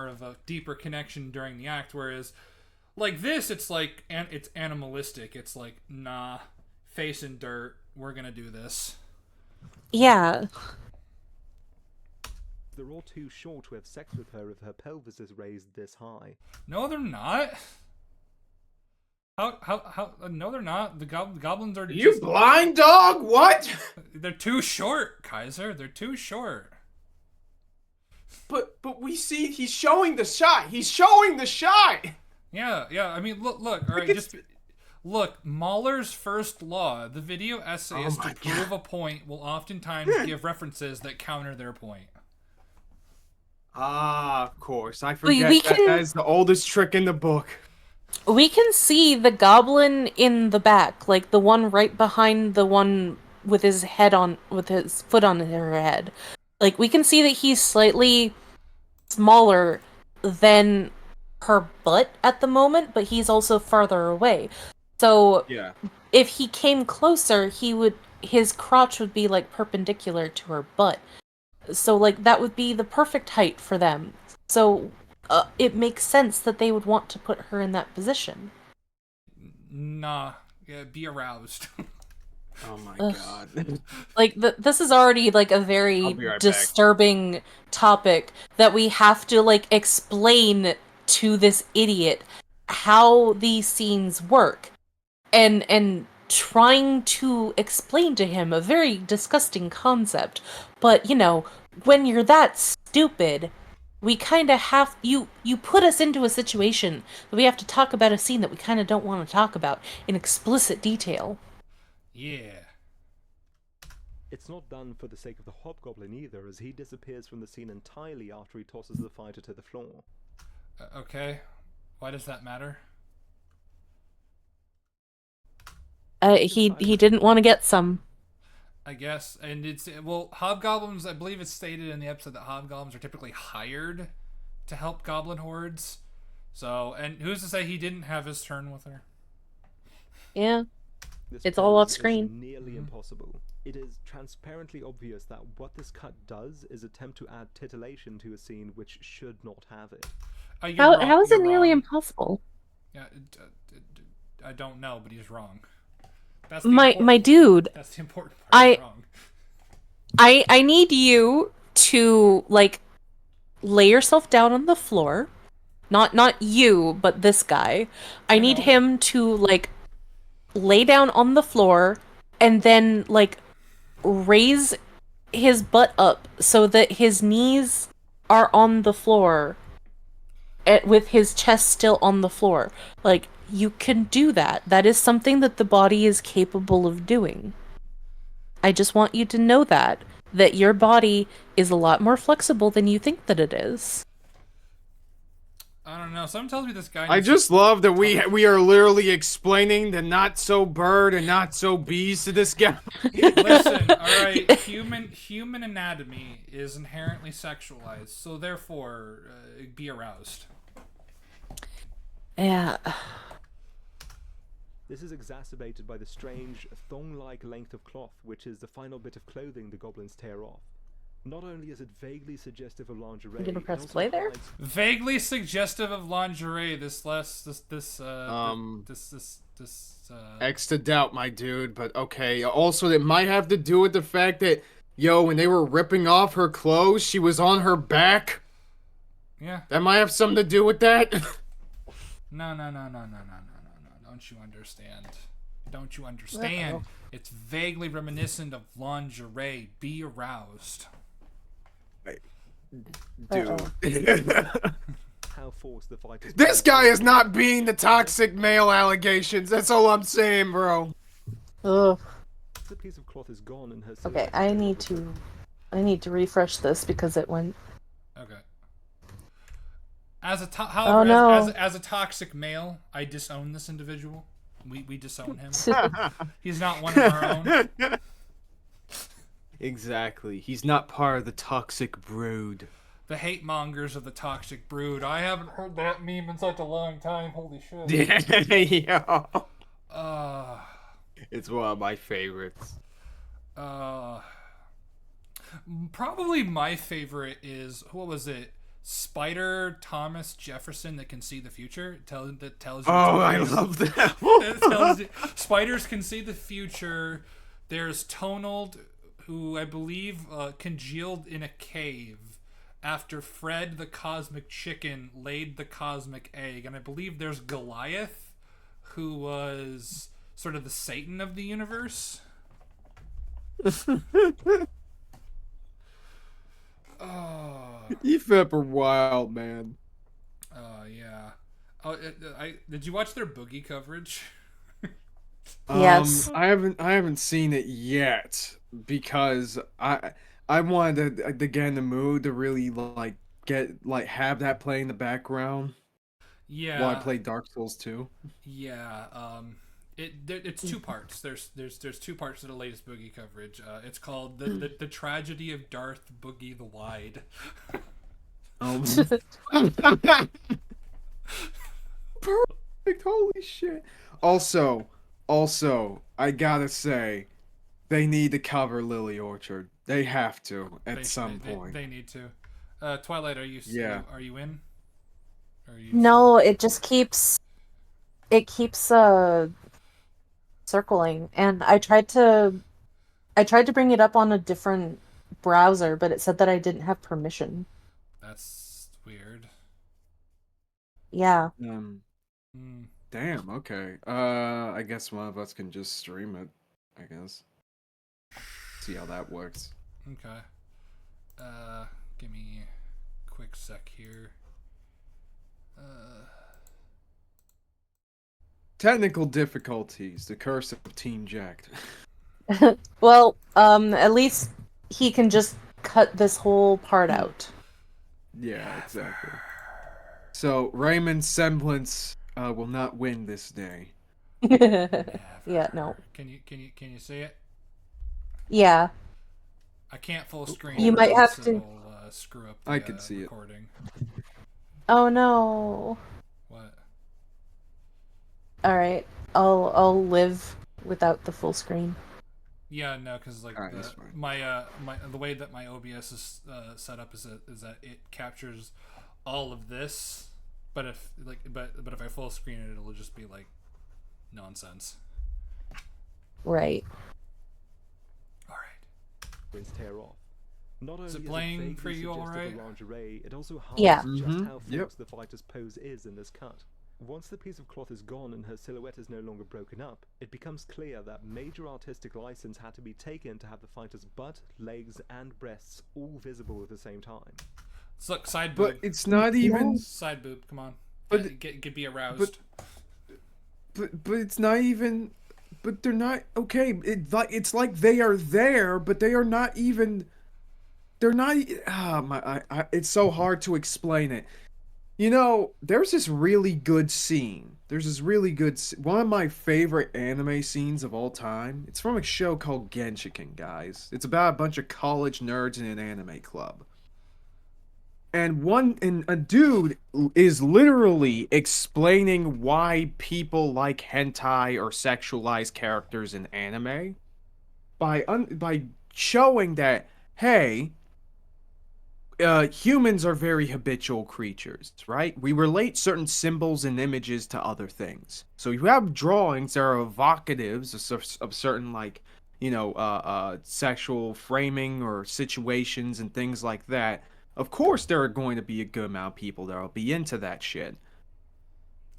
of a deeper connection during the act, whereas like this, it's like it's animalistic. It's like, nah, face in dirt, we're gonna do this. Yeah. they're all too short to have sex with her if her pelvis is raised this high. No, they're not. How? No, they're not. The goblins are. You blind dog? What? They're too short, Kaiser. They're too short. But we see he's showing the shot. He's showing the shot. Yeah. I mean, look. All right, just look. Mahler's first law: the video essayist to prove a point will oftentimes give references that counter their point. Ah, of course. I forget that is the oldest trick in the book. We can see the goblin in the back, like the one right behind the one with his foot on her head. Like we can see that he's slightly smaller than her butt at the moment, but he's also farther away. So Yeah. if he came closer, his crotch would be like perpendicular to her butt. So like that would be the perfect height for them. So it makes sense that they would want to put her in that position. Nah, yeah, be aroused. Oh my Ugh. god. Like this is already like a I'll very be right back. disturbing topic that we have to like explain to this idiot how these scenes work, and trying to explain to him a very disgusting concept. But you know, when you're that stupid, we kind of have you put us into a situation that we have to talk about a scene that we kind of don't want to talk about in explicit detail. Yeah. It's not done for the sake of the hobgoblin either, as he disappears from the scene entirely after he tosses the fighter to the floor. Okay. Why does that matter? He didn't want to get some. I guess, and well, hobgoblins. I believe it's stated in the episode that hobgoblins are typically hired to help goblin hordes. So, and who's to say he didn't have his turn with her? Yeah. This It's all off pose is screen. nearly impossible. It is transparently obvious that what this cut does is attempt to add titillation to a scene which should not have it. You're wrong. How is it You're nearly wrong. impossible? Yeah, I don't know, but he's wrong. That's My dude, That's the important part. He's I wrong. I need you to like lay yourself down on the floor. Not you, but this guy. I need know. him to like lay down on the floor and then like raise his butt up so that his knees are on the floor with his chest still on the floor. Like, you can do that. That is something that the body is capable of doing. I just want you to know that your body is a lot more flexible than you think that it is. I don't know. Someone tells me this guy. I just love that we are literally explaining the not so bird and not so bees to this guy. Listen, all right. Human anatomy is inherently sexualized, so therefore, be aroused. Yeah. This is exacerbated by the strange, thong-like length of cloth, which is the final bit of clothing the goblins tear off. Not only is it vaguely suggestive of lingerie, You gonna it press also play there? hides- Vaguely suggestive of lingerie. This X to doubt, my dude, but okay. Also, it might have to do with the fact that, when they were ripping off her clothes, she was on her back. Yeah. That might have something to do with that. No. Don't you understand? Don't you understand? Uh-oh. It's vaguely reminiscent of lingerie. Be aroused. Dude. how forced the fight is. This guy is not being the toxic male allegations. That's all I'm saying, bro. Ugh. The piece of cloth is gone and her Okay, silhouette I is need to refresh this because it went. Okay. However, Oh, no. as a toxic male, I disown this individual. We disown him. He's not one of our own. Exactly. He's not part of the toxic brood. The hate mongers of the toxic brood. I haven't heard that meme in such a long time. Holy shit. Yeah. It's one of my favorites. Probably my favorite is, what was it? Spider Thomas Jefferson that can see the future. That tells you. Oh, I love that. It tells you, spiders can see the future. There's Tonald, who I believe congealed in a cave after Fred the Cosmic Chicken laid the cosmic egg. And I believe there's Goliath, who was sort of the Satan of the universe. You flip are wild, man. Yeah. Oh, did you watch their boogie coverage? Yes. I haven't seen it yet because I wanted to get in the mood to really have that play in the background. Yeah. Well, I played Dark Souls 2. Yeah. It's two parts. There's two parts to the latest Boogie coverage. It's called the Tragedy of Darth Boogie the Wide. Um, Perfect. Holy shit. Also, I gotta say, they need to cover Lily Orchard. They have to at some point. They need to. Twilight, Yeah. are you in? Or are you No, it just keeps circling, and I tried to bring it up on a different browser, but it said that I didn't have permission. That's weird. Yeah. Hmm. Damn. Okay. I guess one of us can just stream it. I guess. See how that works. Okay. Give me a quick sec here. Technical difficulties. The curse of Team Jacked. Well, at least he can just cut this whole part out. Yeah, exactly. So Raymond's semblance will not win this day. Yeah, no. Can you see it? Yeah. I can't full screen. You it, might or have else to- it'll, screw up the I could see it. recording. Oh no. What? All right. I'll live without the full screen. Yeah, no, because like Alright, that's fine. my the way that my OBS is set up is that it captures all of this, but if if I full screen it, it'll just be like nonsense. Right. All right. Twins tear off. Not only Is it is playing vaguely for you all suggestive of right? lingerie, it also highlights Yeah. just Mhm, how yep. false the fighter's pose is in this cut. Once the piece of cloth is gone and her silhouette is no longer broken up, it becomes clear that major artistic license had to be taken to have the fighter's butt, legs, and breasts all visible at the same time. So look, side boob. But it's not even. Side boob. Come on. But- Get be aroused. But it's not even. But they're not okay. It's like they are there, but they are not even. They're not. It's so hard to explain it. You know, there's this really good scene. One of my favorite anime scenes of all time. It's from a show called Genshiken, guys. It's about a bunch of college nerds in an anime club. And a dude is literally explaining why people like hentai or sexualized characters in anime by showing that, hey, humans are very habitual creatures, right? We relate certain symbols and images to other things. So you have drawings that are evocatives of certain, like, sexual framing or situations and things like that. Of course, there are going to be a good amount of people that will be into that shit.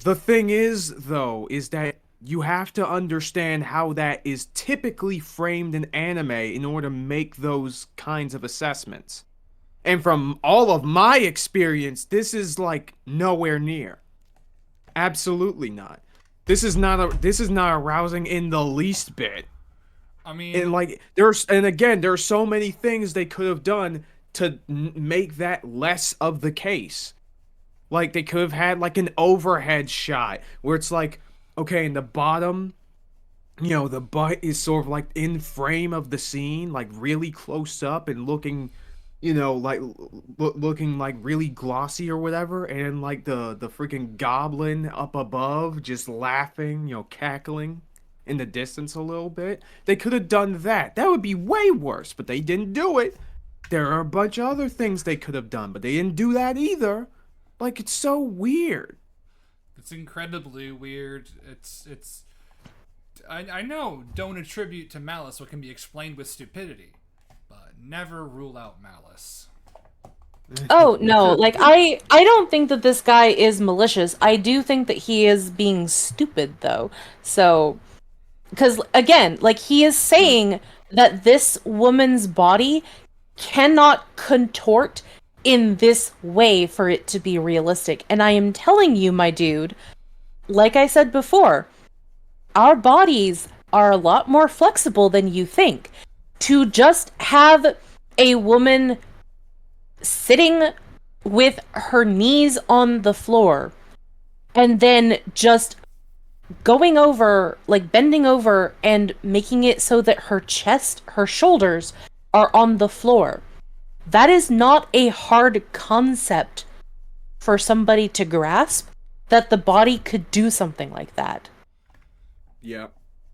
The thing is, though, is that you have to understand how that is typically framed in anime in order to make those kinds of assessments. And from all of my experience, this is like nowhere near. Absolutely not. This is not arousing in the least bit. I mean, And like there are so many things they could have done to make that less of the case. Like they could have had like an overhead shot where it's like, okay, in the bottom, the butt is sort of like in frame of the scene, like really close up and looking, like looking like really glossy or whatever, and like the freaking goblin up above just laughing, cackling in the distance a little bit. They could have done that. That would be way worse, but they didn't do it. There are a bunch of other things they could have done, but they didn't do that either. Like, it's so weird. it's incredibly weird. I know, don't attribute to malice what can be explained with stupidity, but never rule out malice. Oh no, like I don't think that this guy is malicious. I do think that he is being stupid though. So because again, like he is saying that this woman's body cannot contort in this way for it to be realistic. And I am telling you, my dude, like I said before, our bodies are a lot more flexible than you think. To just have a woman sitting with her knees on the floor and then just going over, like bending over and making it so that her shoulders are on the floor. That is not a hard concept for somebody to grasp, that the body could do something like that. Yeah.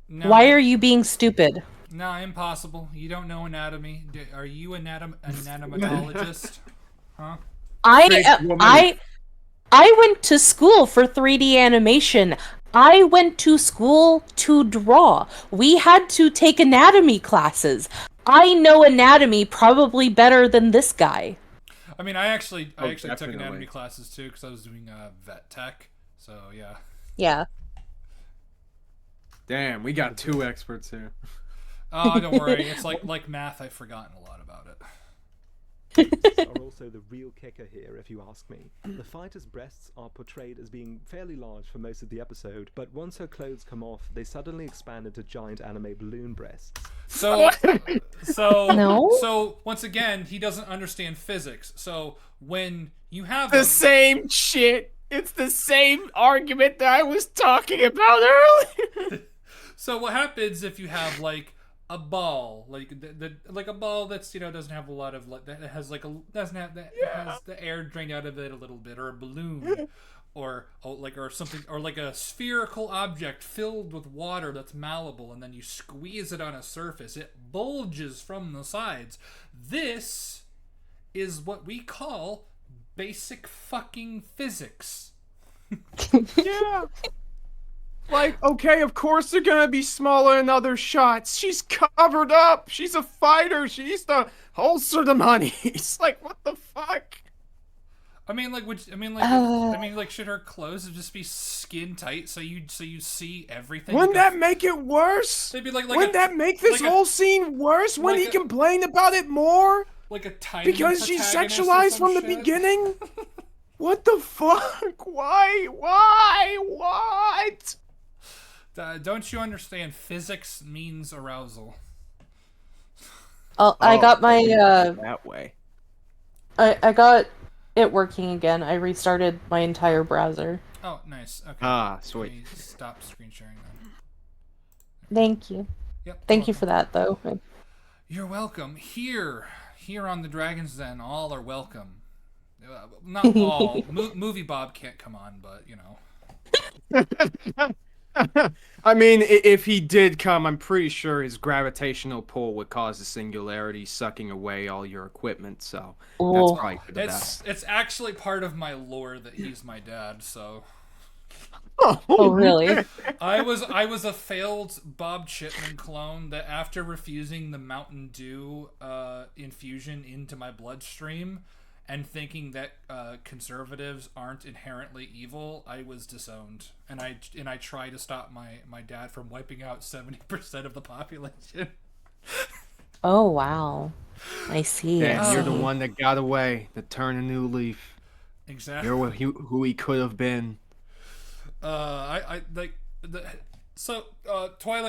No, Why are you being stupid? No, impossible. You don't know anatomy. Are you anatomologist? Huh? I went to school for 3D animation. I went to school to draw. We had to take anatomy classes. I know anatomy probably better than this guy. I mean, I actually took definitely. anatomy classes too because I was doing vet tech. So yeah. Yeah. Damn, we got 2 experts here. Oh, don't worry. It's like math. I've forgotten a lot about it. Are also the real kicker here, if you ask me. The fighter's breasts are portrayed as being fairly large for most of the episode, but once her clothes come off, they suddenly expand into giant anime balloon breasts. So No? So once again, he doesn't understand physics. So when you have The same shit. It's the same argument that I was talking about earlier. So what happens if you have like a ball, like like a ball that's doesn't have a lot of that has like a doesn't have that has the air drained out of it a little bit, or a balloon, or something, or like a spherical object filled with water that's malleable, and then you squeeze it on a surface, it bulges from the sides. This is what we call basic fucking physics. Yeah. Like, okay, of course they're gonna be smaller in other shots. She's covered up. She's a fighter. She needs to holster the money. It's like, what the fuck? I mean, should her clothes just be skin tight so you see everything? Wouldn't that make it worse? They'd be like Wouldn't that make this whole scene worse? Wouldn't he complain about it more? Like a tiny Because she's protagonist or sexualized some from the shit? beginning? What the fuck? Why? What? Don't you understand? Physics means arousal. I got my that way. I got it working again. I restarted my entire browser. Oh, nice. Okay. Sweet. Let me stop screen sharing then. Thank you. Yep. Thank you for that, though. You're welcome. Here on the Dragon's Den, all are welcome. Not all. Movie Bob can't come on, but I mean, if he did come, I'm pretty sure his gravitational pull would cause the singularity sucking away all your equipment, so that's probably for the best. It's actually part of my lore that he's my dad, so... Oh, really? I was a failed Bob Chipman clone that after refusing the Mountain Dew infusion into my bloodstream and thinking that conservatives aren't inherently evil, I was disowned, and I try to stop my dad from wiping out 70% of the population. Oh, wow. I see. Yeah, you're the one that got away, to turn a new leaf. Exactly. You're who he could have been. Twilight,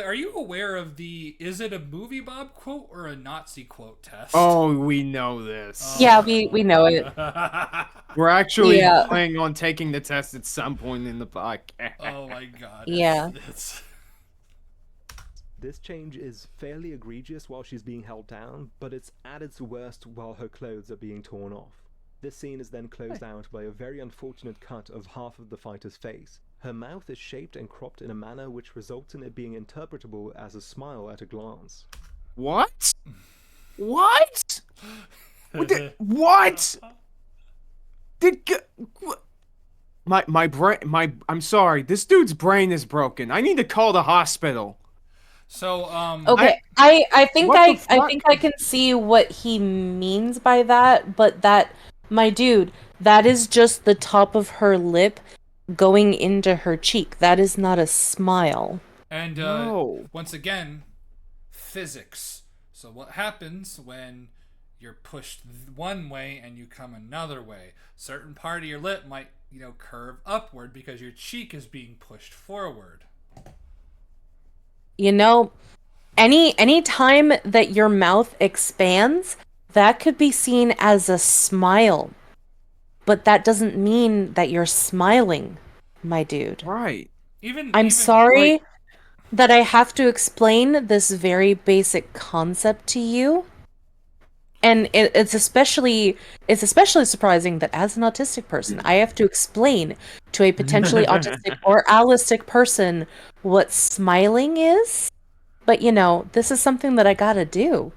are you aware of the "is it a movie Bob" quote or a Nazi quote test? Oh, we know this. Yeah, we know it. We're actually planning on taking the test at some point in the podcast. Oh my god. Yeah. This change is fairly egregious while she's being held down, but it's at its worst while her clothes are being torn off. This scene is then closed out by a very unfortunate cut of half of the fighter's face. Her mouth is shaped and cropped in a manner which results in it being interpretable as a smile at a glance. What? What? What? My brain, I'm sorry, this dude's brain is broken. I need to call the hospital. So, Okay, I think What the think I can see what he means by that, but my dude, that is just the top of her lip going into her cheek. That is not a smile. And No. once again, physics. So what happens when you're pushed one way and you come another way? Certain part of your lip might, curve upward because your cheek is being pushed forward. Any time that your mouth expands, that could be seen as a smile. But that doesn't mean that you're smiling. my dude. Right. I'm Even sorry like- that I have to explain this very basic concept to you. And it's especially surprising that as an autistic person, I have to explain to a potentially autistic or allistic person what smiling is. But this is something that I gotta do.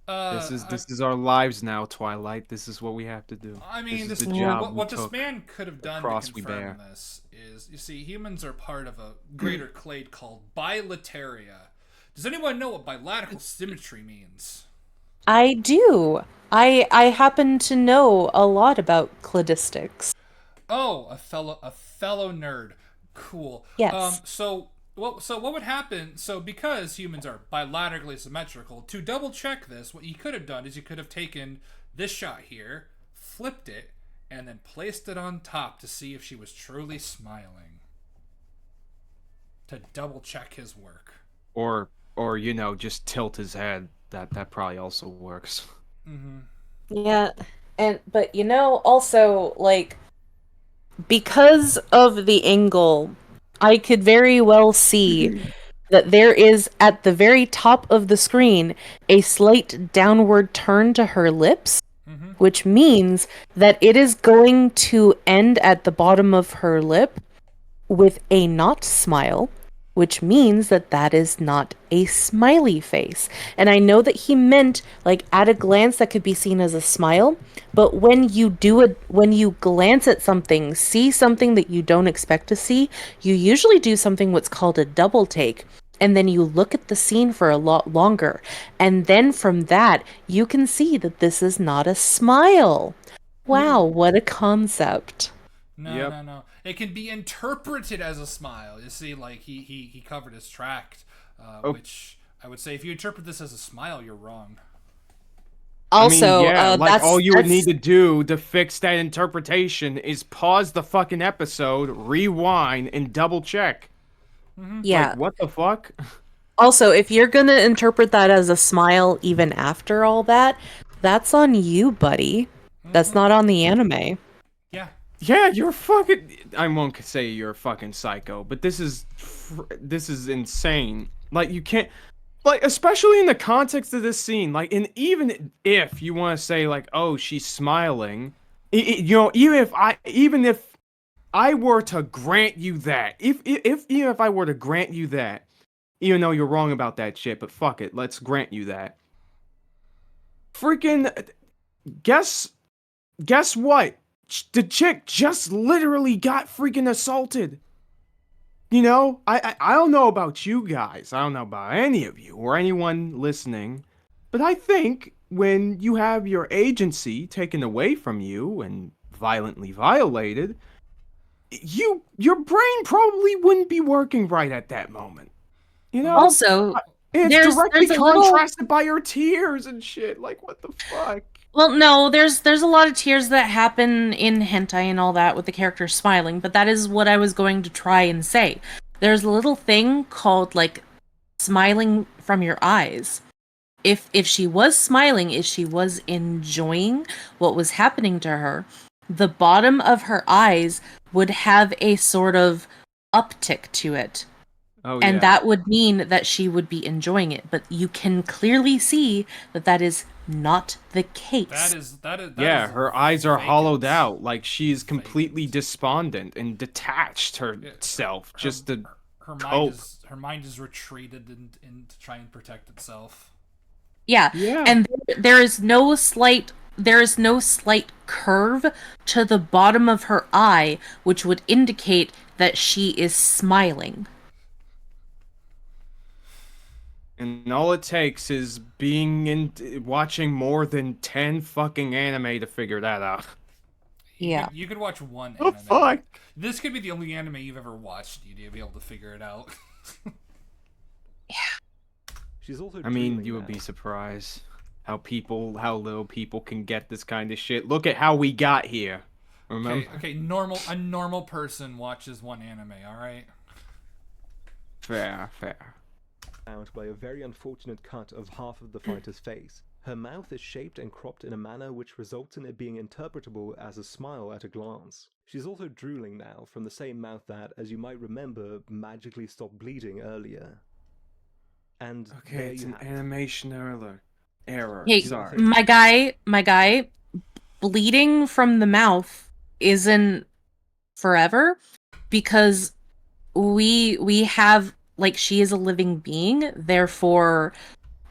This is our lives now, Twilight. This is what we have to do. I mean, this this is the job we what this took. man could have the done to cross we confirm bear. this is, you see, humans are part of a greater clade called bilateria. Does anyone know what bilateral symmetry means? I do. I happen to know a lot about cladistics. Oh, a fellow nerd. Cool. Yes. So what would happen? So because humans are bilaterally symmetrical, to double check this, what you could have done is you could have taken this shot here, flipped it, and then placed it on top to see if she was truly smiling. To double check his work. Or just tilt his head. That probably also works. Yeah. But also like because of the angle, I could very well see that there is at the very top of the screen a slight downward turn to her lips, which means that it is going to end at the bottom of her lip with a not smile, which means that that is not a smiley face. And I know that he meant like at a glance that could be seen as a smile, but when you glance at something, see something that you don't expect to see, you usually do something what's called a double take. And then you look at the scene for a lot longer. And then from that, you can see that this is not a smile. Wow, what a concept. No. It can be interpreted as a smile. You see, like he covered his tract, which I would say if you interpret this as a smile, you're wrong. Also, like all you would that's- need to do to fix that interpretation is pause the fucking episode, rewind, and double check. Yeah. Like, what the fuck? Also, if you're gonna interpret that as a smile even after all that, that's on you, buddy. That's not on the anime. Yeah. Yeah, you're fucking. I won't say you're a fucking psycho, but this is insane. Like, you can't. Like, especially in the context of this scene, like, and even if you want to say like, oh, she's smiling, even if I were to grant you that, even if I were to grant you that, even though you're wrong about that shit, but fuck it, let's grant you that. Freaking, guess what? The chick just literally got freaking assaulted. I don't know about you guys. I don't know about any of you or anyone listening, but I think when you have your agency taken away from you and violently violated, your brain probably wouldn't be working right at that moment. Also, And it's there's directly a little. contrasted by her tears and shit. Like, what the fuck? Well, no, there's a lot of tears that happen in hentai and all that with the character smiling, but that is what I was going to try and say. There's a little thing called like smiling from your eyes. If she was smiling, if she was enjoying what was happening to her, the bottom of her eyes would have a sort of uptick to it. Oh, And yeah. that would mean that she would be enjoying it, but you can clearly see that that is not the case. That is Yeah, her eyes are vacant. hollowed out, like she's completely despondent and detached herself just to her cope. mind is retreated and to try and protect itself. Yeah. Yeah. And there is no slight curve to the bottom of her eye which would indicate that she is smiling. And all it takes is watching more than 10 fucking anime to figure that out. You could watch one Oh, anime. fuck. This could be the only anime you've ever watched. You'd be able to figure it out. She's also. I mean, drooling you would now. be surprised how little people can get this kind of shit. Look at how we got here. Remember? Okay. A normal person watches one anime. All right. Fair. Out by a very unfortunate cut of half of the fighter's face. Her mouth is shaped and cropped in a manner which results in it being interpretable as a smile at a glance. She's also drooling now from the same mouth that, as you might remember, magically stopped bleeding earlier. And Okay, there it's you an have it. animation error. Hey, Sorry. my guy, bleeding from the mouth isn't forever because we have, like, she is a living being, therefore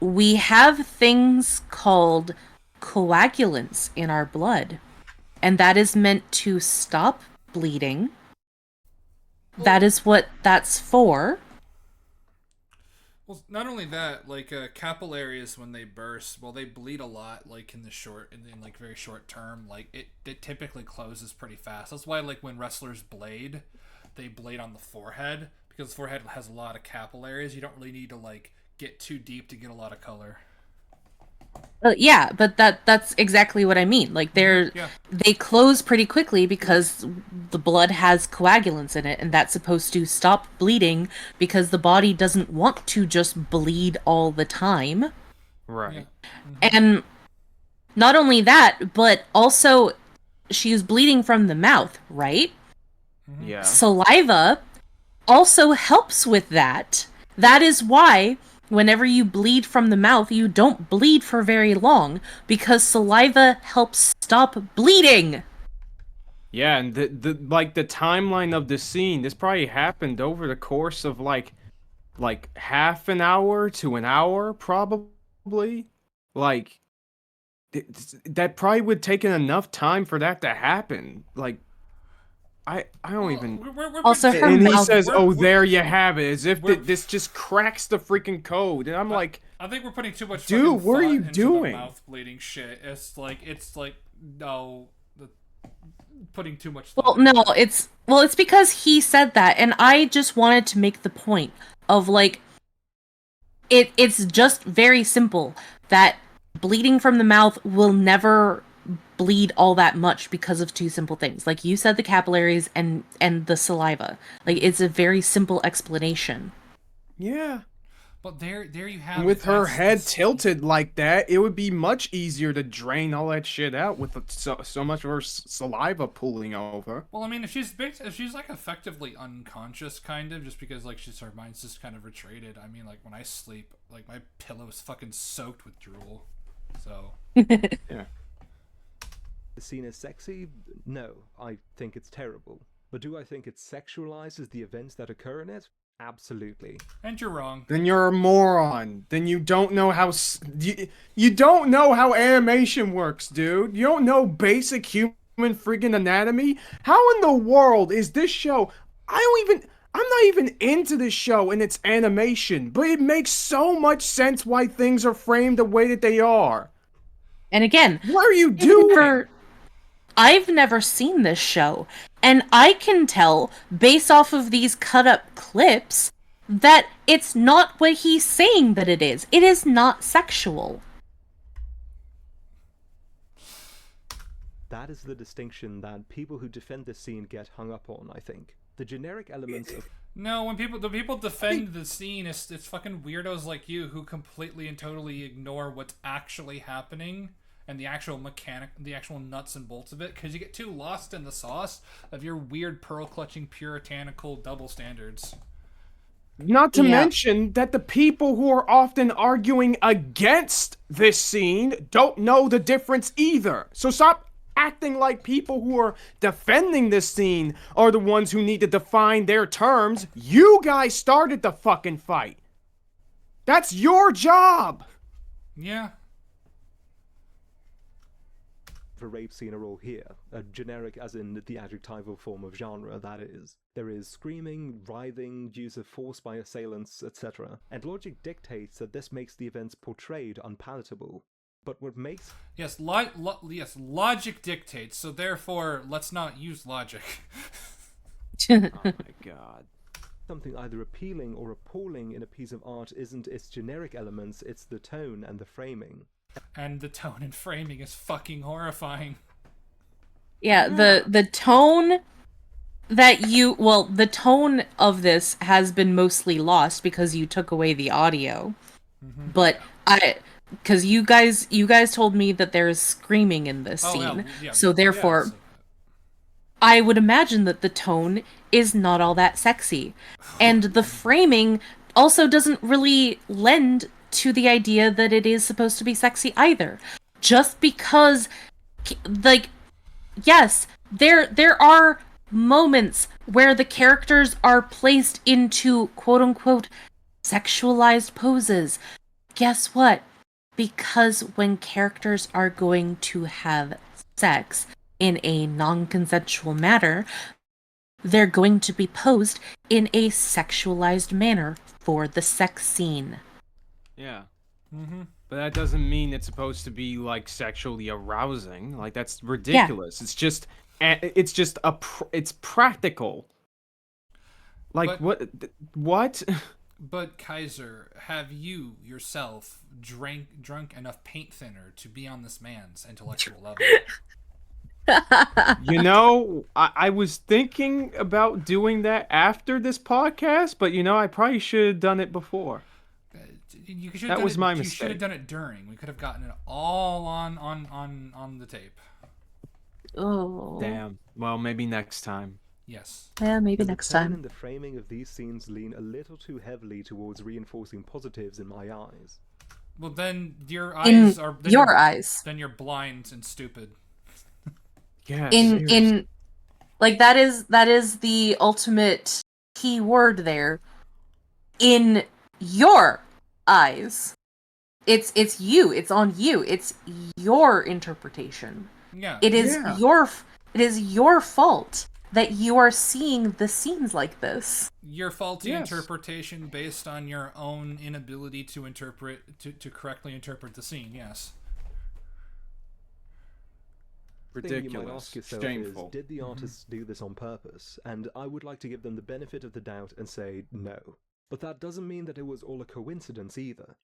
we have things called coagulants in our blood, and that is meant to stop bleeding. That is what that's for. Well, not only that, like capillaries when they burst, well, they bleed a lot, like in like very short term. Like it typically closes pretty fast. That's why, like, when wrestlers blade, they blade on the forehead because the forehead has a lot of capillaries. You don't really need to like get too deep to get a lot of color. Yeah, but that's exactly what I mean. Like they close pretty quickly because the blood has coagulants in it, and that's supposed to stop bleeding because the body doesn't want to just bleed all the time. Right. Yeah. And not only that, but also she was bleeding from the mouth, right? Yeah. Saliva also helps with that. That is why whenever you bleed from the mouth, you don't bleed for very long, because saliva helps stop bleeding. Yeah, and the like the timeline of the scene, this probably happened over the course of like half an hour to an hour, probably. Like that probably would take enough time for that to happen. Like I don't even. Also, her And he mouth. says, "Oh, there you have it," as if we're- this just cracks the freaking code. And I'm like, I think we're putting too much Dude, fucking what are thought you into doing? the mouth bleeding shit. It's like no, putting too much thought. Well, no, into it. it's because he said that, and I just wanted to make the point of, like, it's just very simple that bleeding from the mouth will never bleed all that much because of two simple things. Like you said, the capillaries and the saliva. Like, it's a very simple explanation. yeah. But there you have And it. with her That's head the scene. tilted like that, it would be much easier to drain all that shit out with so much of her saliva pooling over. Well, I mean, if she's like effectively unconscious, kind of, just because like her mind's just kind of retreated. I mean, like when I sleep, like my pillow is fucking soaked with drool. So Yeah. The scene is sexy? No, I think it's terrible. But do I think it sexualizes the events that occur in it? Absolutely. and you're wrong. Then you're a moron. Then you don't know how you don't know how animation works, dude. You don't know basic human freaking anatomy. How in the world is this show? I'm not even into this show and its animation, but it makes so much sense why things are framed the way that they are. And again, What are you doing? I've never seen this show, and I can tell, based off of these cut-up clips, that it's not what he's saying that it is. It is not sexual. That is the distinction that people who defend this scene get hung up on, I think. The generic elements of No, when people defend the scene, it's fucking weirdos like you who completely and totally ignore what's actually happening and the actual the actual nuts and bolts of it, because you get too lost in the sauce of your weird pearl clutching puritanical double standards. Not to Yeah. mention that the people who are often arguing against this scene don't know the difference either. So stop acting like people who are defending this scene are the ones who need to define their terms. You guys started the fucking fight. That's your job. Yeah. a rape scene are all here, a generic as in the adjectival form of genre, that is. There is screaming, writhing, use of force by assailants, etc. And logic dictates that this makes the events portrayed unpalatable. But what makes... Yes, yes, logic dictates, so therefore, let's not use logic. Oh my god. something either appealing or appalling in a piece of art isn't its generic elements, it's the tone and the framing. And the tone and framing is fucking horrifying. Yeah, the tone that the tone of this has been mostly lost because you took away the audio. Mm-hmm. But because you guys told me that there's screaming in this scene, so therefore, I would imagine that the tone is not all that sexy, and the framing also doesn't really lend to the idea that it is supposed to be sexy either. Just because, like, yes, there are moments where the characters are placed into quote unquote sexualized poses. Guess what? Because when characters are going to have sex in a non-consensual manner, they're going to be posed in a sexualized manner for the sex scene. Yeah. But that doesn't mean it's supposed to be like sexually arousing. Like that's ridiculous. Yeah. It's just it's practical. Like what? But Kaiser, have you yourself drunk enough paint thinner to be on this man's intellectual level? You know, I was thinking about doing that after this podcast, but you know, I probably should have done it before. That was my mistake. You should have done it during. We could have gotten it all on the tape. Oh. Damn. Well, maybe next time. Yes. Yeah, maybe next time. And the framing of these scenes lean a little too heavily towards reinforcing positives in my eyes. Well, then your eyes are your eyes. Then you're blind and stupid. Yeah. In like that is the ultimate key word there. In your eyes. It's you. It's on you. It's your interpretation. Yeah. It is your fault that you are seeing the scenes like this. Your faulty interpretation based on your own inability to correctly interpret the scene, yes. Ridiculous. You might ask yourself Shameful. Did the artists do this on purpose? And I would like to give them the benefit of the doubt and say no. But that doesn't mean that it was all a coincidence either.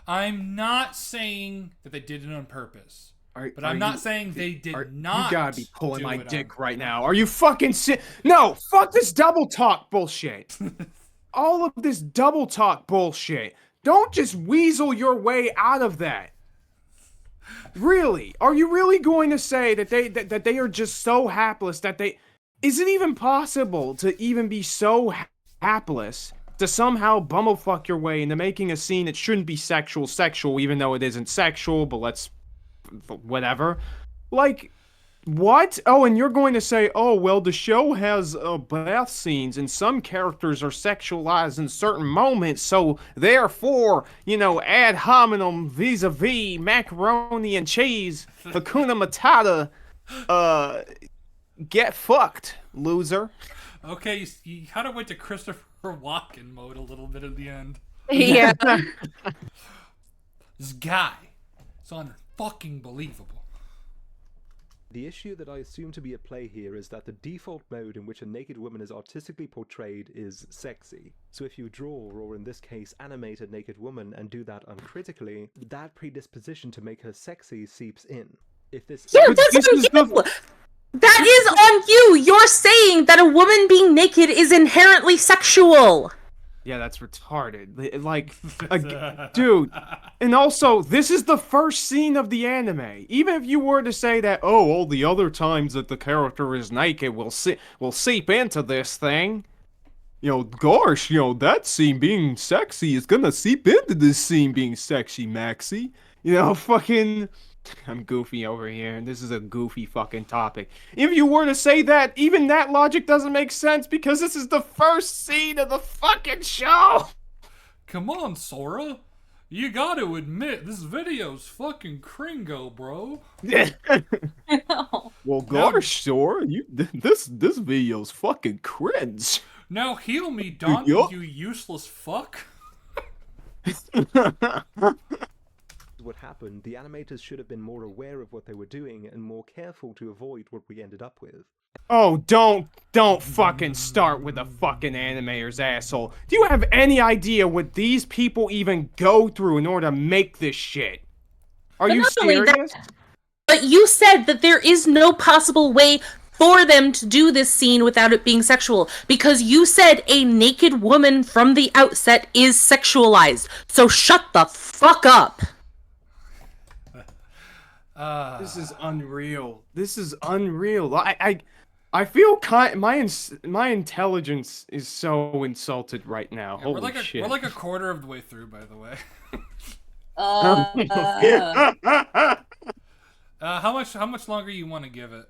I'm not saying that they did it on purpose. But I'm not saying they did not. You gotta be pulling my dick right now. Are you fucking No, fuck this double talk bullshit. All of this double talk bullshit. Don't just weasel your way out of that. Really? Are you really going to say that they are just so hapless that they... Is it even possible to even be so hapless to somehow bumblefuck your way into making a scene that shouldn't be sexual, even though it isn't sexual, but let's... whatever. Like, what? Oh, and you're going to say, oh, well, the show has bath scenes and some characters are sexualized in certain moments, so therefore, you know, ad hominem vis-a-vis macaroni and cheese, Hakuna Matata, get fucked, loser. Okay, you kind of went to Christopher Walken mode a little bit at the end. Yeah. This guy is fucking believable. The issue that I assume to be at play here is that the default mode in which a naked woman is artistically portrayed is sexy. So if you draw, or in this case animate a naked woman and do that uncritically, that predisposition to make her sexy seeps in. If this that's on you! That is on you! You're saying that a woman being naked is inherently sexual! Yeah, that's retarded. Like, dude. And also, this is the first scene of the anime. Even if you were to say that, oh, all the other times that the character is naked will seep into this thing. You know, gosh, you know, that scene being sexy is gonna seep into this scene being sexy, Maxie. You know, fucking... I'm goofy over here, and this is a goofy fucking topic. If you were to say that, even that logic doesn't make sense because this is the first scene of the fucking show! Come on, Sora. You gotta admit, this video's fucking cringo, bro. Well, gosh, Sora, this video's fucking cringe. Now heal me, Don, you useless fuck. What happened, the animators should have been more aware of what they were doing and more careful to avoid what we ended up with. Oh, don't fucking start with the fucking animators, asshole. Do you have any idea what these people even go through in order to make this shit? Are you serious? But you said that there is no possible way for them to do this scene without it being sexual, because you said a naked woman from the outset is sexualized. So shut the fuck up. This is unreal. This is unreal. I feel my intelligence is so insulted right now. Yeah, Holy shit. we're like a quarter of the way through, by the way. How much longer you want to give it?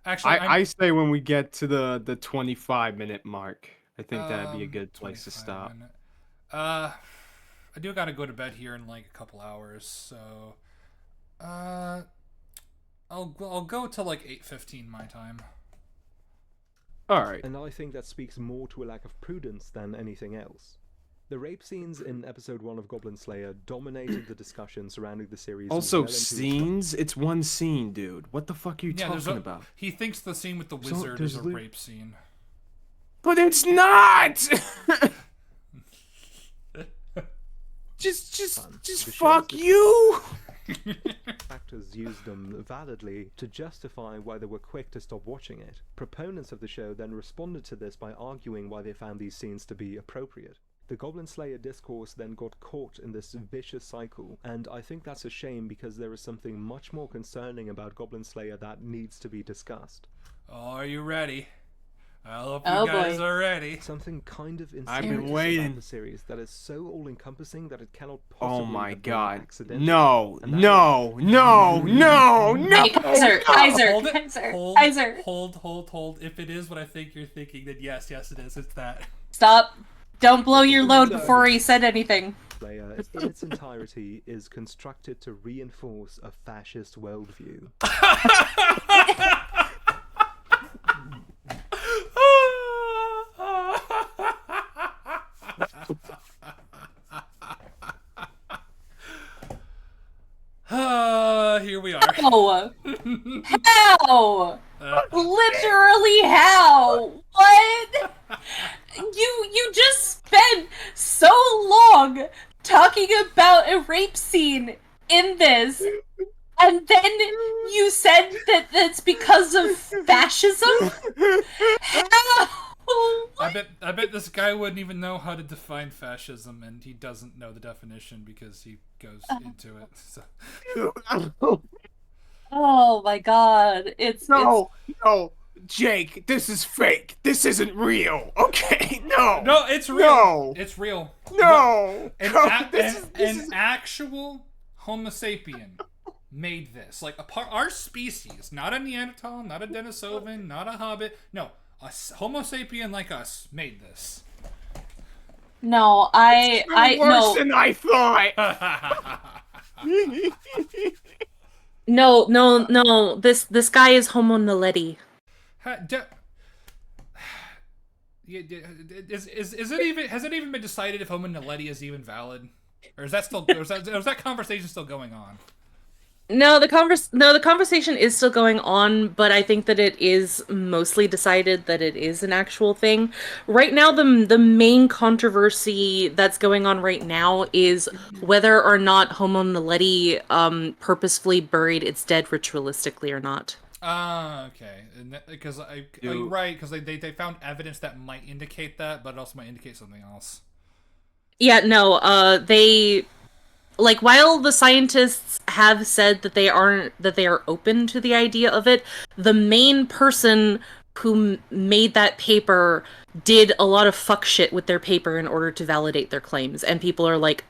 Actually, I say when we get to the 25-minute mark, I think that'd be a good place to 25 stop. minute. I do gotta go to bed here in like a couple hours, so I'll go till like 8:15 my time. All right. And I think that speaks more to a lack of prudence than anything else. The rape scenes in episode 1 of Goblin Slayer dominated the discussion surrounding the series. Also, well into scenes? It's one scene, dude. What the fuck are you talking about? He thinks the scene with the wizard is a rape scene. But it's not! just fuck you! Actors used them validly to justify why they were quick to stop watching it. Proponents of the show then responded to this by arguing why they found these scenes to be appropriate. The Goblin Slayer discourse then got caught in this vicious cycle, and I think that's a shame because there is something much more concerning about Goblin Slayer that needs to be discussed. Oh, are you ready? I hope you guys are ready. Something kind of I've insane been waiting. about the series that is so all-encompassing that it cannot possibly Oh my have been god. accidental. No. And that Hey, Kaiser, Hold it. Kaiser. Hold. If it is what I think you're thinking, then yes, it is. It's that. Stop. Don't blow your load before he said anything. Slayer in its entirety is constructed to reinforce a fascist worldview. Here we are. How? How? Literally how? What? You just spent so long talking about a rape scene in this, and then you said that that's because of fascism? How? I bet this guy wouldn't even know how to define fascism, and he doesn't know the definition because he goes into it. So. Oh my god! No, Jake, this is fake. This isn't real. Okay, no, it's real. No. It's real. No, An actual Homo sapien made this. Like our species, not a Neanderthal, not a Denisovan, not a Hobbit. No, a Homo sapien like us made this. No, worse no. than I thought. No. This guy is Homo naledi. Is it even? Has it even been decided if Homo naledi is even valid, or is that still? Or is that conversation still going on? No, the conversation is still going on, but I think that it is mostly decided that it is an actual thing. Right now, the main controversy that's going on right now is whether or not Homo naledi purposefully buried its dead ritualistically or not. Okay. Because they found evidence that might indicate that, but it also might indicate something else. Yeah, no, while the scientists have said that they are open to the idea of it, the main person who made that paper did a lot of fuck shit with their paper in order to validate their claims, and people are like,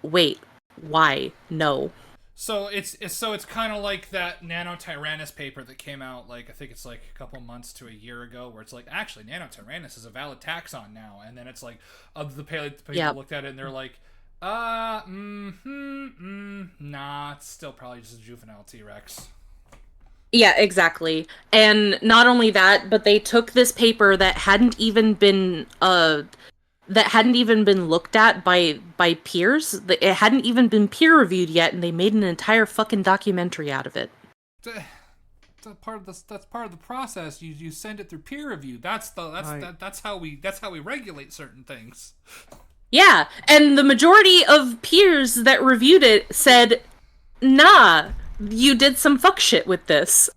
wait, why? No. So it's kind of like that Nanotyrannus paper that came out, like, I think it's like a couple months to a year ago, where it's like, actually, Nanotyrannus is a valid taxon now, and then it's like, the people looked at it and they're like, nah, it's still probably just a juvenile T-Rex. Yeah, exactly. And not only that, but they took this paper that hadn't even been looked at by peers. It hadn't even been peer reviewed yet, and they made an entire fucking documentary out of it. That's part of the process. You send it through peer review. That's how we regulate certain things. Yeah, and the majority of peers that reviewed it said, nah, you did some fuck shit with this.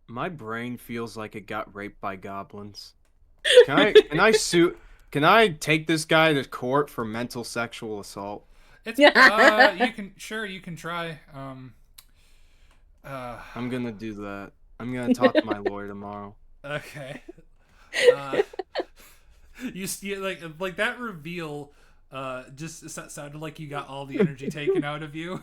My brain feels like it got raped by goblins. Can I take this guy to court for mental sexual assault? It's you can try. I'm gonna do that. I'm gonna talk to my lawyer tomorrow. Okay. You see, like that reveal, just sounded like you got all the energy taken out of you.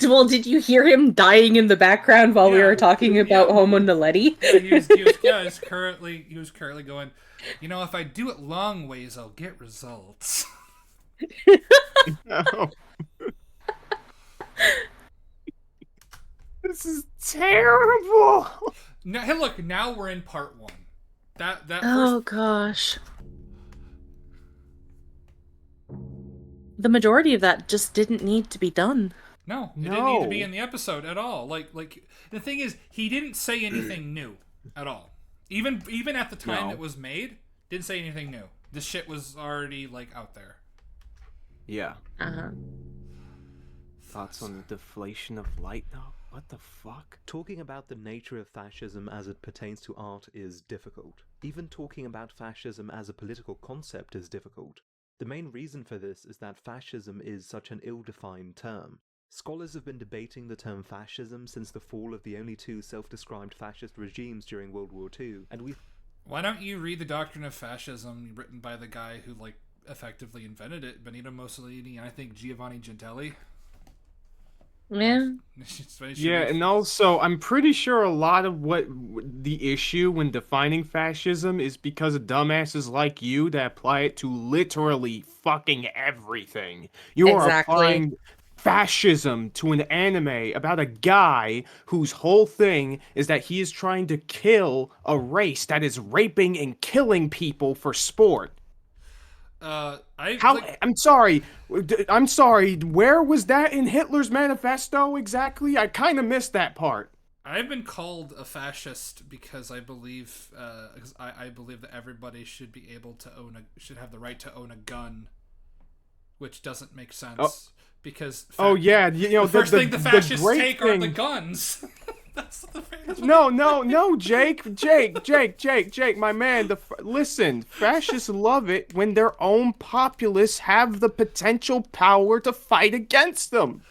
Well, did you hear him dying in the background while we Yeah. were talking about Homo Naledi? Yeah, he was currently going. You know, if I do it long ways, I'll get results. No. This is terrible. Now, hey, look. Now we're in part 1. That Oh first. gosh. The majority of that just didn't need to be done. No, it didn't need to be in the episode at all. Like the thing is, he didn't say anything new at all. Even at the time it was made, didn't say anything new. This shit was already out there. Yeah. Uh-huh. Thoughts on the deflation of light? No. What the fuck? Talking about the nature of fascism as it pertains to art is difficult. Even talking about fascism as a political concept is difficult. The main reason for this is that fascism is such an ill-defined term. Scholars have been debating the term fascism since the fall of the only 2 self-described fascist regimes during World War II, and we... Why don't you read The Doctrine of Fascism, written by the guy who effectively invented it, Benito Mussolini, and I think Giovanni Gentili? Yeah. Yeah, and also, I'm pretty sure a lot of what the issue when defining fascism is because of dumbasses like you that apply it to literally fucking everything. You are applying fascism to an anime about a guy whose whole thing is that he is trying to kill a race that is raping and killing people for sport. I'm sorry. Where was that in Hitler's manifesto exactly? I kind of missed that part. I've been called a fascist because I believe, I believe that everybody should be able to should have the right to own a gun, which doesn't make sense because. The first thing the fascists take are the guns. That's No, Jake, my man. Listen, fascists love it when their own populace have the potential power to fight against them.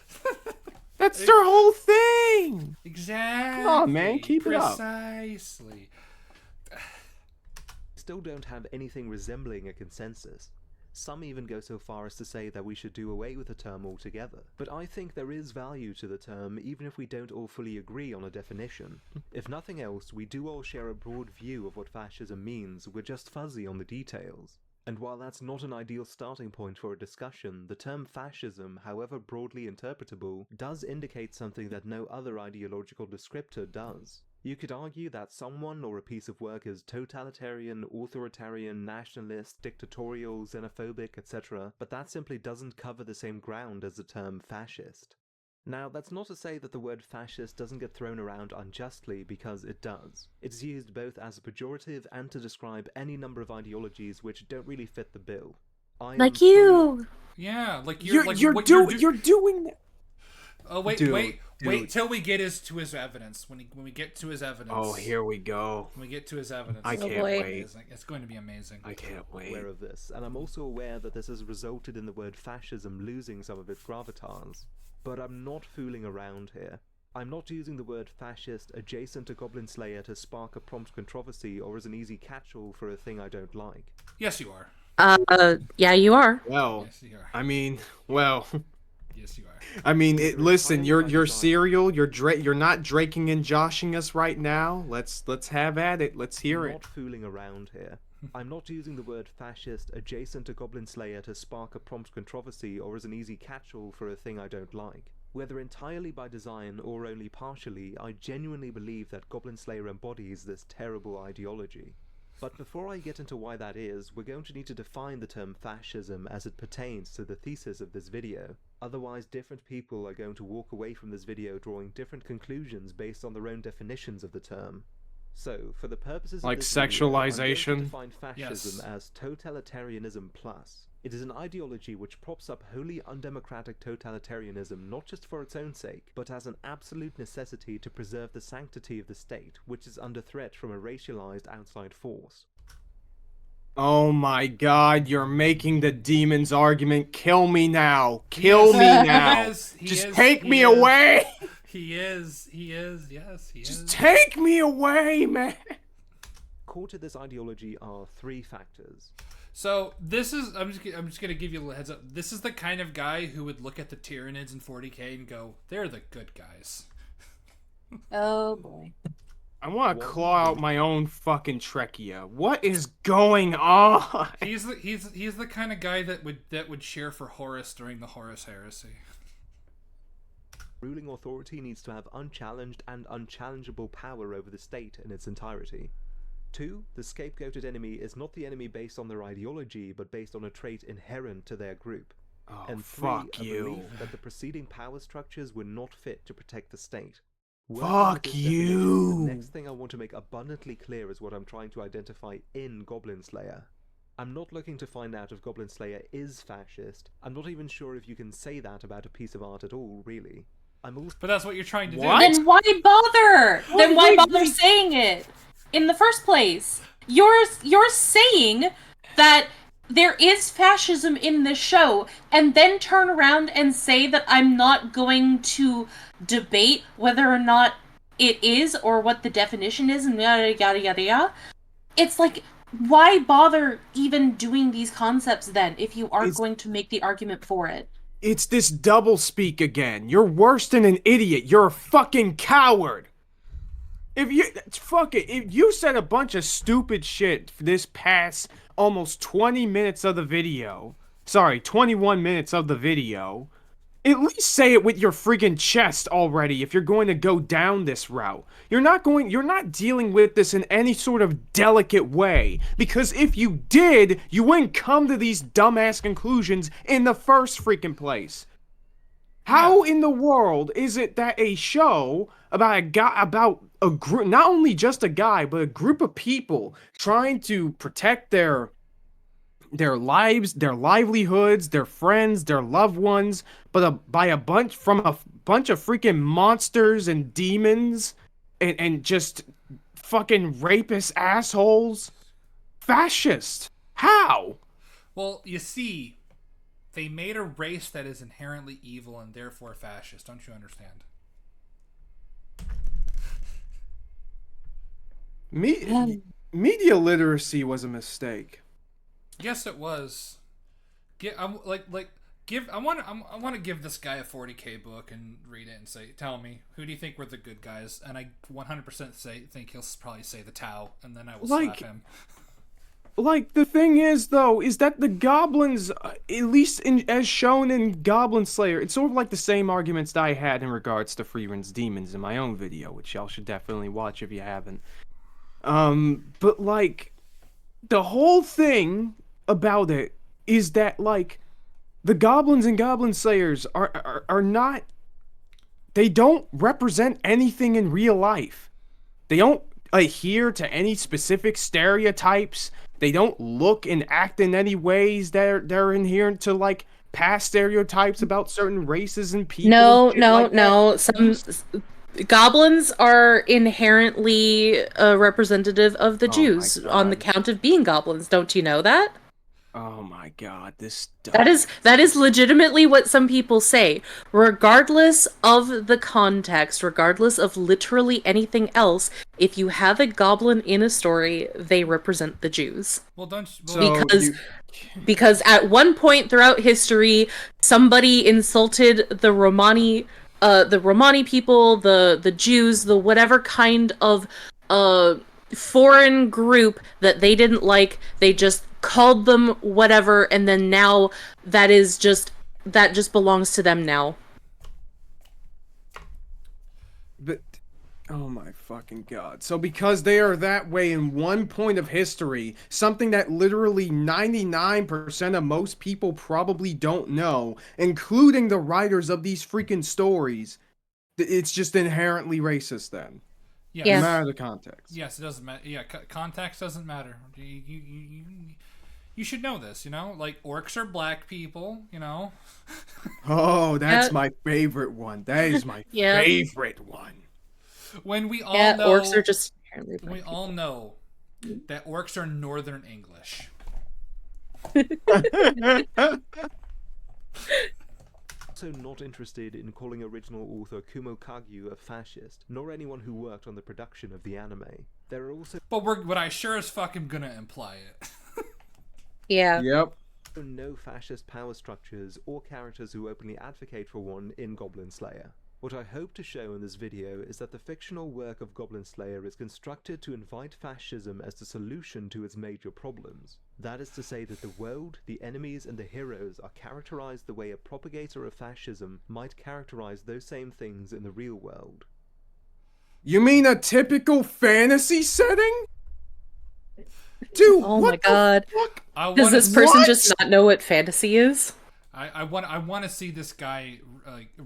That's their whole thing. Exactly. Come on, man, keep it up. Precisely. Still don't have anything resembling a consensus. Some even go so far as to say that we should do away with the term altogether. But I think there is value to the term even if we don't all fully agree on a definition. If nothing else, we do all share a broad view of what fascism means, we're just fuzzy on the details. And while that's not an ideal starting point for a discussion, the term fascism, however broadly interpretable, does indicate something that no other ideological descriptor does. You could argue that someone or a piece of work is totalitarian, authoritarian, nationalist, dictatorial, xenophobic, etc., but that simply doesn't cover the same ground as the term fascist. Now, that's not to say that the word fascist doesn't get thrown around unjustly, because it does. It's used both as a pejorative and to describe any number of ideologies which don't really fit the bill. Like you! Yeah, you're doing that. Oh wait till we get to his evidence. When we get to his evidence. Oh, here we go. When we get to his evidence. I can't wait. It's going to be amazing. I can't wait. I'm aware of this, and I'm also aware that this has resulted in the word fascism losing some of its gravitas. But I'm not fooling around here. I'm not using the word fascist adjacent to Goblin Slayer to spark a prompt controversy or as an easy catch-all for a thing I don't like. Yes, you are. Yeah, you are. Well, yes, you are. I mean, well... Yes, you are. I mean, listen, you're serial. You're not draking and joshing us right now. Let's have at it. Let's hear it. I'm not fooling around here. I'm not using the word fascist adjacent to Goblin Slayer to spark a prompt controversy or as an easy catch-all for a thing I don't like. Whether entirely by design or only partially, I genuinely believe that Goblin Slayer embodies this terrible ideology. But before I get into why that is, we're going to need to define the term fascism as it pertains to the thesis of this video. Otherwise, different people are going to walk away from this video drawing different conclusions based on their own definitions of the term. So, for the purposes of this sexualization? video, I'm going to define fascism as totalitarianism plus. It is an ideology which props up wholly undemocratic totalitarianism not just for its own sake, but as an absolute necessity to preserve the sanctity of the state, which is under threat from a racialized outside force. Oh my god, you're making the demon's argument. Kill me now. Kill me now. Just take me away. He is. Yes, he is. Just take me away, man. Core to this ideology are three factors. So this is, I'm just gonna give you a heads up. This is the kind of guy who would look at the Tyranids in 40k and go, "They're the good guys." Oh boy. I want to claw out my own fucking trachea. What is going on? He's the kind of guy that would cheer for Horus during the Horus Heresy. Ruling authority needs to have unchallenged and unchallengeable power over the state in its entirety. 2. The scapegoated enemy is not the enemy based on their ideology, but based on a trait inherent to their group. Oh, and 3. fuck A you. belief that the preceding power structures were not fit to protect the state. Fuck you. The next thing I want to make abundantly clear is what I'm trying to identify in Goblin Slayer. I'm not looking to find out if Goblin Slayer is fascist. I'm not even sure if you can say that about a piece of art at all, really. But that's what you're trying to do. Then why bother? Then why bother saying it in the first place? You're saying that there is fascism in this show, and then turn around and say that I'm not going to debate whether or not it is or what the definition is, and yada yada yada yada. It's like, why bother even doing these concepts then if you aren't going to make the argument for it? It's this doublespeak again. You're worse than an idiot. You're a fucking coward. If you said a bunch of stupid shit for this past almost 20 minutes of the video, sorry, 21 minutes of the video, at least say it with your freaking chest already if you're going to go down this route. You're not dealing with this in any sort of delicate way, because if you did, you wouldn't come to these dumbass conclusions in the first freaking place. How in the world is it that a show about a group, not only just a guy, but a group of people trying to protect their lives, their livelihoods, their friends, their loved ones, but by a bunch of freaking monsters and demons and just fucking rapist assholes? Fascist. How? Well, you see, they made a race that is inherently evil and therefore fascist. Don't you understand? Media literacy was a mistake. Yes, it was. I want to give this guy a 40k book and read it and say, tell me, who do you think were the good guys? And I 100% think he'll probably say the Tau, and then I will slap him. Like, the thing is, though, is that the goblins, at least as shown in Goblin Slayer, it's sort of like the same arguments that I had in regards to Freeren's Demons in my own video, which y'all should definitely watch if you haven't. But, like, the whole thing about it is that, like, the goblins and Goblin Slayers are not... They don't represent anything in real life. They don't adhere to any specific stereotypes. They don't look and act in any ways that are inherent to, like, past stereotypes about certain races and people. No. Some goblins are inherently representative of the Jews on the count of being goblins. Don't you know that? Oh my god, this stuff. That is legitimately what some people say. Regardless of the context, regardless of literally anything else, if you have a goblin in a story, they represent the Jews. Well, because at one point throughout history, somebody insulted the Romani people, the Jews, the whatever kind of foreign group that they didn't like. They just called them whatever, and then now that just belongs to them now. But oh my fucking god. So because they are that way in one point of history, something that literally 99% of most people probably don't know, including the writers of these freaking stories, it's just inherently racist then. Yes. No matter the context. Yes, it doesn't matter. Yeah, context doesn't matter. You should know this, you know? Like, orcs are black people, you know? Oh, that's my favorite one. That is my favorite one. When we all know... orcs are just... We all know that orcs are Northern English. Also not interested in calling original author Kumo Kagyu a fascist, nor anyone who worked on the production of the anime. There are also But I sure as fuck am gonna imply it. Yeah. Yep. no fascist power structures or characters who openly advocate for one in Goblin Slayer. What I hope to show in this video is that the fictional work of Goblin Slayer is constructed to invite fascism as the solution to its major problems. That is to say that the world, the enemies, and the heroes are characterized the way a propagator of fascism might characterize those same things in the real world. You mean a typical fantasy setting? Dude, Oh what my god. the fuck? Does this person What? just not know what fantasy is? I want to see this guy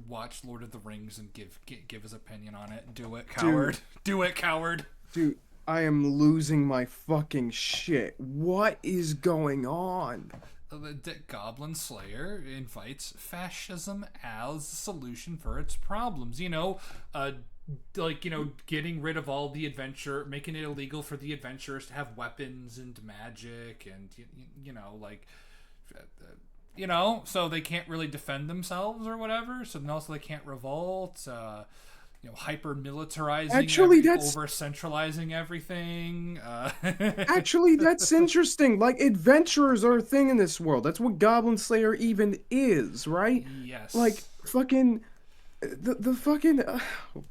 watch Lord of the Rings and give his opinion on it. Do it, coward. Do it, coward. Dude, I am losing my fucking shit. What is going on? The Goblin Slayer invites fascism as a solution for its problems. Getting rid of all the adventure, making it illegal for the adventurers to have weapons and magic, and so they can't really defend themselves or whatever. So then also they can't revolt. Hyper militarizing, over centralizing everything. Actually, that's interesting. Like, adventurers are a thing in this world. That's what Goblin Slayer even is, right? Yes. Like, fucking. The fucking. Oh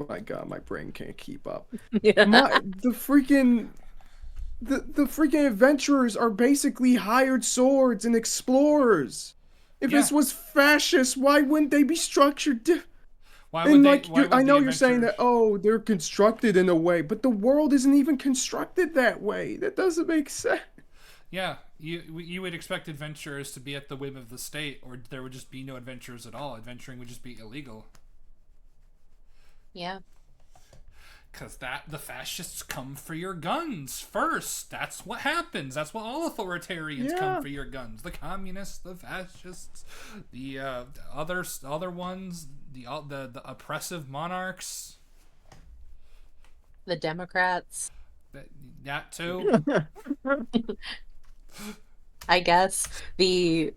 my god, my brain can't keep up. The freaking adventurers are basically hired swords and explorers. If this was fascist, why wouldn't they be structured I know you're saying that, oh, they're constructed in a way, but the world isn't even constructed that way. That doesn't make sense. Yeah, you would expect adventurers to be at the whim of the state, or there would just be no adventurers at all. Adventuring would just be illegal. Yeah. Because the fascists come for your guns first. That's what happens. That's what all authoritarians come for your guns. The communists, the fascists, the other ones, the oppressive monarchs, The Democrats. That too. I guess the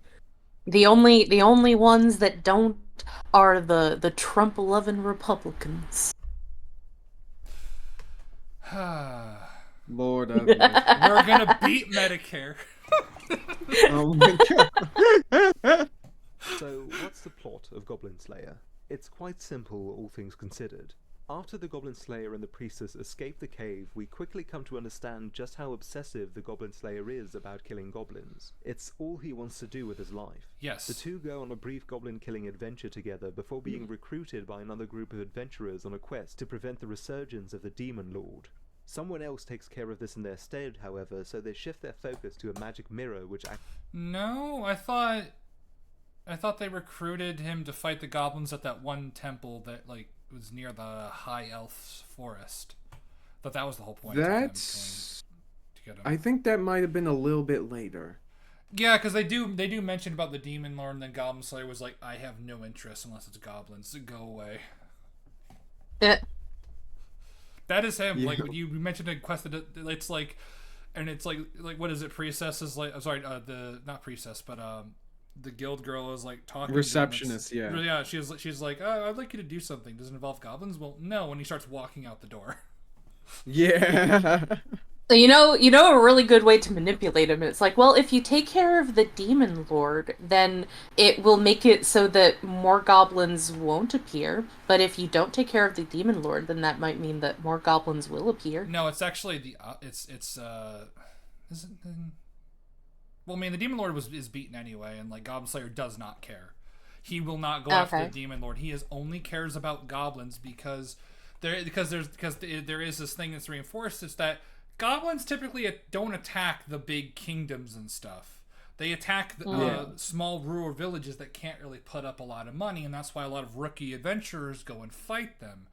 only ones that don't are the Trump-loving Republicans. Lord have mercy. We're gonna beat Medicare. Oh my god. So, what's the plot of Goblin Slayer? It's quite simple, all things considered. After the Goblin Slayer and the priestess escape the cave, we quickly come to understand just how obsessive the Goblin Slayer is about killing goblins. It's all he wants to do with his life. Yes. The two go on a brief goblin-killing adventure together before being recruited by another group of adventurers on a quest to prevent the resurgence of the Demon Lord. Someone else takes care of this in their stead, however, so they shift their focus to a magic mirror which No, I thought they recruited him to fight the goblins at that one temple that was near the High Elf's forest. But that was the whole point. That's. To get him. I think that might have been a little bit later. Yeah, because they do mention about the Demon Lord, and then Goblin Slayer was like, "I have no interest unless it's goblins. Go away." That is him. Yeah. Like when you mentioned in Quest, it's like, and it's like what is it? Priestess is like. I'm sorry, not priestess, but the guild girl is like talking. Receptionist, to him. Yeah. She's like, oh, I'd like you to do something. Does it involve goblins? Well, no. When he starts walking out the door. Yeah. So you know a really good way to manipulate him. It's like, well, if you take care of the Demon Lord, then it will make it so that more goblins won't appear. But if you don't take care of the Demon Lord, then that might mean that more goblins will appear. No, it's actually is it? Well, I mean, the Demon Lord is beaten anyway, and like Goblin Slayer does not care. He will not go after the Demon Lord. He only cares about goblins because there is this thing that's reinforced. It's that goblins typically don't attack the big kingdoms and stuff. They attack small rural villages that can't really put up a lot of money, and that's why a lot of rookie adventurers go and fight them.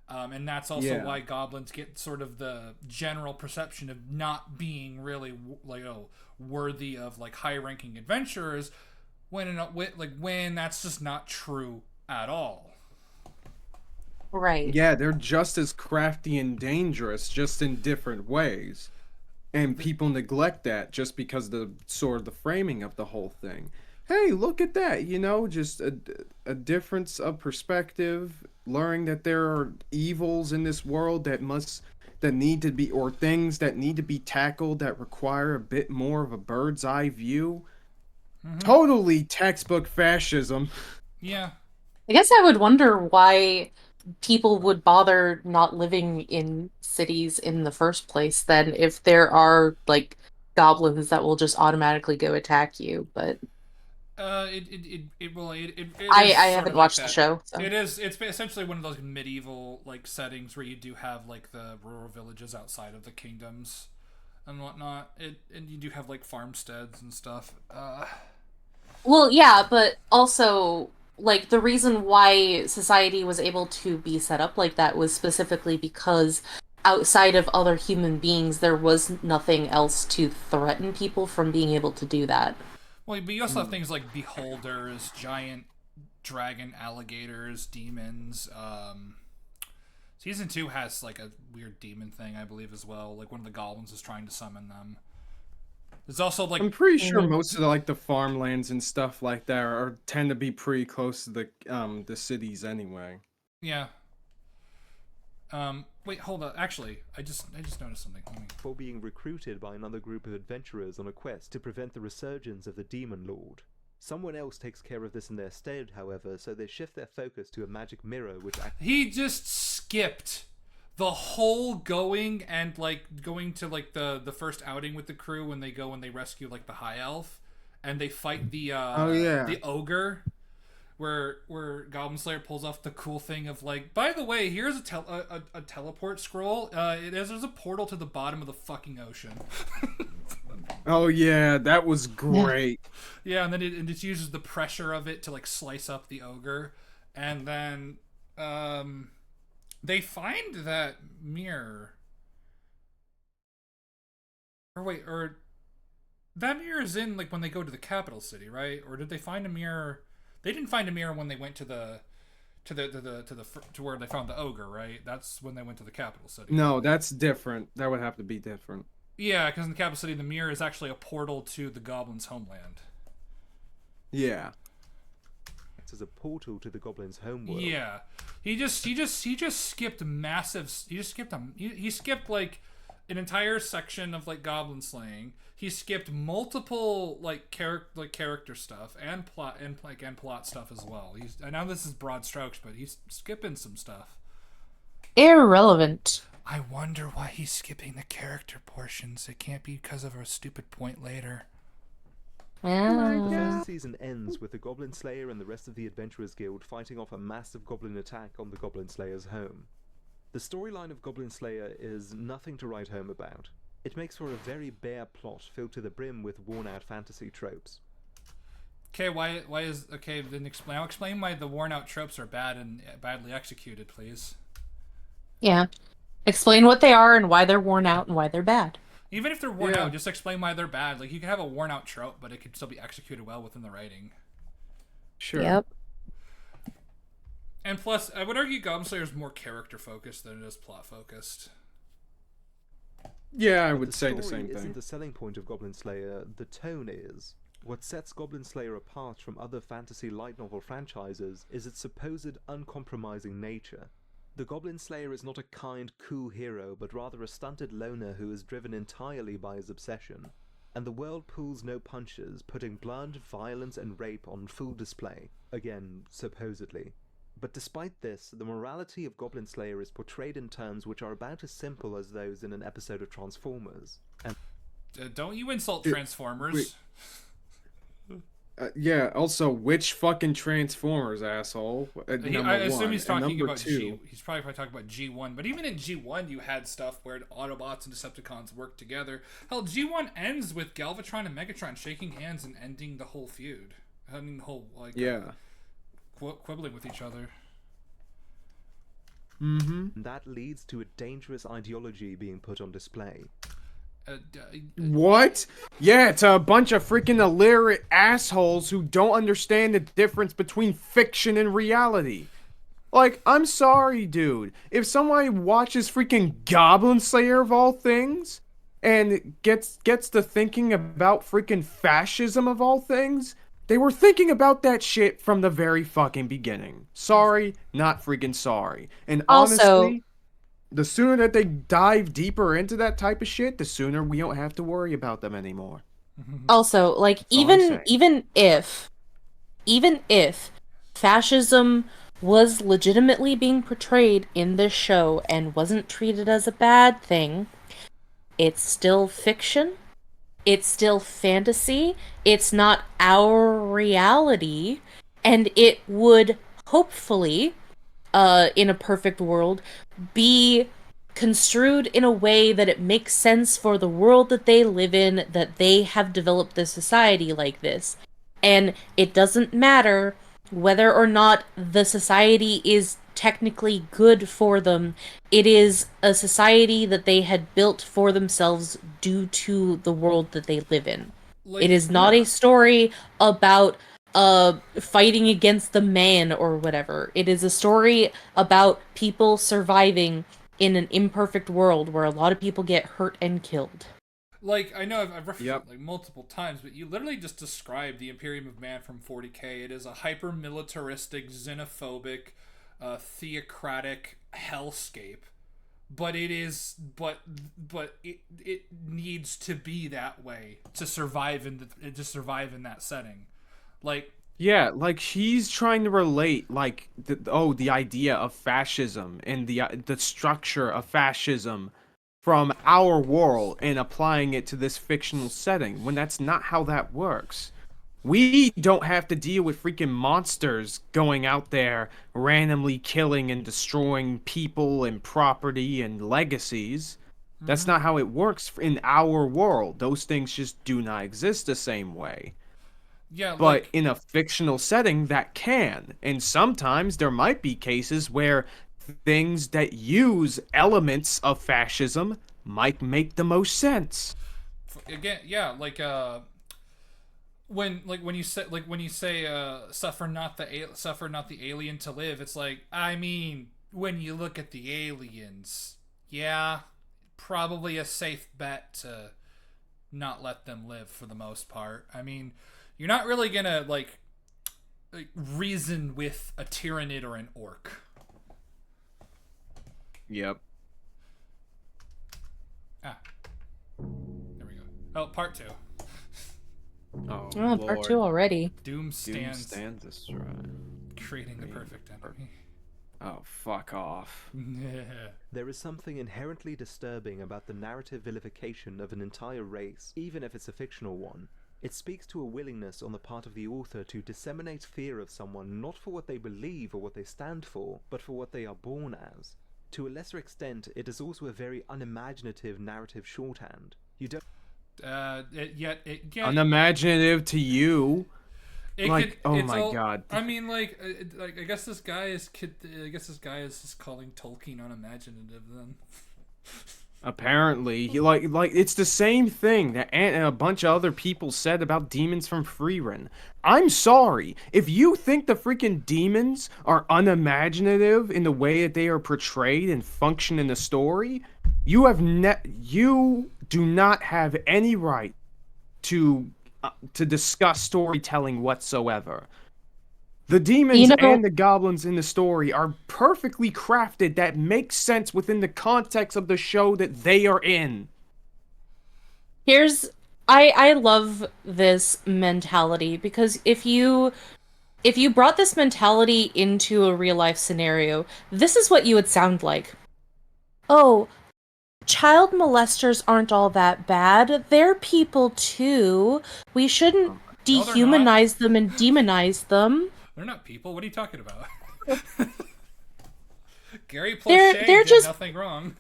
And that's also why goblins get sort of the general perception of not being really worthy of like high-ranking adventurers, when that's just not true at all. Right. Yeah, they're just as crafty and dangerous, just in different ways. And people neglect that just because the sort of the framing of the whole thing. Hey, look at that, just a difference of perspective, learning that there are evils in this world that need to be, or things that need to be tackled that require a bit more of a bird's eye view. Totally textbook fascism. Yeah. I guess I would wonder why people would bother not living in cities in the first place then if there are like goblins that will just automatically go attack you, but it is I sort haven't of like watched the that. show, so. It's essentially one of those medieval like settings where you do have like the rural villages outside of the kingdoms and whatnot. And you do have like farmsteads and stuff. Well, yeah, but also, like, the reason why society was able to be set up like that was specifically because outside of other human beings, there was nothing else to threaten people from being able to do that. Well, but you also have things like beholders, giant dragon alligators, demons. Season 2 has like a weird demon thing, I believe, as well. Like one of the goblins is trying to summon them. There's also like I'm pretty sure most of the farmlands and stuff like that tend to be pretty close to the cities anyway. yeah. Wait, hold on. Actually, I just noticed something. For being recruited by another group of adventurers on a quest to prevent the resurgence of the Demon Lord. Someone else takes care of this in their stead, however, so they shift their focus to a magic mirror which He just skipped the whole going to like the first outing with the crew when they go and they rescue like the high elf and they fight the the ogre where Goblin Slayer pulls off the cool thing of like, by the way, here's a teleport scroll. There's a portal to the bottom of the fucking ocean. Oh yeah, that was great. Yeah, and then it just uses the pressure of it to like slice up the ogre, and then they find that mirror. Or that mirror is in like when they go to the capital city, right? Or did they find a mirror? They didn't find a mirror when they went to where they found the ogre, right? That's when they went to the capital city. No, that's different. That would have to be different. Yeah, because in the capital city, the mirror is actually a portal to the goblins' homeland. Yeah. as a portal to the goblin's homeworld. Yeah, he just skipped massive. He skipped like an entire section of like goblin slaying. He skipped multiple character stuff and plot stuff as well. I know this is broad strokes, but he's skipping some stuff. Irrelevant. I wonder why he's skipping the character portions. It can't be because of a stupid point later. The first season ends with the Goblin Slayer and the rest of the Adventurers Guild fighting off a massive goblin attack on the Goblin Slayer's home. The storyline of Goblin Slayer is nothing to write home about. It makes for a very bare plot filled to the brim with worn-out fantasy tropes. Okay, then explain why the worn-out tropes are bad and badly executed, please. Yeah. Explain what they are and why they're worn out and why they're bad. Even if they're worn out, just explain why they're bad. Like, you can have a worn-out trope, but it could still be executed well within the writing. Sure. Yep. And plus, I would argue Goblin Slayer is more character-focused than it is plot-focused. Yeah, I would say the same isn't thing. the selling point of Goblin Slayer, the tone is. What sets Goblin Slayer apart from other fantasy light novel franchises is its supposed uncompromising nature. The Goblin Slayer is not a kind, cool hero, but rather a stunted loner who is driven entirely by his obsession. And the world pulls no punches, putting blood, violence, and rape on full display. Again, supposedly. But despite this, the morality of Goblin Slayer is portrayed in terms which are about as simple as those in an episode of Transformers. And don't you insult Transformers? Yeah, also, which fucking Transformers, asshole? I assume he's talking about G. He's probably talking about G1. But even in G1, you had stuff where Autobots and Decepticons worked together. Hell, G1 ends with Galvatron and Megatron shaking hands and ending the whole feud. Ending the whole, quibbling with each other. Mm-hmm. that leads to a dangerous ideology being put on display. What? Yeah, it's a bunch of freaking illiterate assholes who don't understand the difference between fiction and reality. Like, I'm sorry, dude. If somebody watches freaking Goblin Slayer of all things, and gets to thinking about freaking fascism of all things, they were thinking about that shit from the very fucking beginning. Sorry, not freaking sorry. And Also, honestly, the sooner that they dive deeper into that type of shit, the sooner we don't have to worry about them anymore. like That's all I'm saying. even if fascism was legitimately being portrayed in this show and wasn't treated as a bad thing, it's still fiction. It's still fantasy. It's not our reality, and it would hopefully, in a perfect world, be construed in a way that it makes sense for the world that they live in, that they have developed this society like this. And it doesn't matter whether or not the society is technically good for them. It is a society that they had built for themselves due to the world that they live in. It Like, is not a story about fighting against the man or whatever. It is a story about people surviving in an imperfect world where a lot of people get hurt and killed. I know I've referenced Yep. it like multiple times, but you literally just described the Imperium of Man from 40K. It is a hyper-militaristic, xenophobic, theocratic hellscape. But it needs to be that way to survive in that setting. Like, Yeah, like he's trying to relate like the idea of fascism and the structure of fascism from our world and applying it to this fictional setting when that's not how that works. We don't have to deal with freaking monsters going out there randomly killing and destroying people and property and legacies. That's not how it works in our world. Those things just do not exist the same way. yeah, But in a fictional setting, that can. And sometimes there might be cases where things that use elements of fascism might make the most sense. again, yeah, when you say suffer not the alien to live, it's like, I mean, when you look at the aliens, yeah, probably a safe bet to not let them live for the most part. I mean, you're not really gonna reason with a tyrannid or an orc. Yep. Ah, there we go. Oh, part 2. Oh, Oh, part 2 already. Doom Doom stands stands destroyed. creating the perfect enemy. Oh, fuck off. There is something inherently disturbing about the narrative vilification of an entire race, even if it's a fictional one. It speaks to a willingness on the part of the author to disseminate fear of someone not for what they believe or what they stand for, but for what they are born as. To a lesser extent, it is also a very unimaginative narrative shorthand. You don't Unimaginative to you. Oh it's my all, god. I mean, I guess this guy is just calling Tolkien unimaginative. Then Apparently, he like it's the same thing that Ant and a bunch of other people said about demons from Freerun. I'm sorry, if you think the freaking demons are unimaginative in the way that they are portrayed and function in the story, you do not have any right to discuss storytelling whatsoever. The demons and the goblins in the story are perfectly crafted that make sense within the context of the show that they are in. I love this mentality because if you brought this mentality into a real life scenario, this is what you would sound like. Oh, child molesters aren't all that bad. They're people too. We shouldn't dehumanize them and demonize them. They're not people. What are you talking about? Gary Plauché did just nothing wrong.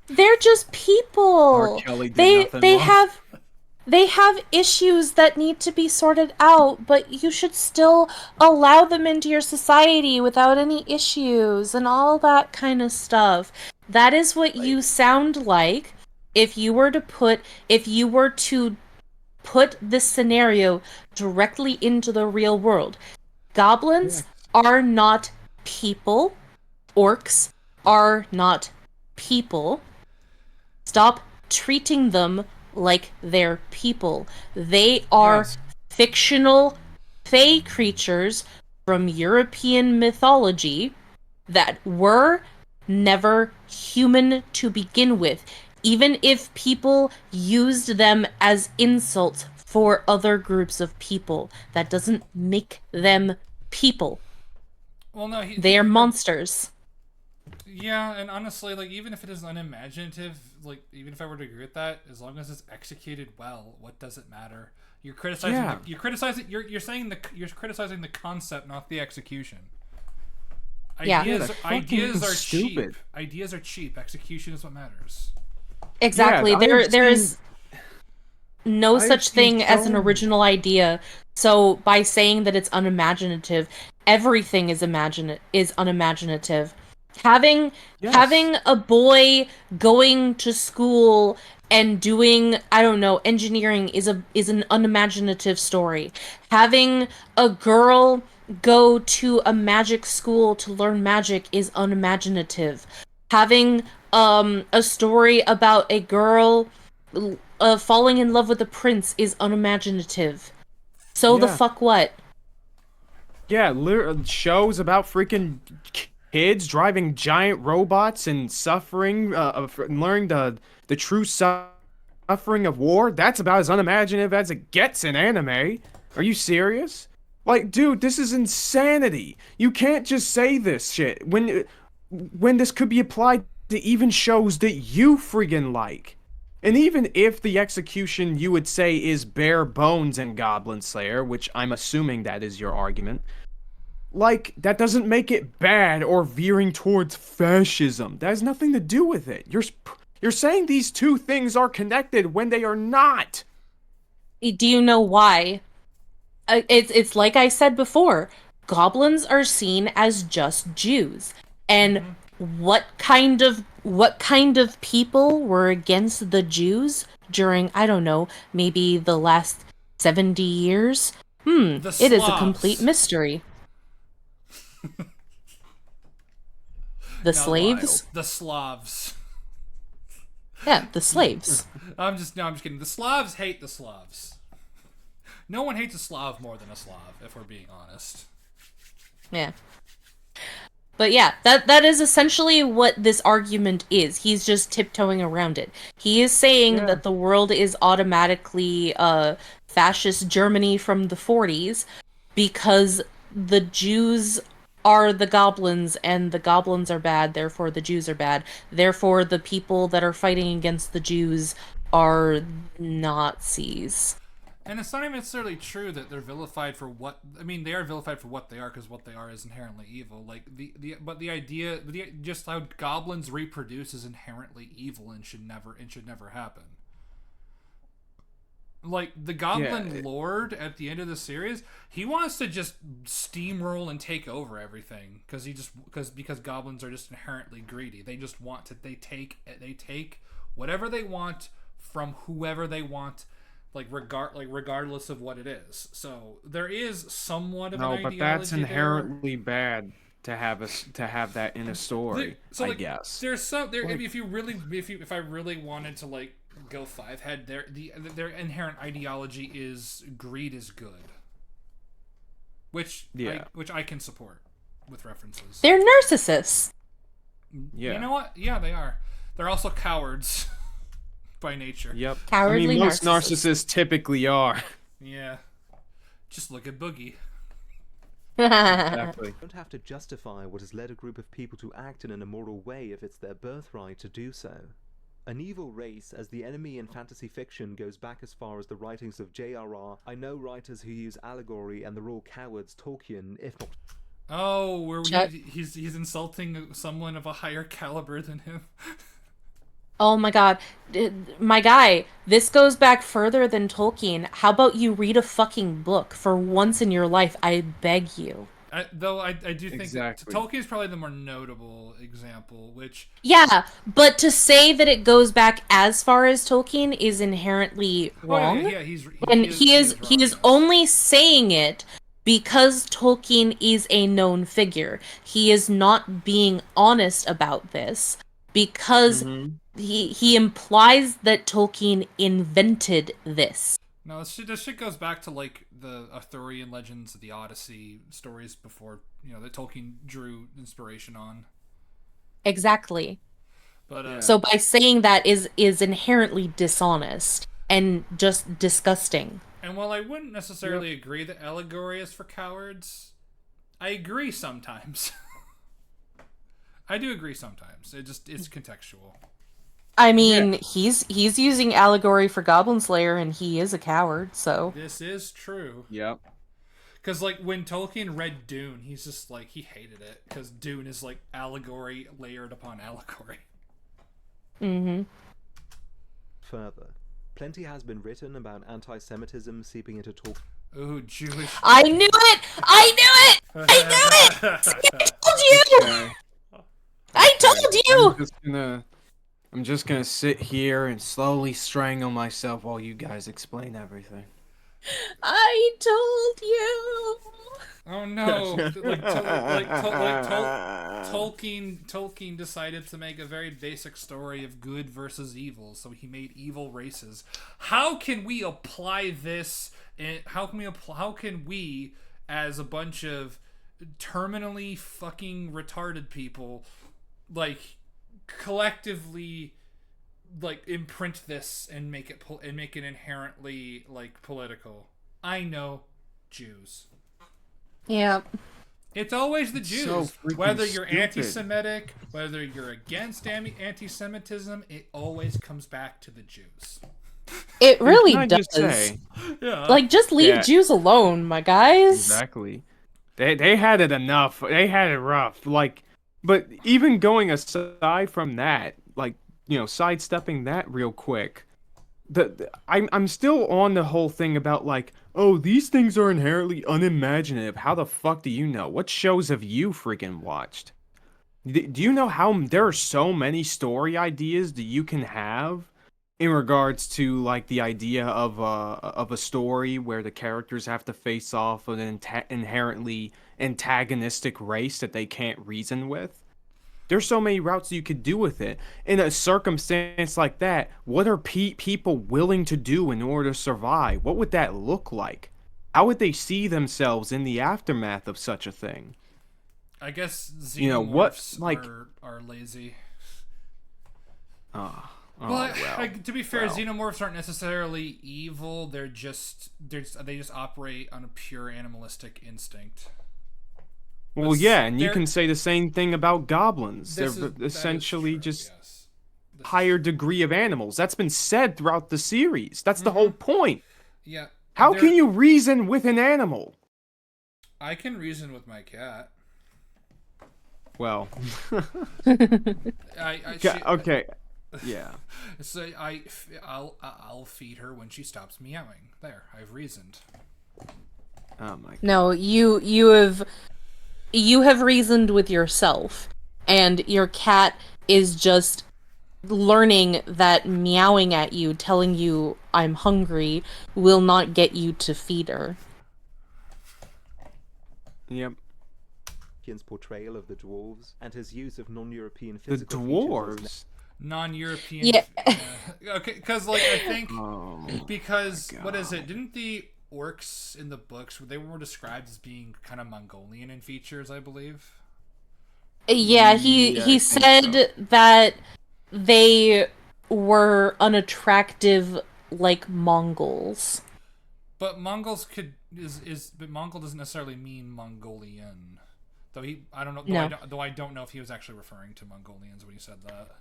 They're just people. R. Kelly did nothing wrong. They have issues that need to be sorted out, but you should still allow them into your society without any issues and all that kind of stuff. That is what you sound like if you were to put this scenario directly into the real world. Goblins are not people. Orcs are not people. Stop treating them like they're people. They are Yes. fictional fae creatures from European mythology that were never human to begin with, even if people used them as insults for other groups of people. That doesn't make them people. Well, no, They are monsters. Yeah, and honestly, like, even if it is unimaginative, like, even if I were to agree with that, as long as it's executed well, what does it matter? You're criticizing. Yeah. You're saying you're criticizing the concept, not the execution. Yeah. Ideas, that's ideas fucking are cheap. stupid. Ideas are cheap. Execution is what matters. Exactly. Yeah, There is no I've such seen thing as an so- original idea. So by saying that it's unimaginative, everything is unimaginative. Having Yes. having a boy going to school and doing, I don't know, engineering is an unimaginative story. Having a girl go to a magic school to learn magic is unimaginative. Having a story about a girl falling in love with a prince is unimaginative. So the Yeah. fuck what? Yeah, shows about freaking kids driving giant robots and suffering, learning the true suffering of war. That's about as unimaginative as it gets in anime. Are you serious? Like, dude, this is insanity. You can't just say this shit when this could be applied to even shows that you friggin' like. And even if the execution you would say is bare bones in Goblin Slayer, which I'm assuming that is your argument, like, that doesn't make it bad or veering towards fascism. That has nothing to do with it. You're saying these two things are connected when they are not. Do you know why? It's like I said before. Goblins are seen as just Jews, and what kind of people were against the Jews during, I don't know, maybe the last 70 years? The It is a Slavs. complete mystery. The slaves? The Slavs. Yeah, the slaves. I'm just kidding. The Slavs hate the Slavs. No one hates a Slav more than a Slav, if we're being honest. Yeah. But yeah, that is essentially what this argument is. He's just tiptoeing around it. He is saying that the world is automatically fascist Germany from the 40s because the Jews are the goblins and the goblins are bad, therefore the Jews are bad. Therefore the people that are fighting against the Jews are Nazis. And it's not even necessarily true that they're vilified for what. I mean, they are vilified for what they are because what they are is inherently evil. Like but the idea, just how goblins reproduce is inherently evil and should never happen. Like the Goblin Lord at the end of the series, he wants to just steamroll and take over everything because goblins are just inherently greedy. They just want to. They take whatever they want from whoever they want. Regardless of what it is. So there is somewhat of an ideology. No, but that's inherently bad to have that in a story. I guess there's some there. I mean, if I really wanted to like go five head, their inherent ideology is greed is good, which I can support with references. They're narcissists. Yeah. You know what? Yeah, they are. They're also cowards. By nature. Yep. Cowardly I mean, most narcissists typically are. Yeah. Just look at Boogie. Exactly. You don't have to justify what has led a group of people to act in an immoral way if it's their birthright to do so. An evil race as the enemy in fantasy fiction goes back as far as the writings of J.R.R. I know writers who use allegory and the raw cowards Tolkien, if not... Oh, he's insulting someone of a higher caliber than him. Oh my god. My guy, this goes back further than Tolkien. How about you read a fucking book for once in your life? I beg you. I do think that Tolkien is probably the more notable example, which... Yeah, but to say that it goes back as far as Tolkien is inherently wrong. Oh, yeah, he is only saying it because Tolkien is a known figure. He is not being honest about this. because Mhm. he implies that Tolkien invented this. No, this shit goes back to like the Arthurian legends, the Odyssey stories before, that Tolkien drew inspiration on. Exactly. But Yeah. So by saying that is inherently dishonest and just disgusting. and while I wouldn't necessarily agree that allegory is for cowards, I agree sometimes. I do agree sometimes. It's contextual. I mean, he's using allegory for Goblin Slayer, and he is a coward, so... This is true. Yep. Because, like, when Tolkien read Dune, he's just, like, he hated it. Because Dune is, like, allegory layered upon allegory. Mm-hmm. Further, plenty has been written about anti-Semitism seeping into talk. Ooh, Jewish. I knew it! I knew it! I knew it! I told you! Okay. I told you! I'm just gonna sit here and slowly strangle myself while you guys explain everything. I told you! Oh no! Tolkien decided to make a very basic story of good versus evil, so he made evil races. How can we apply this? And how can we, as a bunch of terminally fucking retarded people, like collectively, like imprint this and make it inherently like political? I know, Jews. Yeah. It's always the Jews. so freaking Whether you're stupid. anti-Semitic, whether you're against anti-Semitism, it always comes back to the Jews. It really Can I does. just say, Yeah. Like, just leave Yeah. Jews alone, my guys. exactly. They had it enough. They had it rough. Like, but even going aside from that, like, sidestepping that real quick, I'm still on the whole thing about like, oh, these things are inherently unimaginative. How the fuck do you know? What shows have you freaking watched? Do you know how there are so many story ideas that you can have in regards to like the idea of a story where the characters have to face off an inherently antagonistic race that they can't reason with? There's so many routes you could do with it. In a circumstance like that, what are people willing to do in order to survive? What would that look like? How would they see themselves in the aftermath of such a thing? I guess xenomorphs what, like- are lazy. Oh, Well, well. to be fair, well. xenomorphs aren't necessarily evil. They just operate on a pure animalistic instinct. Well, But yeah, and you they're- can say the same thing about goblins. They're That is essentially true, just yes. This is higher degree of animals. That's been said throughout the series. That's the whole point. Yeah. How they're- can you reason with an animal? I can reason with my cat. Well, She, okay, yeah. So I'll feed her when she stops meowing. There, I've reasoned. Oh my god. No, you have reasoned with yourself, and your cat is just learning that meowing at you, telling you I'm hungry, will not get you to feed her. Yep. Tolkien's portrayal of the dwarves and his use of non-European The physical features dwarves. Non-European. Yeah. Okay, because like I think Oh. because what is it? Didn't the orcs in the books they were described as being kind of Mongolian in features? I believe. Yeah, Yeah, he I think said that they were unattractive like Mongols. But Mongols but Mongol doesn't necessarily mean Mongolian. Though I don't know. No. Though I don't know if he was actually referring to Mongolians when he said that.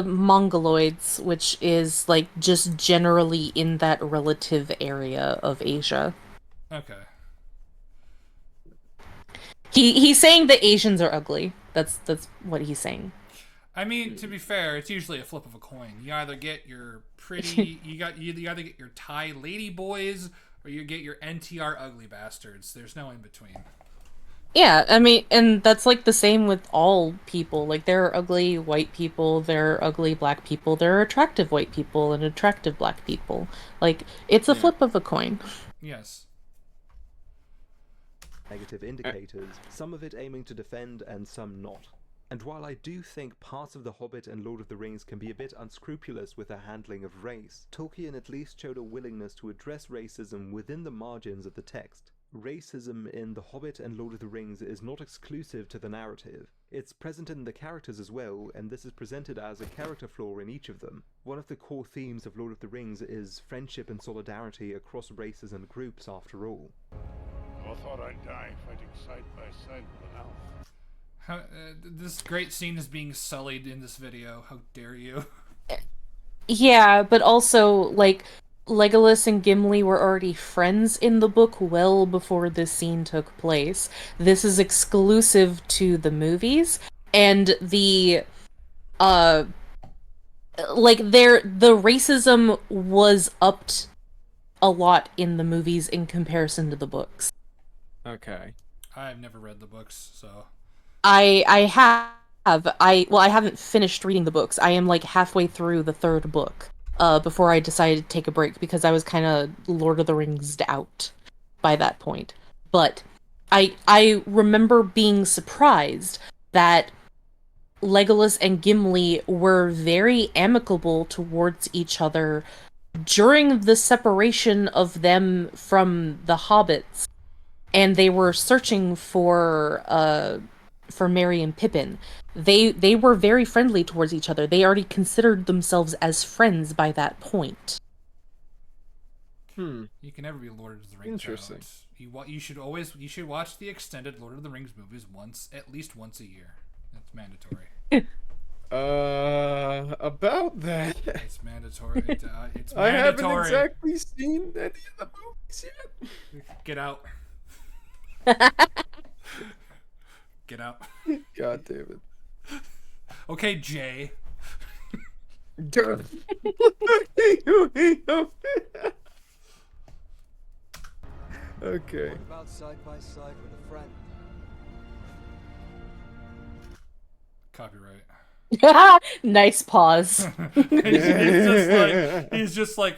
Mongoloids, which is like just generally in that relative area of Asia. Okay. He's saying that Asians are ugly. That's what he's saying. I mean, to be fair, it's usually a flip of a coin. You either get your pretty, you either get your Thai lady boys, or you get your NTR ugly bastards. There's no in between. Yeah, I mean, and that's like the same with all people. Like, there are ugly white people, there are ugly black people, there are attractive white people and attractive black people. Like, it's a flip of a coin. Yes. negative indicators, some of it aiming to defend and some not. And while I do think parts of The Hobbit and Lord of the Rings can be a bit unscrupulous with their handling of race, Tolkien at least showed a willingness to address racism within the margins of the text. Racism in The Hobbit and Lord of the Rings is not exclusive to the narrative. It's present in the characters as well, and this is presented as a character flaw in each of them. One of the core themes of Lord of the Rings is friendship and solidarity across races and groups, after all. I thought I'd die fighting side by side with an elf. This great scene is being sullied in this video. How dare you? Yeah, but also, like, Legolas and Gimli were already friends in the book well before this scene took place. This is exclusive to the movies, and the racism was upped a lot in the movies in comparison to the books. Okay. I've never read the books, so I haven't finished reading the books. I am like halfway through the third book. Before I decided to take a break because I was kind of Lord of the Rings'd out by that point. But I remember being surprised that Legolas and Gimli were very amicable towards each other during the separation of them from the hobbits, and they were searching for Merry and Pippin. They were very friendly towards each other. They already considered themselves as friends by that point. You can never be Lord of the Rings. Interesting. You should watch the extended Lord of the Rings movies at least once a year. That's mandatory. About that. It's mandatory. It's mandatory. I haven't exactly seen any of the movies yet. Get out. Get out. God damn it. Okay, Jay. Okay. What about side by side with a friend? Copyright. Nice pause. he's just like,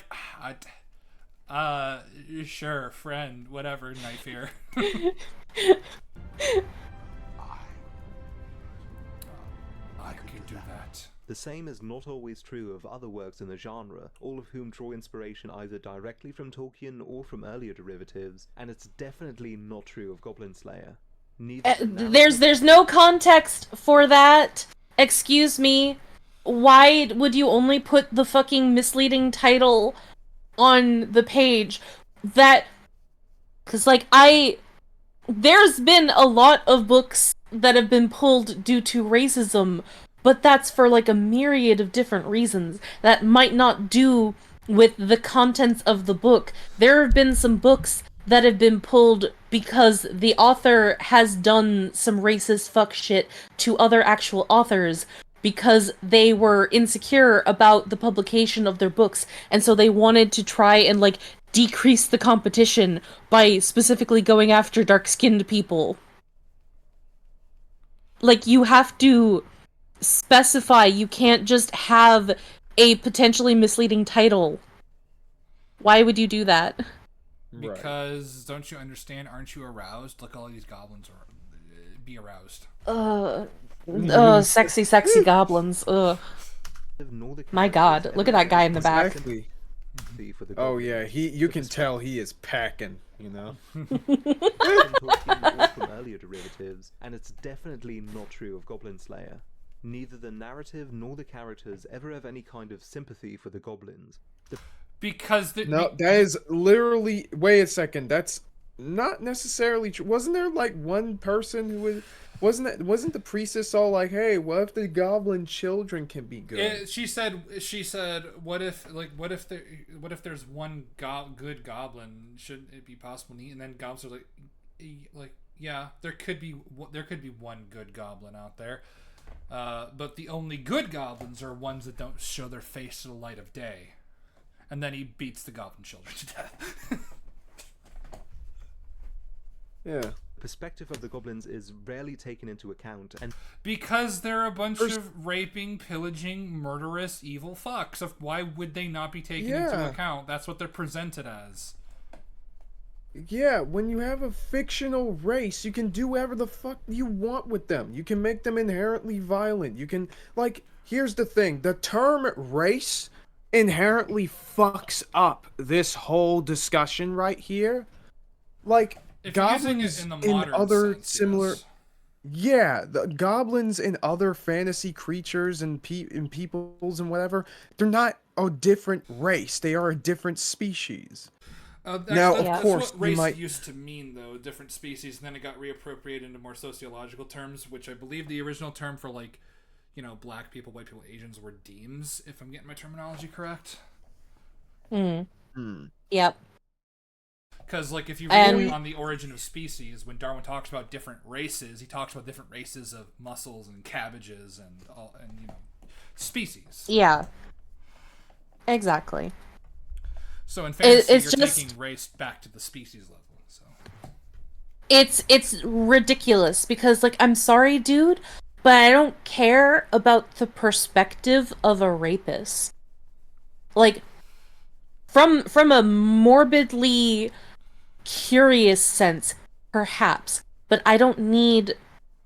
sure, friend, whatever, knife here. I can do that. The same is not always true of other works in the genre, all of whom draw inspiration either directly from Tolkien or from earlier derivatives, and it's definitely not true of Goblin Slayer. There's no context for that. Excuse me. Why would you only put the fucking misleading title on the page? Cause there's been a lot of books that have been pulled due to racism, but that's for like a myriad of different reasons that might not do with the contents of the book. There have been some books that have been pulled because the author has done some racist fuck shit to other actual authors because they were insecure about the publication of their books, and so they wanted to try and decrease the competition by specifically going after dark-skinned people. You have to specify. You can't just have a potentially misleading title. Why would you do that? Because, don't you understand? Aren't you aroused? Look, all these goblins are. Be aroused. Sexy goblins. Ugh. My god, look at that guy in the back. Exactly. Oh yeah, you can tell he is packing, you know. From earlier derivatives, and it's definitely not true of Goblin Slayer. Neither the narrative nor the characters ever have any kind of sympathy for the goblins. That is literally. Wait a second. That's not necessarily true. Wasn't there one person who was? Wasn't the priestess all like, "Hey, what if the goblin children can be good?" She said, what if there's one good goblin? Shouldn't it be possible? And then goblins are like, yeah, there could be one good goblin out there, but the only good goblins are ones that don't show their face to the light of day. And then he beats the goblin children to death. Yeah. Perspective of the goblins is rarely taken into account, and because they're a bunch of raping, pillaging, murderous, evil fucks. Why would they not be taken into account? That's what they're presented as. Yeah, when you have a fictional race, you can do whatever the fuck you want with them. You can make them inherently violent. You can, like, here's the thing, the term race inherently fucks up this whole discussion right here. Like, If you're using it goblins in the in modern other sense, similar. yes. Yeah, the goblins and other fantasy creatures and peoples and whatever, they're not a different race. They are a different species. Now, Actually, of Yeah. that's course, what you race might. used to mean, though. Different species, and then it got reappropriated into more sociological terms, which I believe the original term for, like, black people, white people, Asians were deems, if I'm getting my terminology correct. Mm. Hmm. Yep. Because, like, if you read And on the origin of species, when Darwin talks about different races, he talks about different races of mussels and cabbages and species. yeah, exactly. So in fantasy, It's you're just taking race back to the species level. So it's ridiculous because like I'm sorry, dude, but I don't care about the perspective of a rapist. Like from a morbidly curious sense, perhaps, but I don't need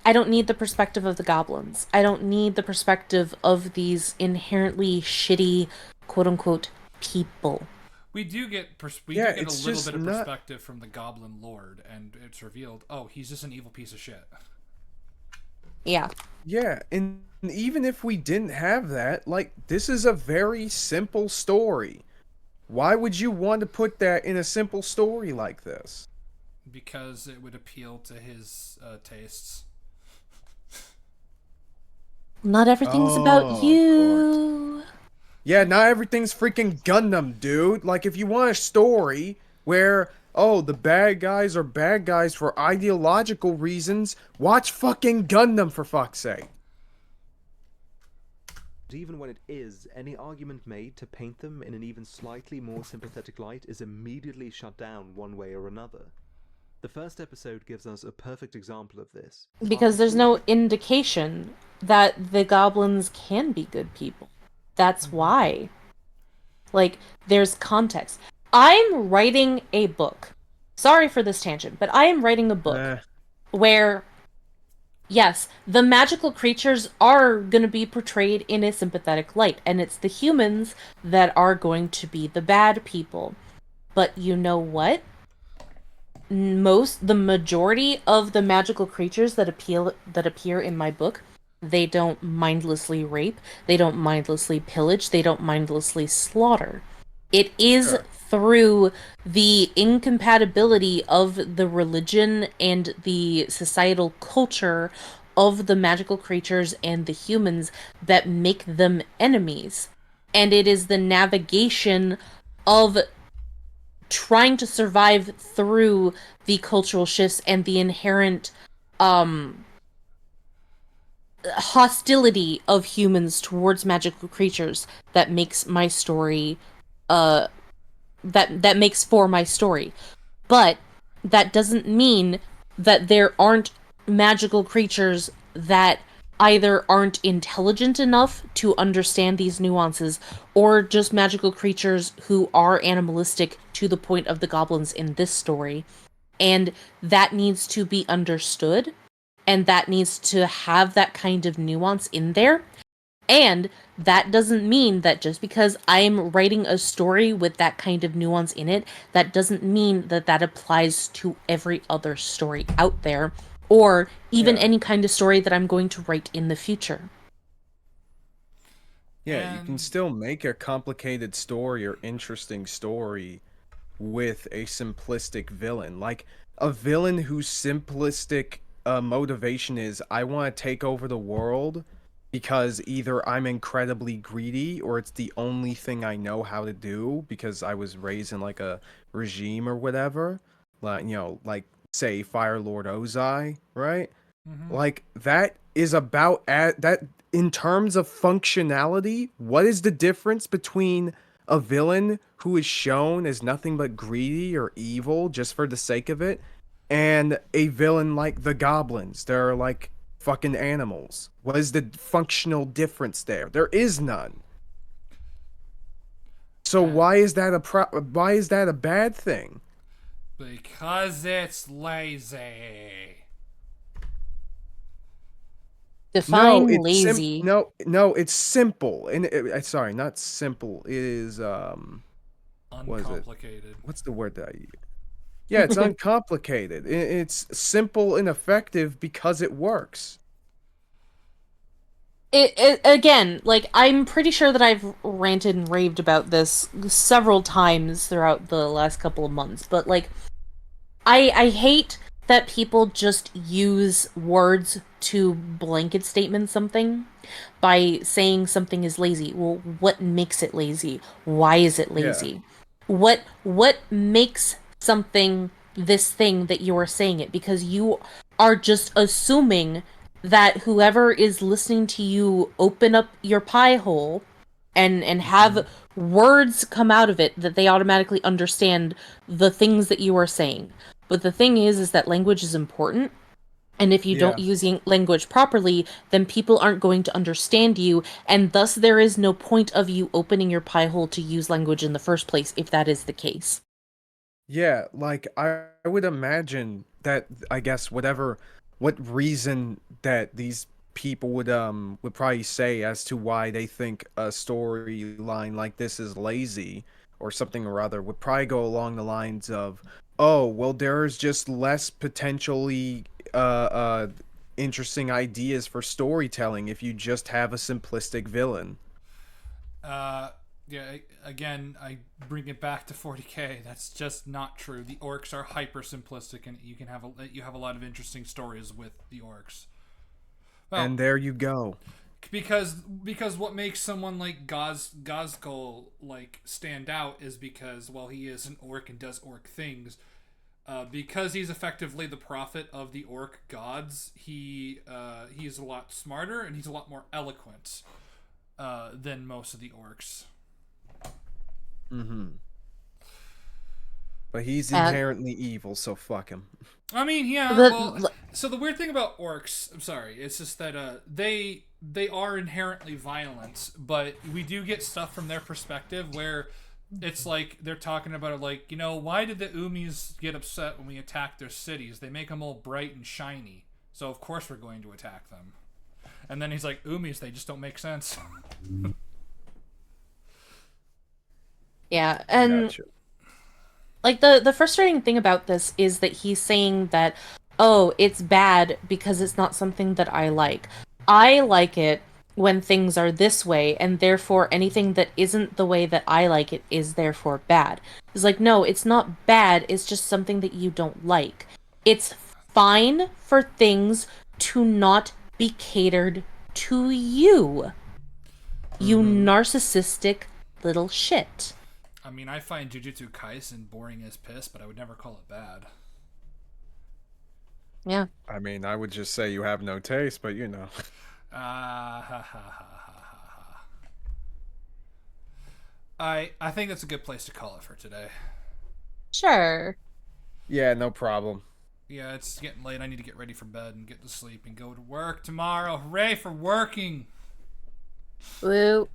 the perspective of the goblins. I don't need the perspective of these inherently shitty quote unquote people. we do get Yeah, a it's little just bit of not. perspective from the Goblin Lord, and it's revealed, oh, he's just an evil piece of shit. Yeah. Yeah, and even if we didn't have that, like, this is a very simple story. Why would you want to put that in a simple story like this? Because it would appeal to his tastes. Not everything's about Oh, of course. you. Yeah, not everything's freaking Gundam, dude. Like, if you want a story where, oh, the bad guys are bad guys for ideological reasons, watch fucking Gundam, for fuck's sake. But even when it is, any argument made to paint them in an even slightly more sympathetic light is immediately shut down one way or another. The first episode gives us a perfect example of this. Because there's no indication that the goblins can be good people. That's why. Like, there's context. I'm writing a book. Sorry for this tangent, but I am writing a book where, yes, the magical creatures are going to be portrayed in a sympathetic light, and it's the humans that are going to be the bad people. But you know what? The majority of the magical creatures that appear in my book, they don't mindlessly rape, they don't mindlessly pillage, they don't mindlessly slaughter. It is Sure. through the incompatibility of the religion and the societal culture of the magical creatures and the humans that make them enemies. And it is the navigation of trying to survive through the cultural shifts and the inherent hostility of humans towards magical creatures that makes my story that makes for my story. But that doesn't mean that there aren't magical creatures that either aren't intelligent enough to understand these nuances, or just magical creatures who are animalistic to the point of the goblins in this story. And that needs to be understood, and that needs to have that kind of nuance in there. And that doesn't mean that just because I'm writing a story with that kind of nuance in it, that doesn't mean that that applies to every other story out there, or even Yeah. any kind of story that I'm going to write in the future. Yeah, you can And still make a complicated story or interesting story with a simplistic villain. Like a villain whose simplistic motivation is I want to take over the world because either I'm incredibly greedy or it's the only thing I know how to do because I was raised in like a regime or whatever. Like, like say Fire Lord Ozai, right? Like that is about that in terms of functionality, what is the difference between a villain who is shown as nothing but greedy or evil just for the sake of it and a villain like the goblins? They're like fucking animals. What is the functional difference there? There is none. So why is that a bad thing? Because it's lazy. Define No, it's lazy. no, it's simple. And sorry, not simple. It is what is it? Uncomplicated. What's the word that I use? Yeah, it's uncomplicated. It's simple and effective because it works. It again, like, I'm pretty sure that I've ranted and raved about this several times throughout the last couple of months, but like, I hate that people just use words to blanket statement something by saying something is lazy. Well, what makes it lazy? Why is it Yeah. lazy? What makes something this thing that you are saying it? Because you are just assuming that whoever is listening to you open up your pie hole and have words come out of it, that they automatically understand the things that you are saying. But the thing is that language is important, and if you don't Yeah. use language properly, then people aren't going to understand you, and thus there is no point of you opening your pie hole to use language in the first place, if that is the case. Yeah, like I would imagine that I guess what reason that these people would probably say as to why they think a storyline like this is lazy or something or other would probably go along the lines of, oh, well, there's just less potentially interesting ideas for storytelling if you just have a simplistic villain. Yeah, again, I bring it back to 40K. That's just not true. The orcs are hyper simplistic, and you have a lot of interesting stories with the orcs. Well, And there you go. because what makes someone like Gazgul like stand out is because, well, he is an orc and does orc things. Because he's effectively the prophet of the orc gods, he's a lot smarter and he's a lot more eloquent than most of the orcs. Mm-hmm. But he's And inherently evil, so fuck him. I mean, yeah. Well, the so the weird thing about orcs, I'm sorry, it's just that they are inherently violent, but we do get stuff from their perspective where it's like they're talking about it, like, why did the Umis get upset when we attacked their cities? They make them all bright and shiny, so of course we're going to attack them. And then he's like, Umis, they just don't make sense. yeah, and Gotcha. like the frustrating thing about this is that he's saying that, oh, it's bad because it's not something that I like. I like it when things are this way, and therefore anything that isn't the way that I like it is therefore bad. It's like, no, it's not bad, it's just something that you don't like. It's fine for things to not be catered to you. You narcissistic little shit. I mean, I find Jujutsu Kaisen boring as piss, but I would never call it bad. Yeah. I mean, I would just say you have no taste, but you know. Ha ha ha ha ha. I think that's a good place to call it for today. Sure. Yeah, no problem. Yeah, it's getting late. I need to get ready for bed and get to sleep and go to work tomorrow. Hooray for working! Woo.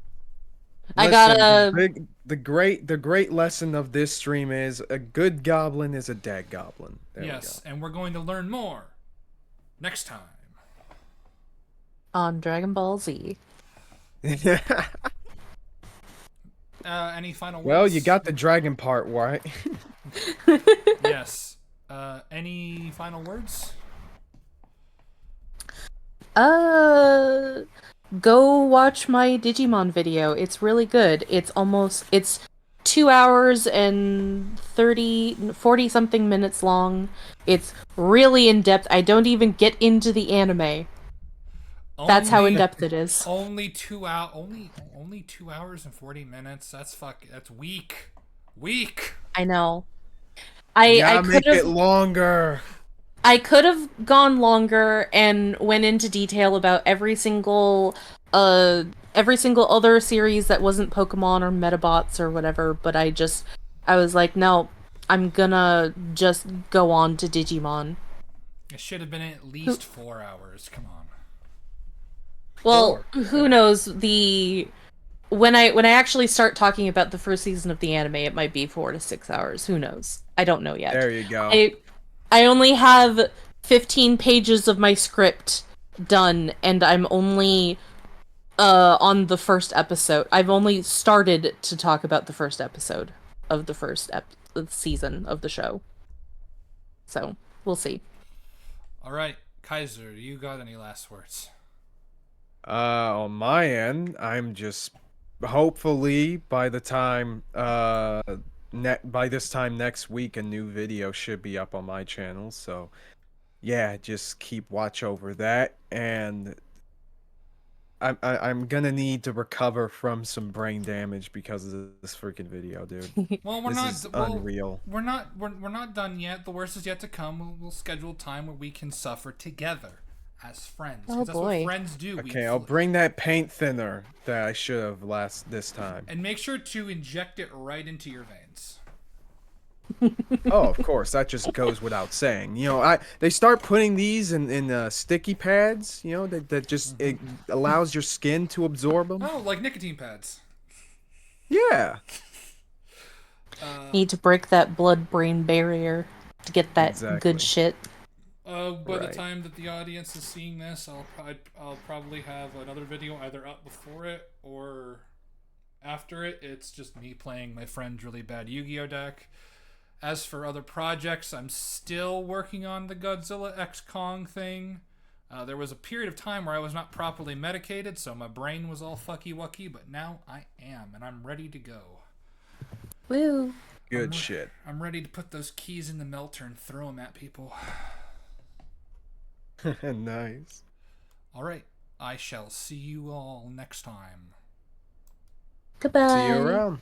I Listen, gotta. the great lesson of this stream is a good goblin is a dead goblin. There Yes, and we're going to learn more next time. On Dragon Ball Z. we go. Any final words? Well, you got the dragon part right. Yes. Any final words? Go watch my Digimon video. It's really good. It's 2 hours and 40 something minutes long. It's really in depth. I don't even get into the anime. That's how in depth it is. Only 2 hours and 40 minutes. That's weak. Weak. I know. Yeah, I make could it have longer. gone longer and went into detail about every single other series that wasn't Pokemon or Metabots or whatever, but I was like, no, I'm gonna just go on to Digimon. It should have been at least 4 hours. Come on. Well, who knows, the when I actually start talking about the first season of the anime, it might be 4 to 6 hours. Who knows? I don't know yet. There you go. I only have 15 pages of my script done, and I'm only on the first episode. I've only started to talk about the first episode of the first season of the show. So, we'll see. All right, Kaiser, you got any last words? On my end, I'm just hopefully by the time by this time next week a new video should be up on my channel. So yeah, just keep watch over that, and I'm gonna need to recover from some brain damage because of this freaking video, dude. Well, we're This not is unreal. We're not done yet. The worst is yet to come. We'll schedule time where we can suffer together as friends. 'Cause that's boy. what friends do. Okay, I'll bring that paint thinner that I should have this time. And make sure to inject it right into your veins. Oh, of course, that just goes without saying. You know, they start putting these in sticky pads. You know, that just it allows your skin to absorb them. Oh, like nicotine pads. Yeah. Need to break that blood-brain barrier to get that Exactly. good shit. By the Right. time that the audience is seeing this, I'll probably have another video either up before it or after it. It's just me playing my friend's really bad Yu-Gi-Oh deck. As for other projects, I'm still working on the Godzilla X Kong thing. There was a period of time where I was not properly medicated, so my brain was all fucky-wucky, but now I am, and I'm ready to go. Woo. Good shit. I'm ready to put those keys in the melter and throw them at people. Nice. All right, I shall see you all next time. Goodbye. See you around.